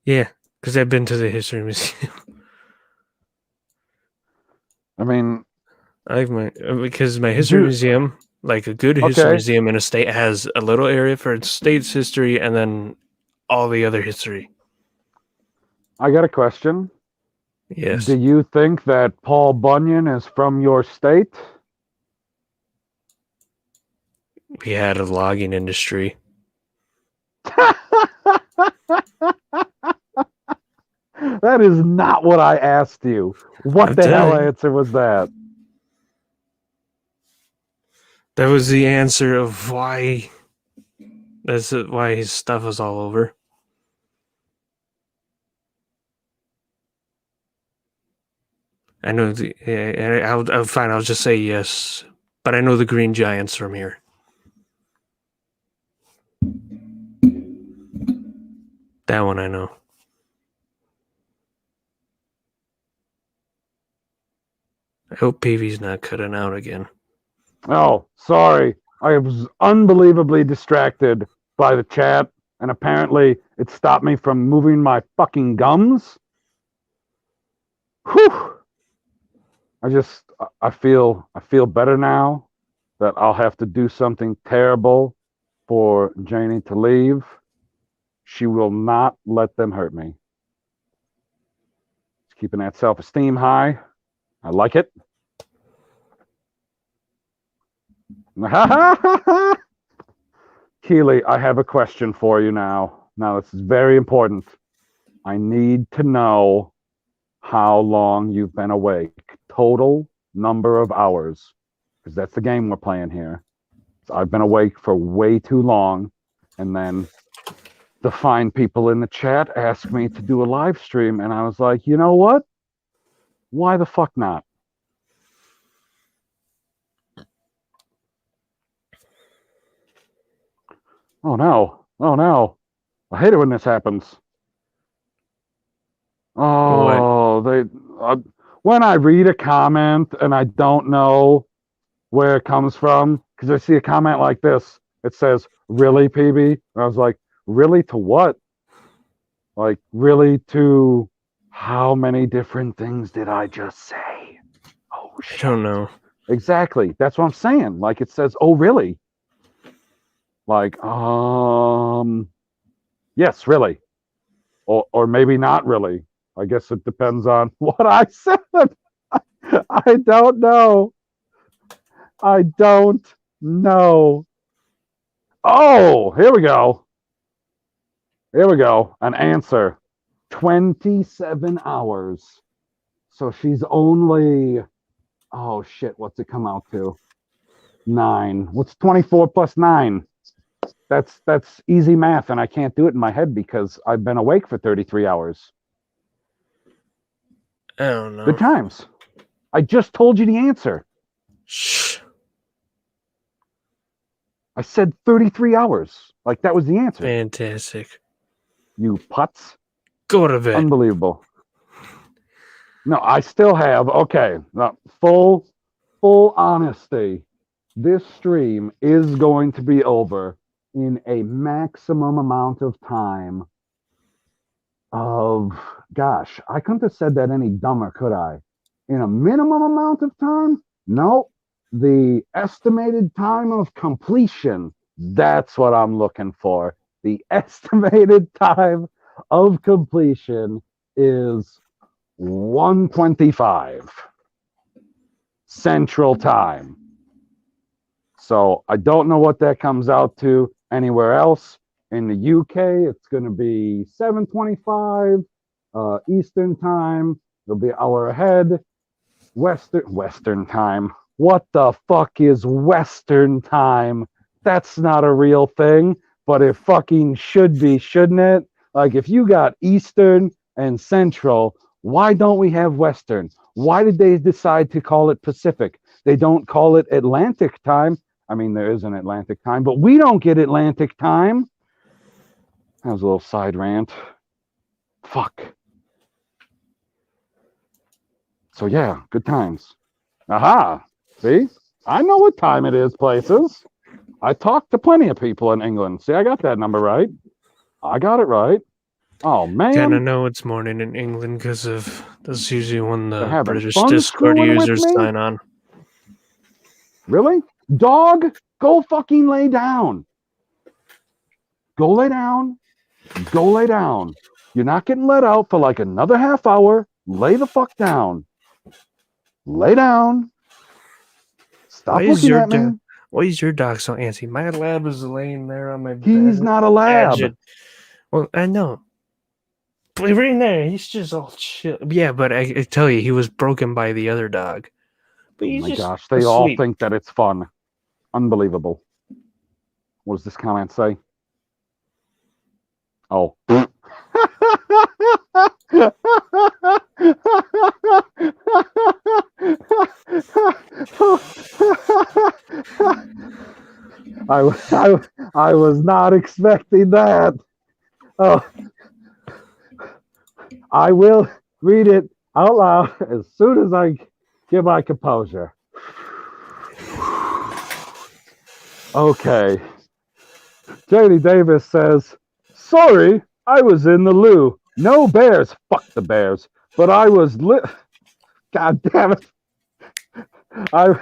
Yeah, because I've been to the history museum. I mean, because my history museum, like a good history museum in a state, has a little area for its state's history and then all the other history. I got a question. Yes. Do you think that Paul Bunyan is from your state? We had a logging industry. That is not what I asked you. What the hell answer was that? That was the answer of why. That's why his stuff is all over. I know I'll fine. I'll just say yes, but I know the Green Giants from here. That one I know. I hope Peavy's not cutting out again. Oh, sorry. I was unbelievably distracted by the chat, and apparently it stopped me from moving my fucking gums. Whew. I feel better now that I'll have to do something terrible for Janie to leave. She will not let them hurt me. Just keeping that self-esteem high. I like it. Keely, I have a question for you now. Now, this is very important. I need to know how long you've been awake. Total number of hours. Because that's the game we're playing here. So I've been awake for way too long. And then the fine people in the chat asked me to do a live stream. And I was like, you know what? Why the fuck not? Oh no. Oh no. I hate it when this happens. Oh, when I read a comment and I don't know where it comes from, because I see a comment like this, it says, really, PB? And I was like, really to what? Like, really to how many different things did I just say? Oh, shit. I don't know. Exactly. That's what I'm saying. Like, it says, oh, really? Like, yes, really. Or maybe not really. I guess it depends on what I said. I don't know. I don't know. Oh, here we go. Here we go. An answer. 27 hours. So she's only, oh shit, what's it come out to? 9. What's 24 plus 9? That's easy math, and I can't do it in my head because I've been awake for 33 hours. I don't know. Good times. I just told you the answer. Shh. I said 33 hours. Like, that was the answer. Fantastic. You putz. Go to bed. Unbelievable. No, I still have, okay, now, full honesty, this stream is going to be over in a maximum amount of time of, gosh, I couldn't have said that any dumber, could I? In a minimum amount of time? No. The estimated time of completion, that's what I'm looking for. The estimated time of completion is 1:25 Central Time. So I don't know what that comes out to anywhere else. In the UK, it's going to be 7:25 Eastern time. It'll be an hour ahead. Western time. What the fuck is Western time? That's not a real thing, but it fucking should be, shouldn't it? Like, if you got Eastern and Central, why don't we have Western? Why did they decide to call it Pacific? They don't call it Atlantic time. I mean, there is an Atlantic time, but we don't get Atlantic time. That was a little side rant. Fuck. So yeah, good times. Aha. See? I know what time it is, places. I talked to plenty of people in England. See, I got that number right. I got it right. Oh, man. Kind of know it's morning in England because of that's usually when They're the having British fun Discord screwing with users me? sign on. Really? Dog, go fucking lay down. Go lay down. Go lay down. You're not getting let out for like another half hour. Lay the fuck down. Lay down. Stop looking at me. Why is your dog so antsy? My lab is laying there on my bed. He's not a lab. Well, I know. But right in there, he's just all chill. Yeah, but I tell you, he was broken by the other dog. But Oh he's my just gosh, they all asleep. think that it's fun. Unbelievable. What does this comment say? Oh. I was not expecting that. Oh. I will read it out loud as soon as I get my composure. Okay. JD Davis says, sorry, I was in the loo. No bears. Fuck the bears. But I was God damn it. I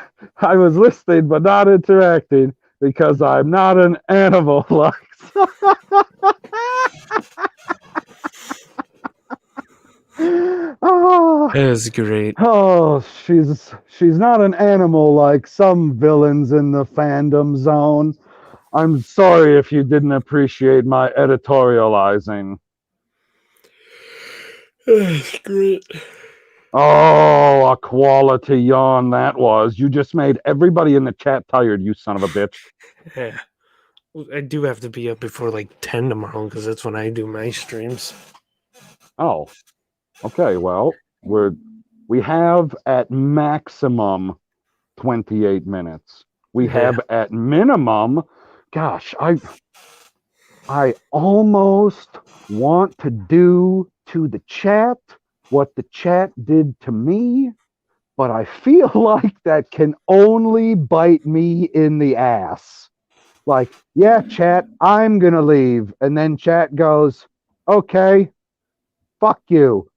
was listening but not interacting because I'm not an animal like oh, That is great. oh, she's not an animal like some villains in the fandom zone. I'm sorry if you didn't appreciate my editorializing. That's great. Oh, a quality yawn that was. You just made everybody in the chat tired, you son of a bitch. Yeah. Well, I do have to be up before like 10 tomorrow because that's when I do my streams. Oh, okay. Well, we have at maximum 28 minutes. We have at minimum, gosh, I almost want to do to the chat what the chat did to me, but I feel like that can only bite me in the ass. Like, yeah, chat, I'm gonna leave. And then chat goes, okay, fuck you.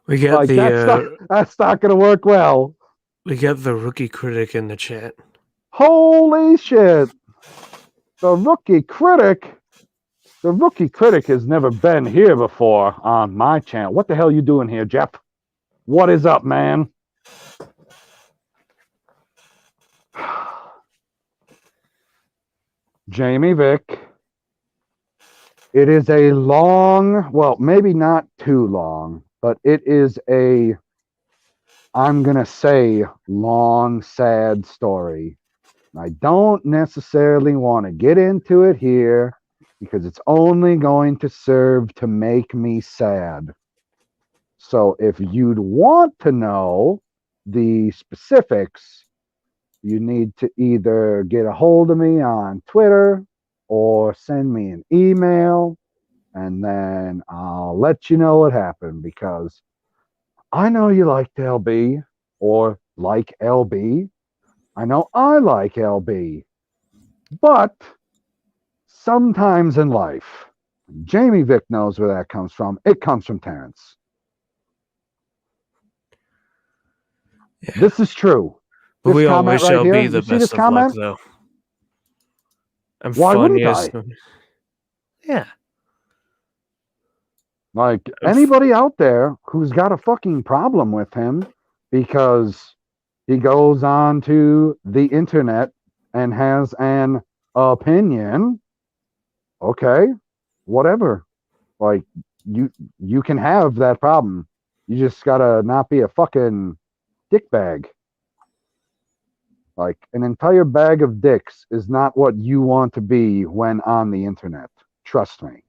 We got Like, that's not gonna work well. we got the rookie critic in the chat. Holy shit. The rookie critic has never been here before on my channel. What the hell are you doing here, Jeff? What is up, man? Jamie Vick. It is a long, well, maybe not too long, but it is a, I'm going to say, long, sad story. I don't necessarily want to get into it here because it's only going to serve to make me sad. So if you'd want to know the specifics, you need to either get a hold of me on Twitter or send me an email, and then I'll let you know what happened, because I know you liked LB or like LB. I know I like LB. But sometimes in life, Jamie Vick knows where that comes from. It comes from Terrence. Yeah. This is true. But we all comment wish right LB here, the you see this best of luck, comment? though. I'm Why wouldn't I? Yeah. Like, anybody out there who's got a fucking problem with him because he goes on to the internet and has an opinion, okay, whatever. Like you can have that problem. You just gotta not be a fucking dick bag. Like an entire bag of dicks is not what you want to be when on the internet. Trust me.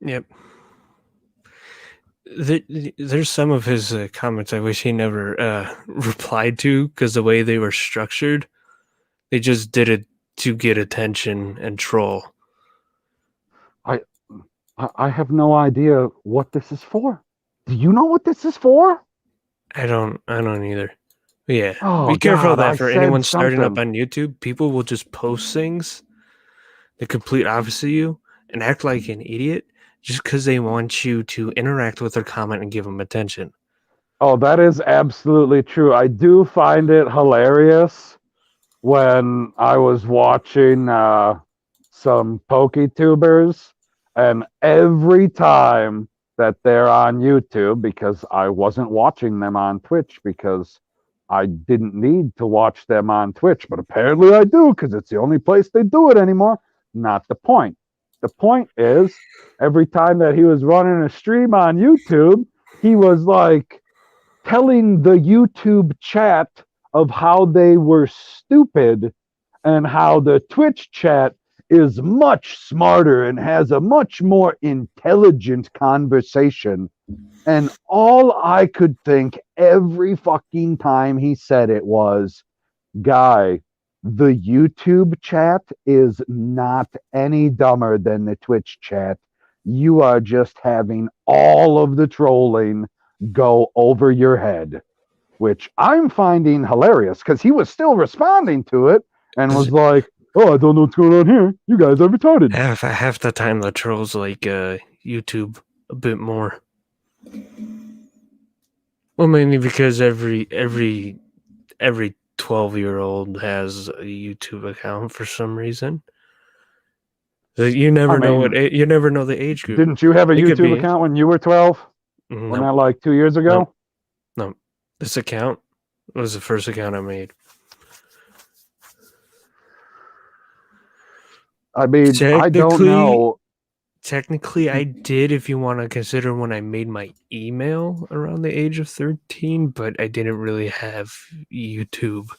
Yep. There's some of his comments I wish he never replied to because the way they were structured, they just did it to get attention and troll. I have no idea what this is for. Do you know what this is for? I don't either. But yeah, Oh be careful of God, that I for said anyone starting up something. on YouTube. People will just post things the complete opposite of you and act like an idiot just because they want you to interact with their comment and give them attention. Oh, that is absolutely true. I do find it hilarious when I was watching some PokeTubers, and every time that they're on YouTube, because I wasn't watching them on Twitch because I didn't need to watch them on Twitch, but apparently I do because it's the only place they do it anymore. Not the point. The point is, every time that he was running a stream on YouTube, he was like telling the YouTube chat of how they were stupid and how the Twitch chat is much smarter and has a much more intelligent conversation. And all I could think every fucking time he said it was, guy, the YouTube chat is not any dumber than the Twitch chat. You are just having all of the trolling go over your head, which I'm finding hilarious because he was still responding to it and was like, oh, I don't know what's going on here. You guys are retarded. Half the time the trolls like YouTube a bit more. Well, mainly because every 12-year-old has a YouTube account for some reason. You never know mean, you never know the age group. Didn't you have a It could YouTube be account when you were 12? Wasn't no, that like 2 years ago? no. This account was the first account I made. I mean, I don't know. Technically, I did if you want to consider when I made my email around the age of 13, but I didn't really have YouTube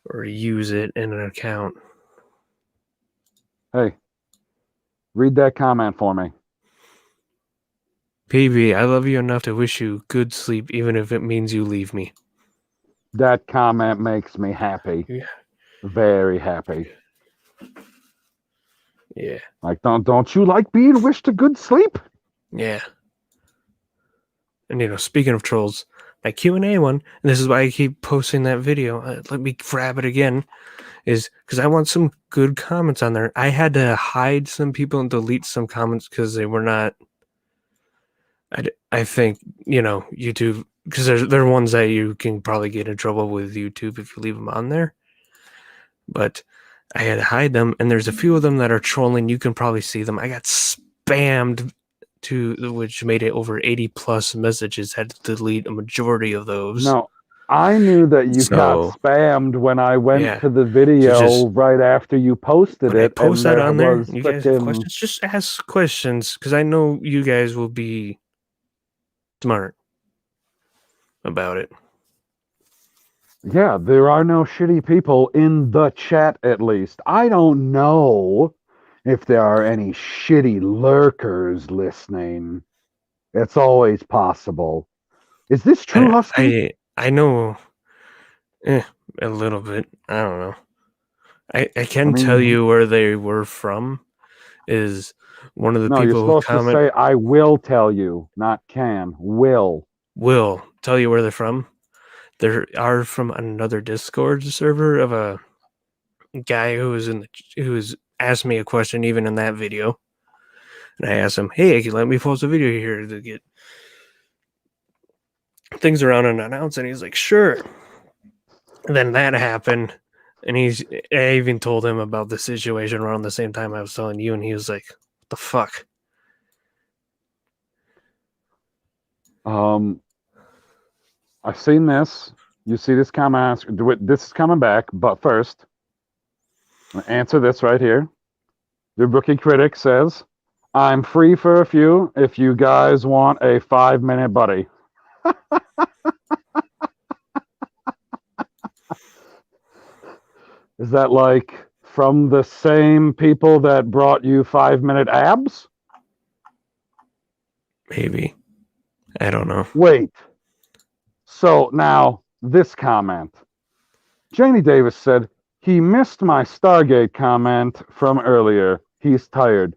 or use it in an account. Hey, read that comment for me. PB, I love you enough to wish you good sleep, even if it means you leave me. That comment makes me happy. Yeah. Very happy. Yeah. Like, don't you like being wished a good sleep? Yeah. And speaking of trolls, my Q&A one, and this is why I keep posting that video. Let me grab it again. Is because I want some good comments on there. I had to hide some people and delete some comments because they were not. I think YouTube, because they're ones that you can probably get in trouble with YouTube if you leave them on there. But I had to hide them, and there's a few of them that are trolling. You can probably see them. I got spammed which made it over 80 plus messages. Had to delete a majority of those. No, I knew that you got So, spammed when I went yeah. to the video just right after you posted when I it, post and that there on there, was you guys have frickin' questions, just ask questions because I know you guys will be smart about it. Yeah, there are no shitty people in the chat, at least. I don't know if there are any shitty lurkers listening. It's always possible. Is this true, Husky? I know a little bit. I don't know. I I can tell mean, you where they were from. Is one of the no, you're people who supposed to comment say, I will tell you, not can. Will. will tell you where they're from. They are from another Discord server of a guy who was asked me a question even in that video. And I asked him, hey, can you let me post a video here to get things around and announce? And he's like, sure. And then that happened. And I even told him about the situation around the same time I was telling you. And he was like, what the fuck? I've seen this. You see this comment. This is coming back. But first, Answer this right here. The Rookie Critic says, I'm free for a few if you guys want a 5-minute buddy. Is that like from the same people that brought you 5-minute abs? Maybe. I don't know. Wait. So now, this comment. Janie Davis said, he missed my Stargate comment from earlier. He's tired.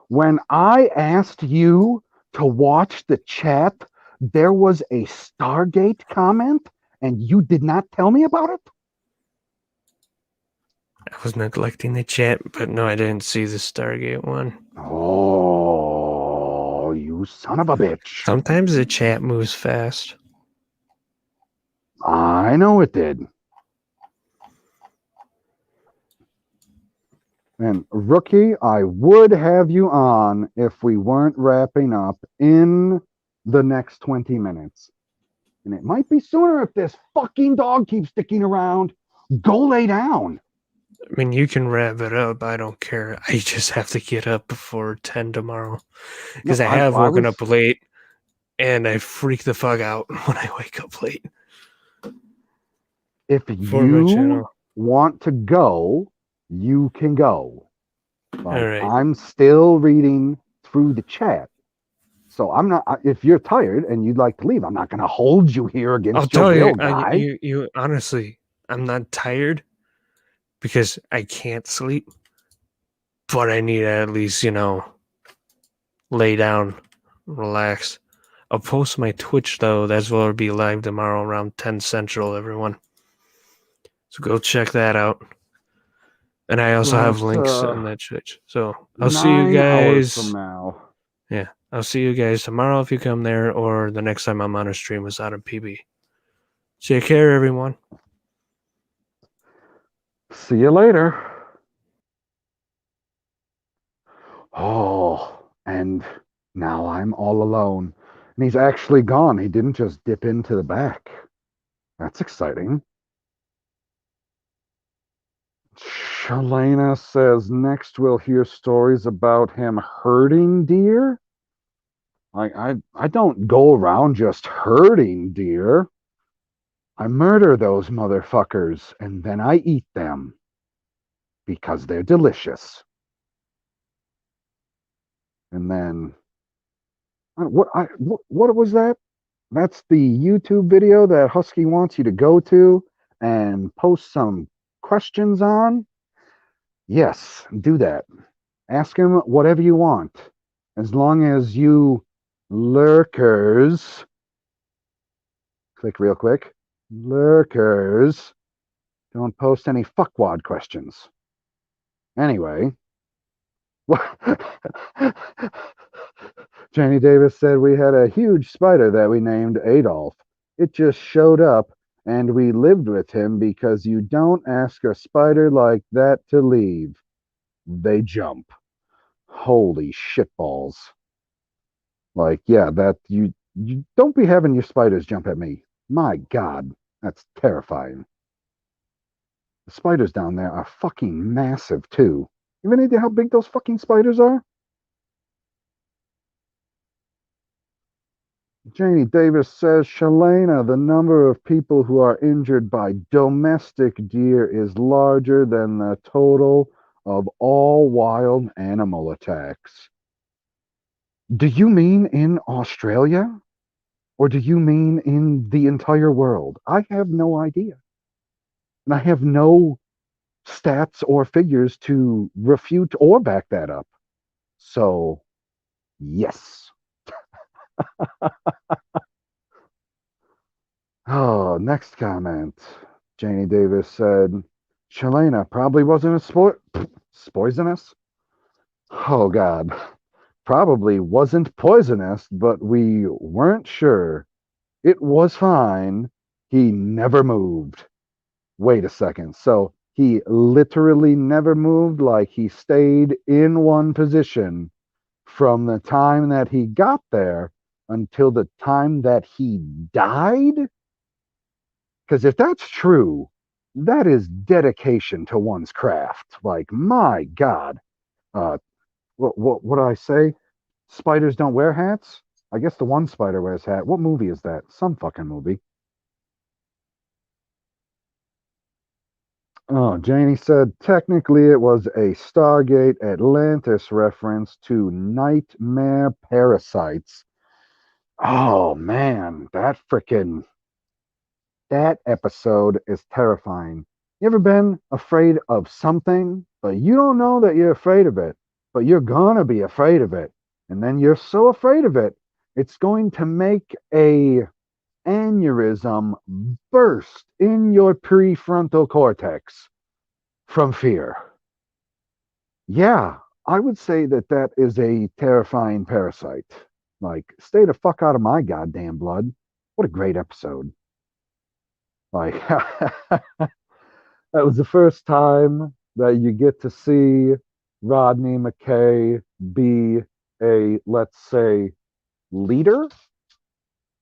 When I asked you to watch the chat, there was a Stargate comment, and you did not tell me about it? I was neglecting the chat, but no, I didn't see the Stargate one. Oh, you son of a bitch. Sometimes the chat moves fast. I know it did. And Rookie, I would have you on if we weren't wrapping up in the next 20 minutes. And it might be sooner if this fucking dog keeps sticking around. Go lay down. I mean, you can wrap it up. I don't care. I just have to get up before 10 tomorrow. Because No, I have woken was- up late, and I freak the fuck out when I wake up late. If For my you channel. want to go, you can go. Like, All right. I'm still reading through the chat. So I'm not. If you're tired and you'd like to leave, I'm not going to hold you here against I'll tell your you, will, guy. you honestly, I'm not tired because I can't sleep, but I need to at least, lay down, relax. I'll post my Twitch though. That's where it'll be live tomorrow around 10 Central, everyone. So go check that out. And I also have links on that Twitch. So I'll see you 9 hours guys. from now. Yeah, I'll see you guys tomorrow if you come there, or the next time I'm on a stream with out of PB. Take care, everyone. See you later. Oh, and now I'm all alone. And he's actually gone. He didn't just dip into the back. That's exciting. Shalena says next we'll hear stories about him herding deer. I don't go around just herding deer. I murder those motherfuckers and then I eat them because they're delicious. And then what was that? That's the YouTube video that Husky wants you to go to and post some questions on. Yes, do that. Ask him whatever you want. As long as you lurkers, click real quick, lurkers, don't post any fuckwad questions. Anyway, Jenny Davis said we had a huge spider that we named Adolf. It just showed up and we lived with him because you don't ask a spider like that to leave. They jump. Holy shitballs. Like, yeah, that you don't be having your spiders jump at me. My God, that's terrifying. The spiders down there are fucking massive too. You have any idea how big those fucking spiders are? Janie Davis says, Shalena, the number of people who are injured by domestic deer is larger than the total of all wild animal attacks. Do you mean in Australia? Or do you mean in the entire world? I have no idea. And I have no stats or figures to refute or back that up. So, yes. Oh, next comment. Janie Davis said, Shalena probably wasn't poisonous. Oh, God. Probably wasn't poisonous, but we weren't sure. It was fine. He never moved. Wait a second. So he literally never moved, like he stayed in one position from the time that he got there until the time that he died? Because if that's true, that is dedication to one's craft. Like, my God. Uh, what did I say? Spiders don't wear hats? I guess the one spider wears hat. What movie is that? Some fucking movie. Oh, Janie said technically it was a Stargate Atlantis reference to nightmare parasites. Oh man, that episode is terrifying. You ever been afraid of something, but you don't know that you're afraid of it, but you're gonna be afraid of it. And then you're so afraid of it, it's going to make a aneurysm burst in your prefrontal cortex from fear. Yeah, I would say that that is a terrifying parasite. Like, stay the fuck out of my goddamn blood. What a great episode. Like, that was the first time that you get to see Rodney McKay be a, let's say, leader.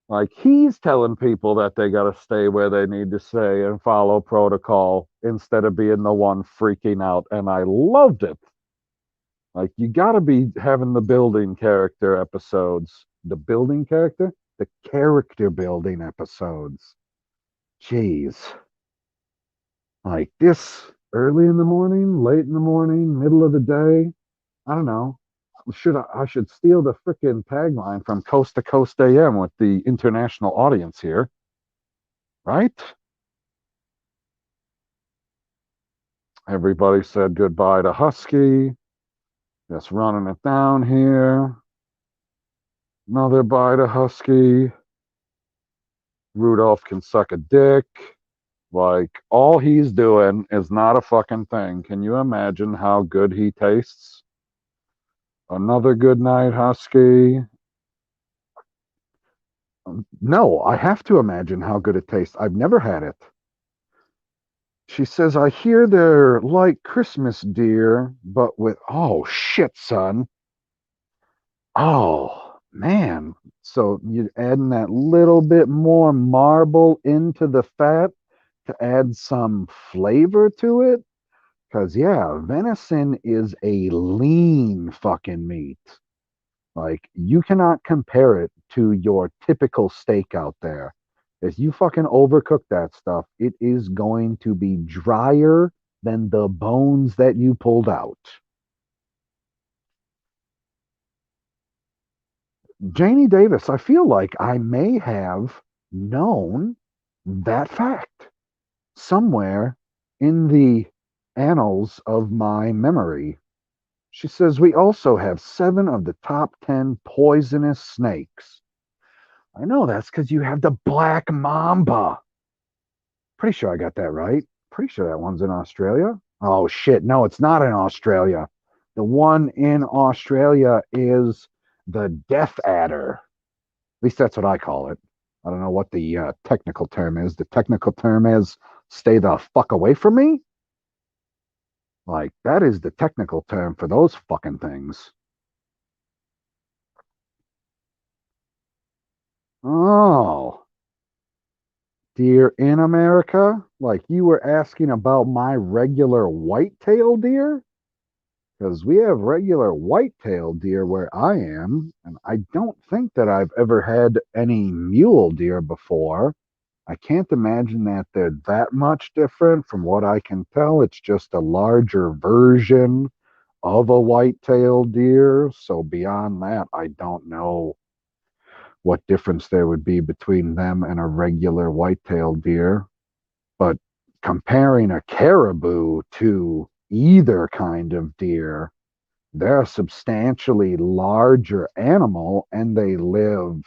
Like, he's telling people that they got to stay where they need to stay and follow protocol instead of being the one freaking out. And I loved it. Like, you got to be having the building character episodes. The building character? The character building episodes. Jeez. Like, this early in the morning, late in the morning, middle of the day. I don't know. I should steal the frickin' tagline from Coast to Coast AM with the international audience here. Right? Everybody said goodbye to Husky. Just running it down here. Another bye to Husky. Rudolph can suck a dick. Like, all he's doing is not a fucking thing. Can you imagine how good he tastes? Another good night, Husky. No, I have to imagine how good it tastes. I've never had it. She says, I hear they're like Christmas deer, but with, oh shit, son. Oh, man. So you're adding that little bit more marble into the fat to add some flavor to it? Because, yeah, venison is a lean fucking meat. Like, you cannot compare it to your typical steak out there. If you fucking overcook that stuff, it is going to be drier than the bones that you pulled out. Janie Davis, I feel like I may have known that fact somewhere in the annals of my memory. She says we also have 7 of the top 10 poisonous snakes. I know that's because you have the black mamba. Pretty sure I got that right. Pretty sure that one's in Australia. Oh shit, no, it's not in Australia. The one in Australia is the death adder. At least that's what I call it. I don't know what the technical term is. The technical term is stay the fuck away from me. Like, that is the technical term for those fucking things. Oh, deer in America? Like, you were asking about my regular white-tailed deer? Because we have regular white-tailed deer where I am, and I don't think that I've ever had any mule deer before. I can't imagine that they're that much different. From what I can tell, it's just a larger version of a white-tailed deer. So beyond that, I don't know what difference there would be between them and a regular white-tailed deer. But comparing a caribou to either kind of deer, they're a substantially larger animal and they live,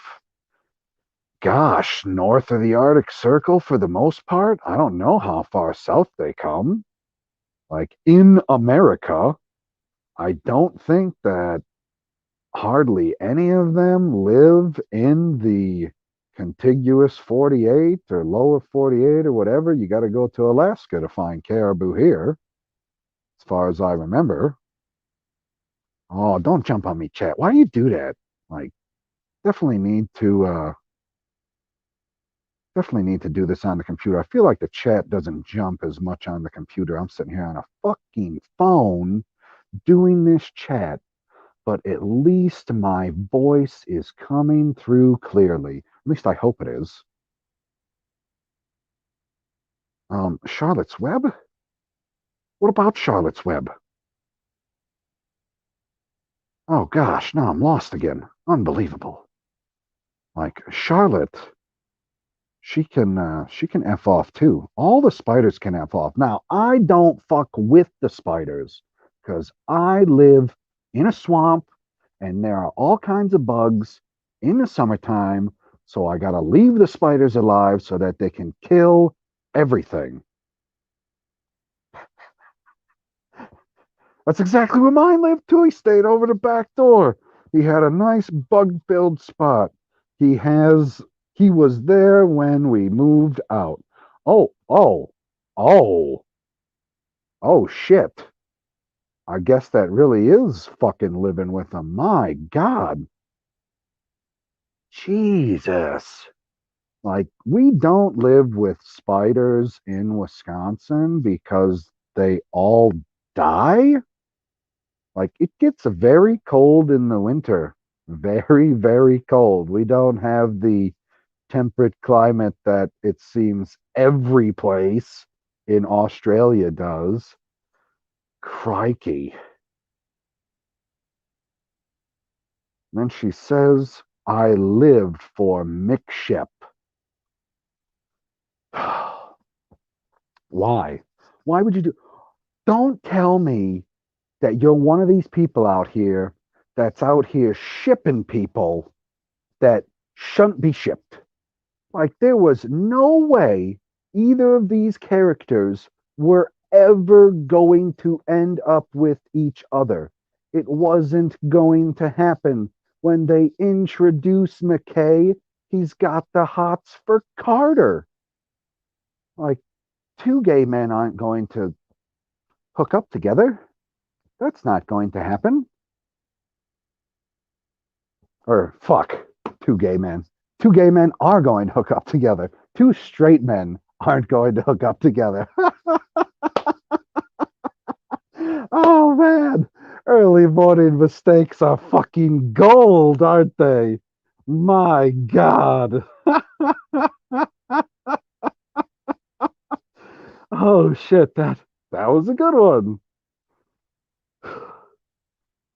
gosh, north of the Arctic Circle for the most part. I don't know how far south they come. Like, in America, I don't think that hardly any of them live in the contiguous 48 or lower 48 or whatever. You got to go to Alaska to find caribou here, as far as I remember. Oh, don't jump on me, chat. Why do you do that? Like, definitely need to Definitely need to do this on the computer. I feel like the chat doesn't jump as much on the computer. I'm sitting here on a fucking phone doing this chat, but at least my voice is coming through clearly. At least I hope it is. Charlotte's Web? What about Charlotte's Web? Oh gosh, now I'm lost again. Unbelievable. Like Charlotte, she can F off too. All the spiders can F off. Now, I don't fuck with the spiders because I live in a swamp and there are all kinds of bugs in the summertime. So I gotta leave the spiders alive so that they can kill everything. That's exactly where mine lived too. He stayed over the back door. He had a nice bug-filled spot. He was there when we moved out. Oh, oh, oh, oh shit. I guess that really is fucking living with him. My God. Jesus. Like, we don't live with spiders in Wisconsin because they all die. Like, it gets very cold in the winter. Very, very cold. We don't have the temperate climate that it seems every place in Australia does. Crikey. And then she says, I lived for Mickship. Why? Why would you do? Don't tell me that you're one of these people out here that's out here shipping people that shouldn't be shipped. Like, there was no way either of these characters were ever going to end up with each other. It wasn't going to happen. When they introduce McKay, he's got the hots for Carter. Like, two gay men aren't going to hook up together. That's not going to happen. Or, fuck, two gay men. Two gay men are going to hook up together. Two straight men aren't going to hook up together. Oh, man. Early morning mistakes are fucking gold, aren't they? My God. Oh, shit. That was a good one.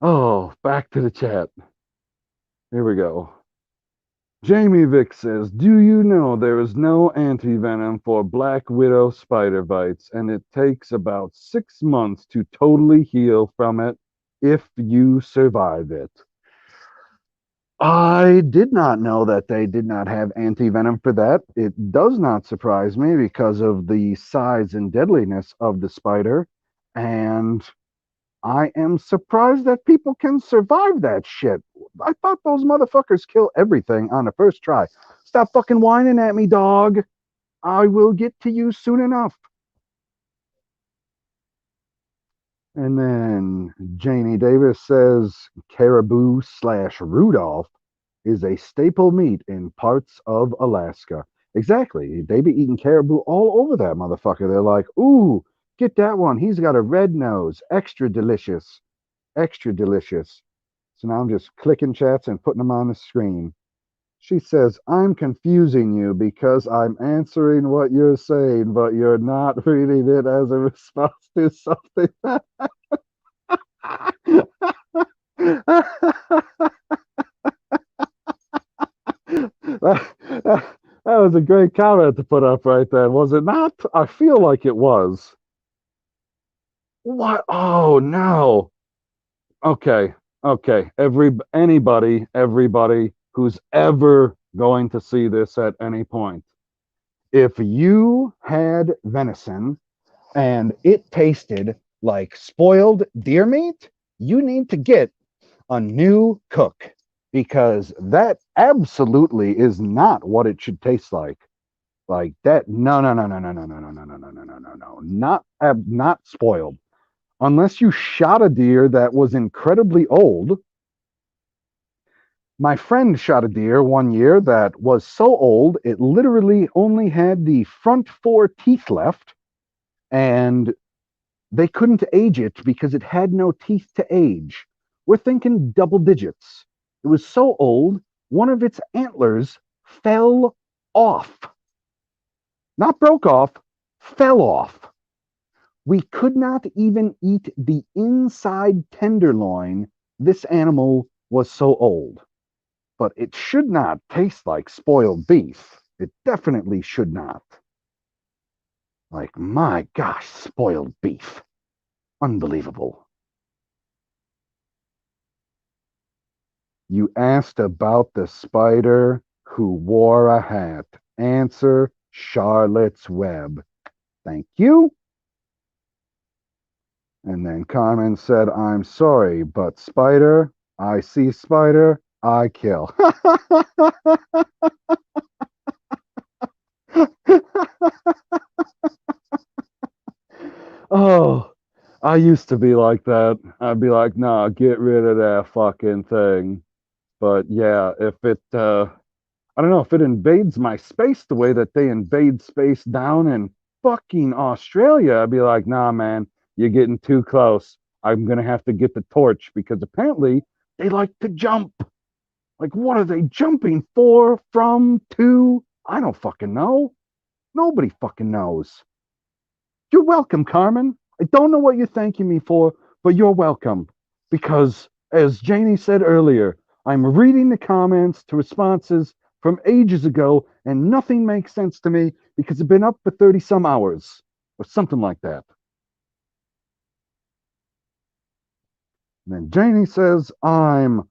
Oh, back to the chat. Here we go. Jamie Vick says, do you know there is no anti-venom for Black Widow spider bites, and it takes about 6 months to totally heal from it if you survive it? I did not know that they did not have anti-venom for that. It does not surprise me because of the size and deadliness of the spider, and I am surprised that people can survive that shit. I thought those motherfuckers kill everything on the first try. Stop fucking whining at me, dog. I will get to you soon enough. And then Janie Davis says caribou / Rudolph is a staple meat in parts of Alaska. Exactly. They be eating caribou all over that motherfucker. They're like, ooh, get that one. He's got a red nose. Extra delicious. Extra delicious. So now I'm just clicking chats and putting them on the screen. She says, I'm confusing you because I'm answering what you're saying, but you're not reading it as a response to something. that was a great comment to put up right there, was it not? I feel like it was. What? Oh, no. Okay. Everybody who's ever going to see this at any point, if you had venison and it tasted like spoiled deer meat, you need to get a new cook, because that absolutely is not what it should taste like. Like that, no, not spoiled. Unless you shot a deer that was incredibly old. My friend shot a deer one year that was so old it literally only had the front 4 teeth left, and they couldn't age it because it had no teeth to age. We're thinking double digits. It was so old, one of its antlers fell off. Not broke off, fell off. We could not even eat the inside tenderloin. This animal was so old. But it should not taste like spoiled beef. It definitely should not. Like, my gosh, spoiled beef. Unbelievable. You asked about the spider who wore a hat. Answer, Charlotte's Web. Thank you. And then Carmen said, I'm sorry, but spider, I see spider, I kill. Oh, I used to be like that. I'd be like, nah, get rid of that fucking thing. But yeah, if it, I don't know, if it invades my space the way that they invade space down in fucking Australia, I'd be like, nah, man, you're getting too close. I'm going to have to get the torch because apparently they like to jump. Like, what are they jumping for, from, to? I don't fucking know. Nobody fucking knows. You're welcome, Carmen. I don't know what you're thanking me for, but you're welcome. Because, as Janie said earlier, I'm reading the comments to responses from ages ago, and nothing makes sense to me because I've been up for 30 some hours, or something like that. And then Janie says, I'm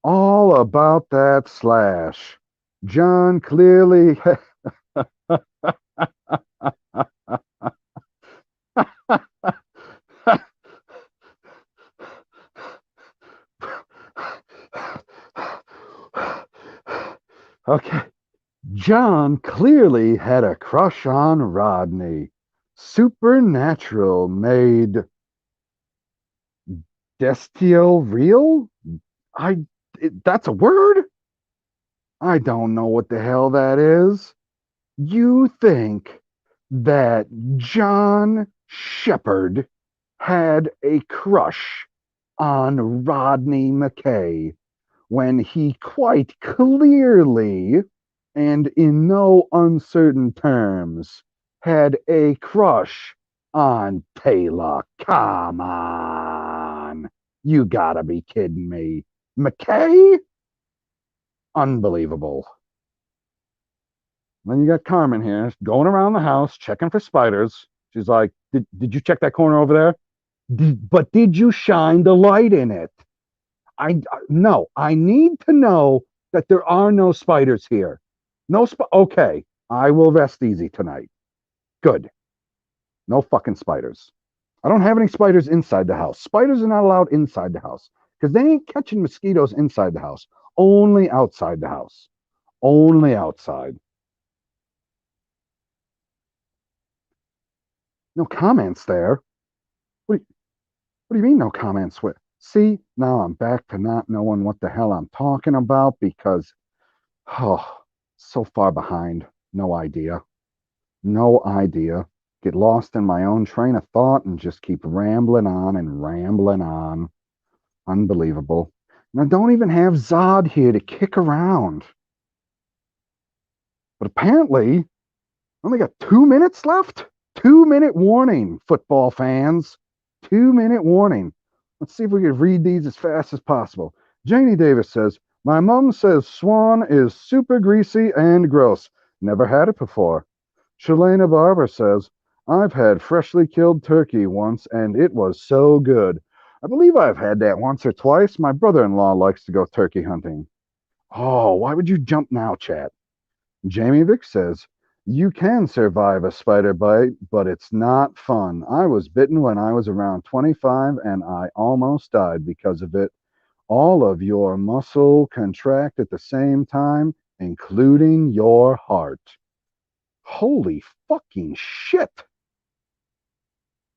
all about that slash. John clearly. Okay. John clearly had a crush on Rodney. Supernatural made Destio real? That's a word? I don't know what the hell that is. You think that John Shepard had a crush on Rodney McKay when he quite clearly and in no uncertain terms had a crush on Taylor? Come on. You gotta be kidding me. McKay? Unbelievable. Then you got Carmen here going around the house checking for spiders. She's like, did you check that corner over there? But did you shine the light in it? No, I need to know that there are no spiders here. Okay, I will rest easy tonight. Good. No fucking spiders. I don't have any spiders inside the house. Spiders are not allowed inside the house because they ain't catching mosquitoes inside the house. Only outside the house. Only outside. No comments there. What do you mean no comments? See, now I'm back to not knowing what the hell I'm talking about because, oh, so far behind. No idea. No idea. Get lost in my own train of thought and just keep rambling on and rambling on. Unbelievable. And I don't even have Zod here to kick around. But apparently, I only got 2 minutes left. 2-minute warning, football fans. 2-minute warning. Let's see if we can read these as fast as possible. Janie Davis says, my mom says swan is super greasy and gross. Never had it before. Shalana Barber says, I've had freshly killed turkey once, and it was so good. I believe I've had that once or twice. My brother-in-law likes to go turkey hunting. Oh, why would you jump now, chat? Jamie Vick says, you can survive a spider bite, but it's not fun. I was bitten when I was around 25, and I almost died because of it. All of your muscle contract at the same time, including your heart. Holy fucking shit.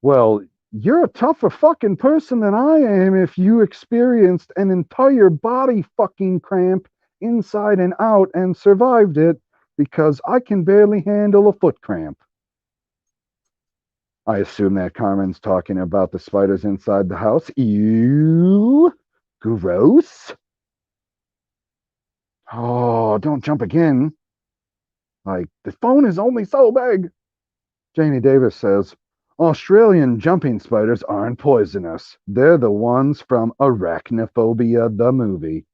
Well, you're a tougher fucking person than I am if you experienced an entire body fucking cramp inside and out and survived it because I can barely handle a foot cramp. I assume that Carmen's talking about the spiders inside the house. Ew. Gross. Oh, don't jump again. Like, the phone is only so big. Janie Davis says, Australian jumping spiders aren't poisonous. They're the ones from Arachnophobia, the movie.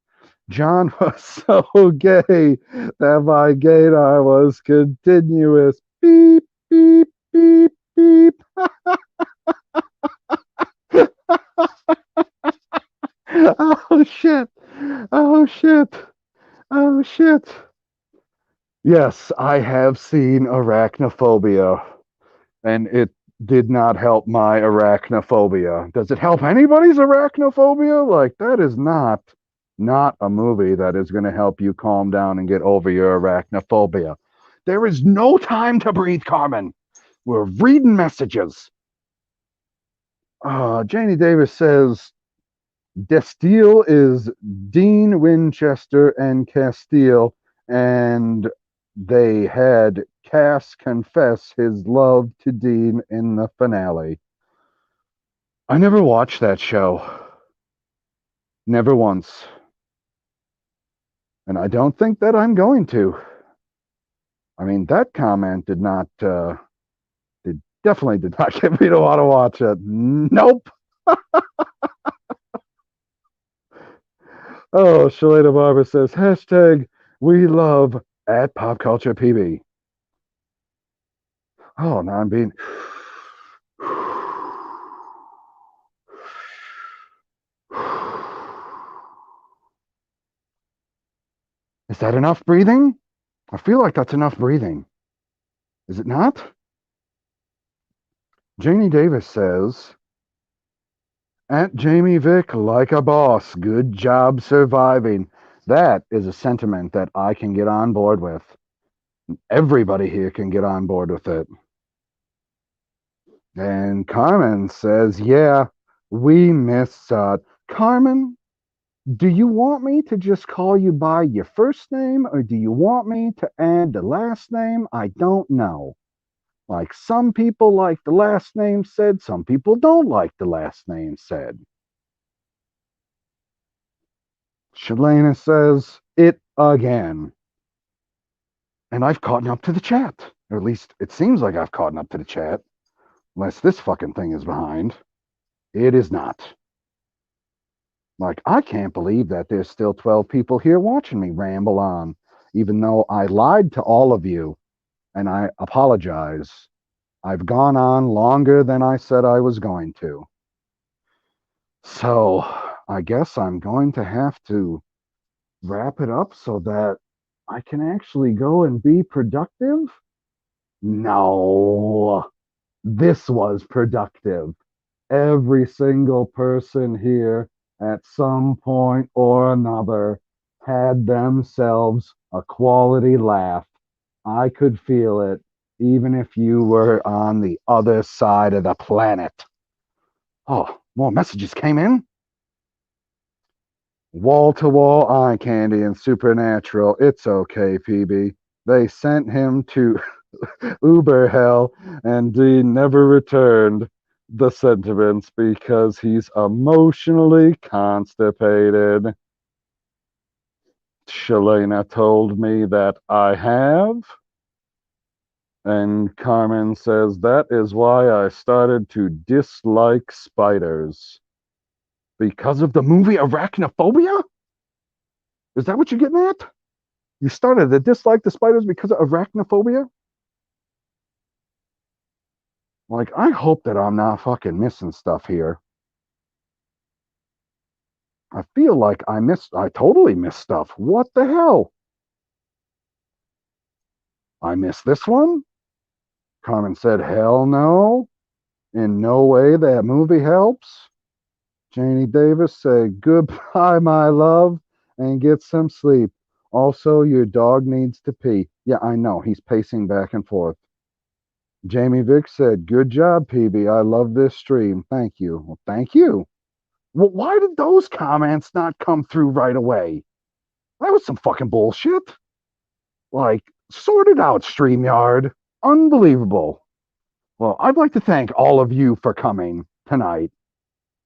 John was so gay that my gaydar was continuous. Beep, beep, beep, beep. Oh, shit. Oh, shit. Oh, shit. Yes, I have seen Arachnophobia, and it did not help my arachnophobia. Does it help anybody's arachnophobia? Like, that is not a movie that is going to help you calm down and get over your arachnophobia. There is no time to breathe, Carmen. We're reading messages. Janie Davis says, Destille is Dean Winchester and Castile, and they had Cass confess his love to Dean in the finale. I never watched that show. Never once. And I don't think that I'm going to. I mean, that comment definitely did not get me to want to watch it. Nope. Oh, Shalana Barber says, hashtag we love at Pop Culture PB. Oh, now I'm being... Is that enough breathing? I feel like that's enough breathing. Is it not? Janie Davis says, at Jamie Vick, like a boss, good job surviving. That is a sentiment that I can get on board with. Everybody here can get on board with it. And Carmen says, yeah, we miss Carmen, do you want me to just call you by your first name, or do you want me to add the last name? I don't know. Like, some people like the last name said, some people don't like the last name said. Shalana says, it again. And I've caught up to the chat. Or at least it seems like I've caught up to the chat. Unless this fucking thing is behind. It is not. Like, I can't believe that there's still 12 people here watching me ramble on, even though I lied to all of you, and I apologize. I've gone on longer than I said I was going to. So, I guess I'm going to have to wrap it up so that I can actually go and be productive? No, this was productive. Every single person here at some point or another had themselves a quality laugh. I could feel it, even if you were on the other side of the planet. Oh, more messages came in. Wall-to-wall eye candy and Supernatural. It's okay, PB. They sent him to Uber hell, and Dean never returned the sentiments because he's emotionally constipated. Shalana told me that I have. And Carmen says that is why I started to dislike spiders. Because of the movie Arachnophobia? Is that what you're getting at? You started to dislike the spiders because of arachnophobia? Like, I hope that I'm not fucking missing stuff here. I feel like I totally missed stuff. What the hell? I missed this one? Carmen said, hell no. In no way that movie helps. Janie Davis said, goodbye, my love, and get some sleep. Also, your dog needs to pee. Yeah, I know. He's pacing back and forth. Jamie Vick said, good job, PB. I love this stream. Thank you. Well, thank you. Well, why did those comments not come through right away? That was some fucking bullshit. Like, sort it out, StreamYard. Unbelievable. Well, I'd like to thank all of you for coming tonight.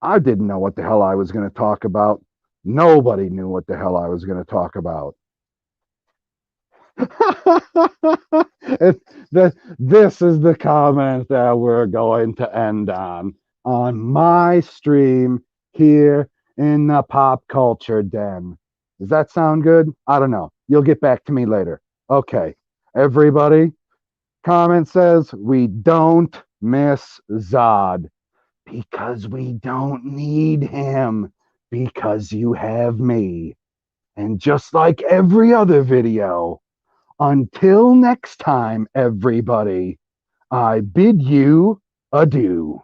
I didn't know what the hell I was going to talk about. Nobody knew what the hell I was going to talk about. This is the comment that we're going to end on my stream here in the Pop Culture Den. Does that sound good? I don't know. You'll get back to me later. Okay, everybody. Comment says we don't miss Zod because we don't need him because you have me. And just like every other video, until next time, everybody, I bid you adieu.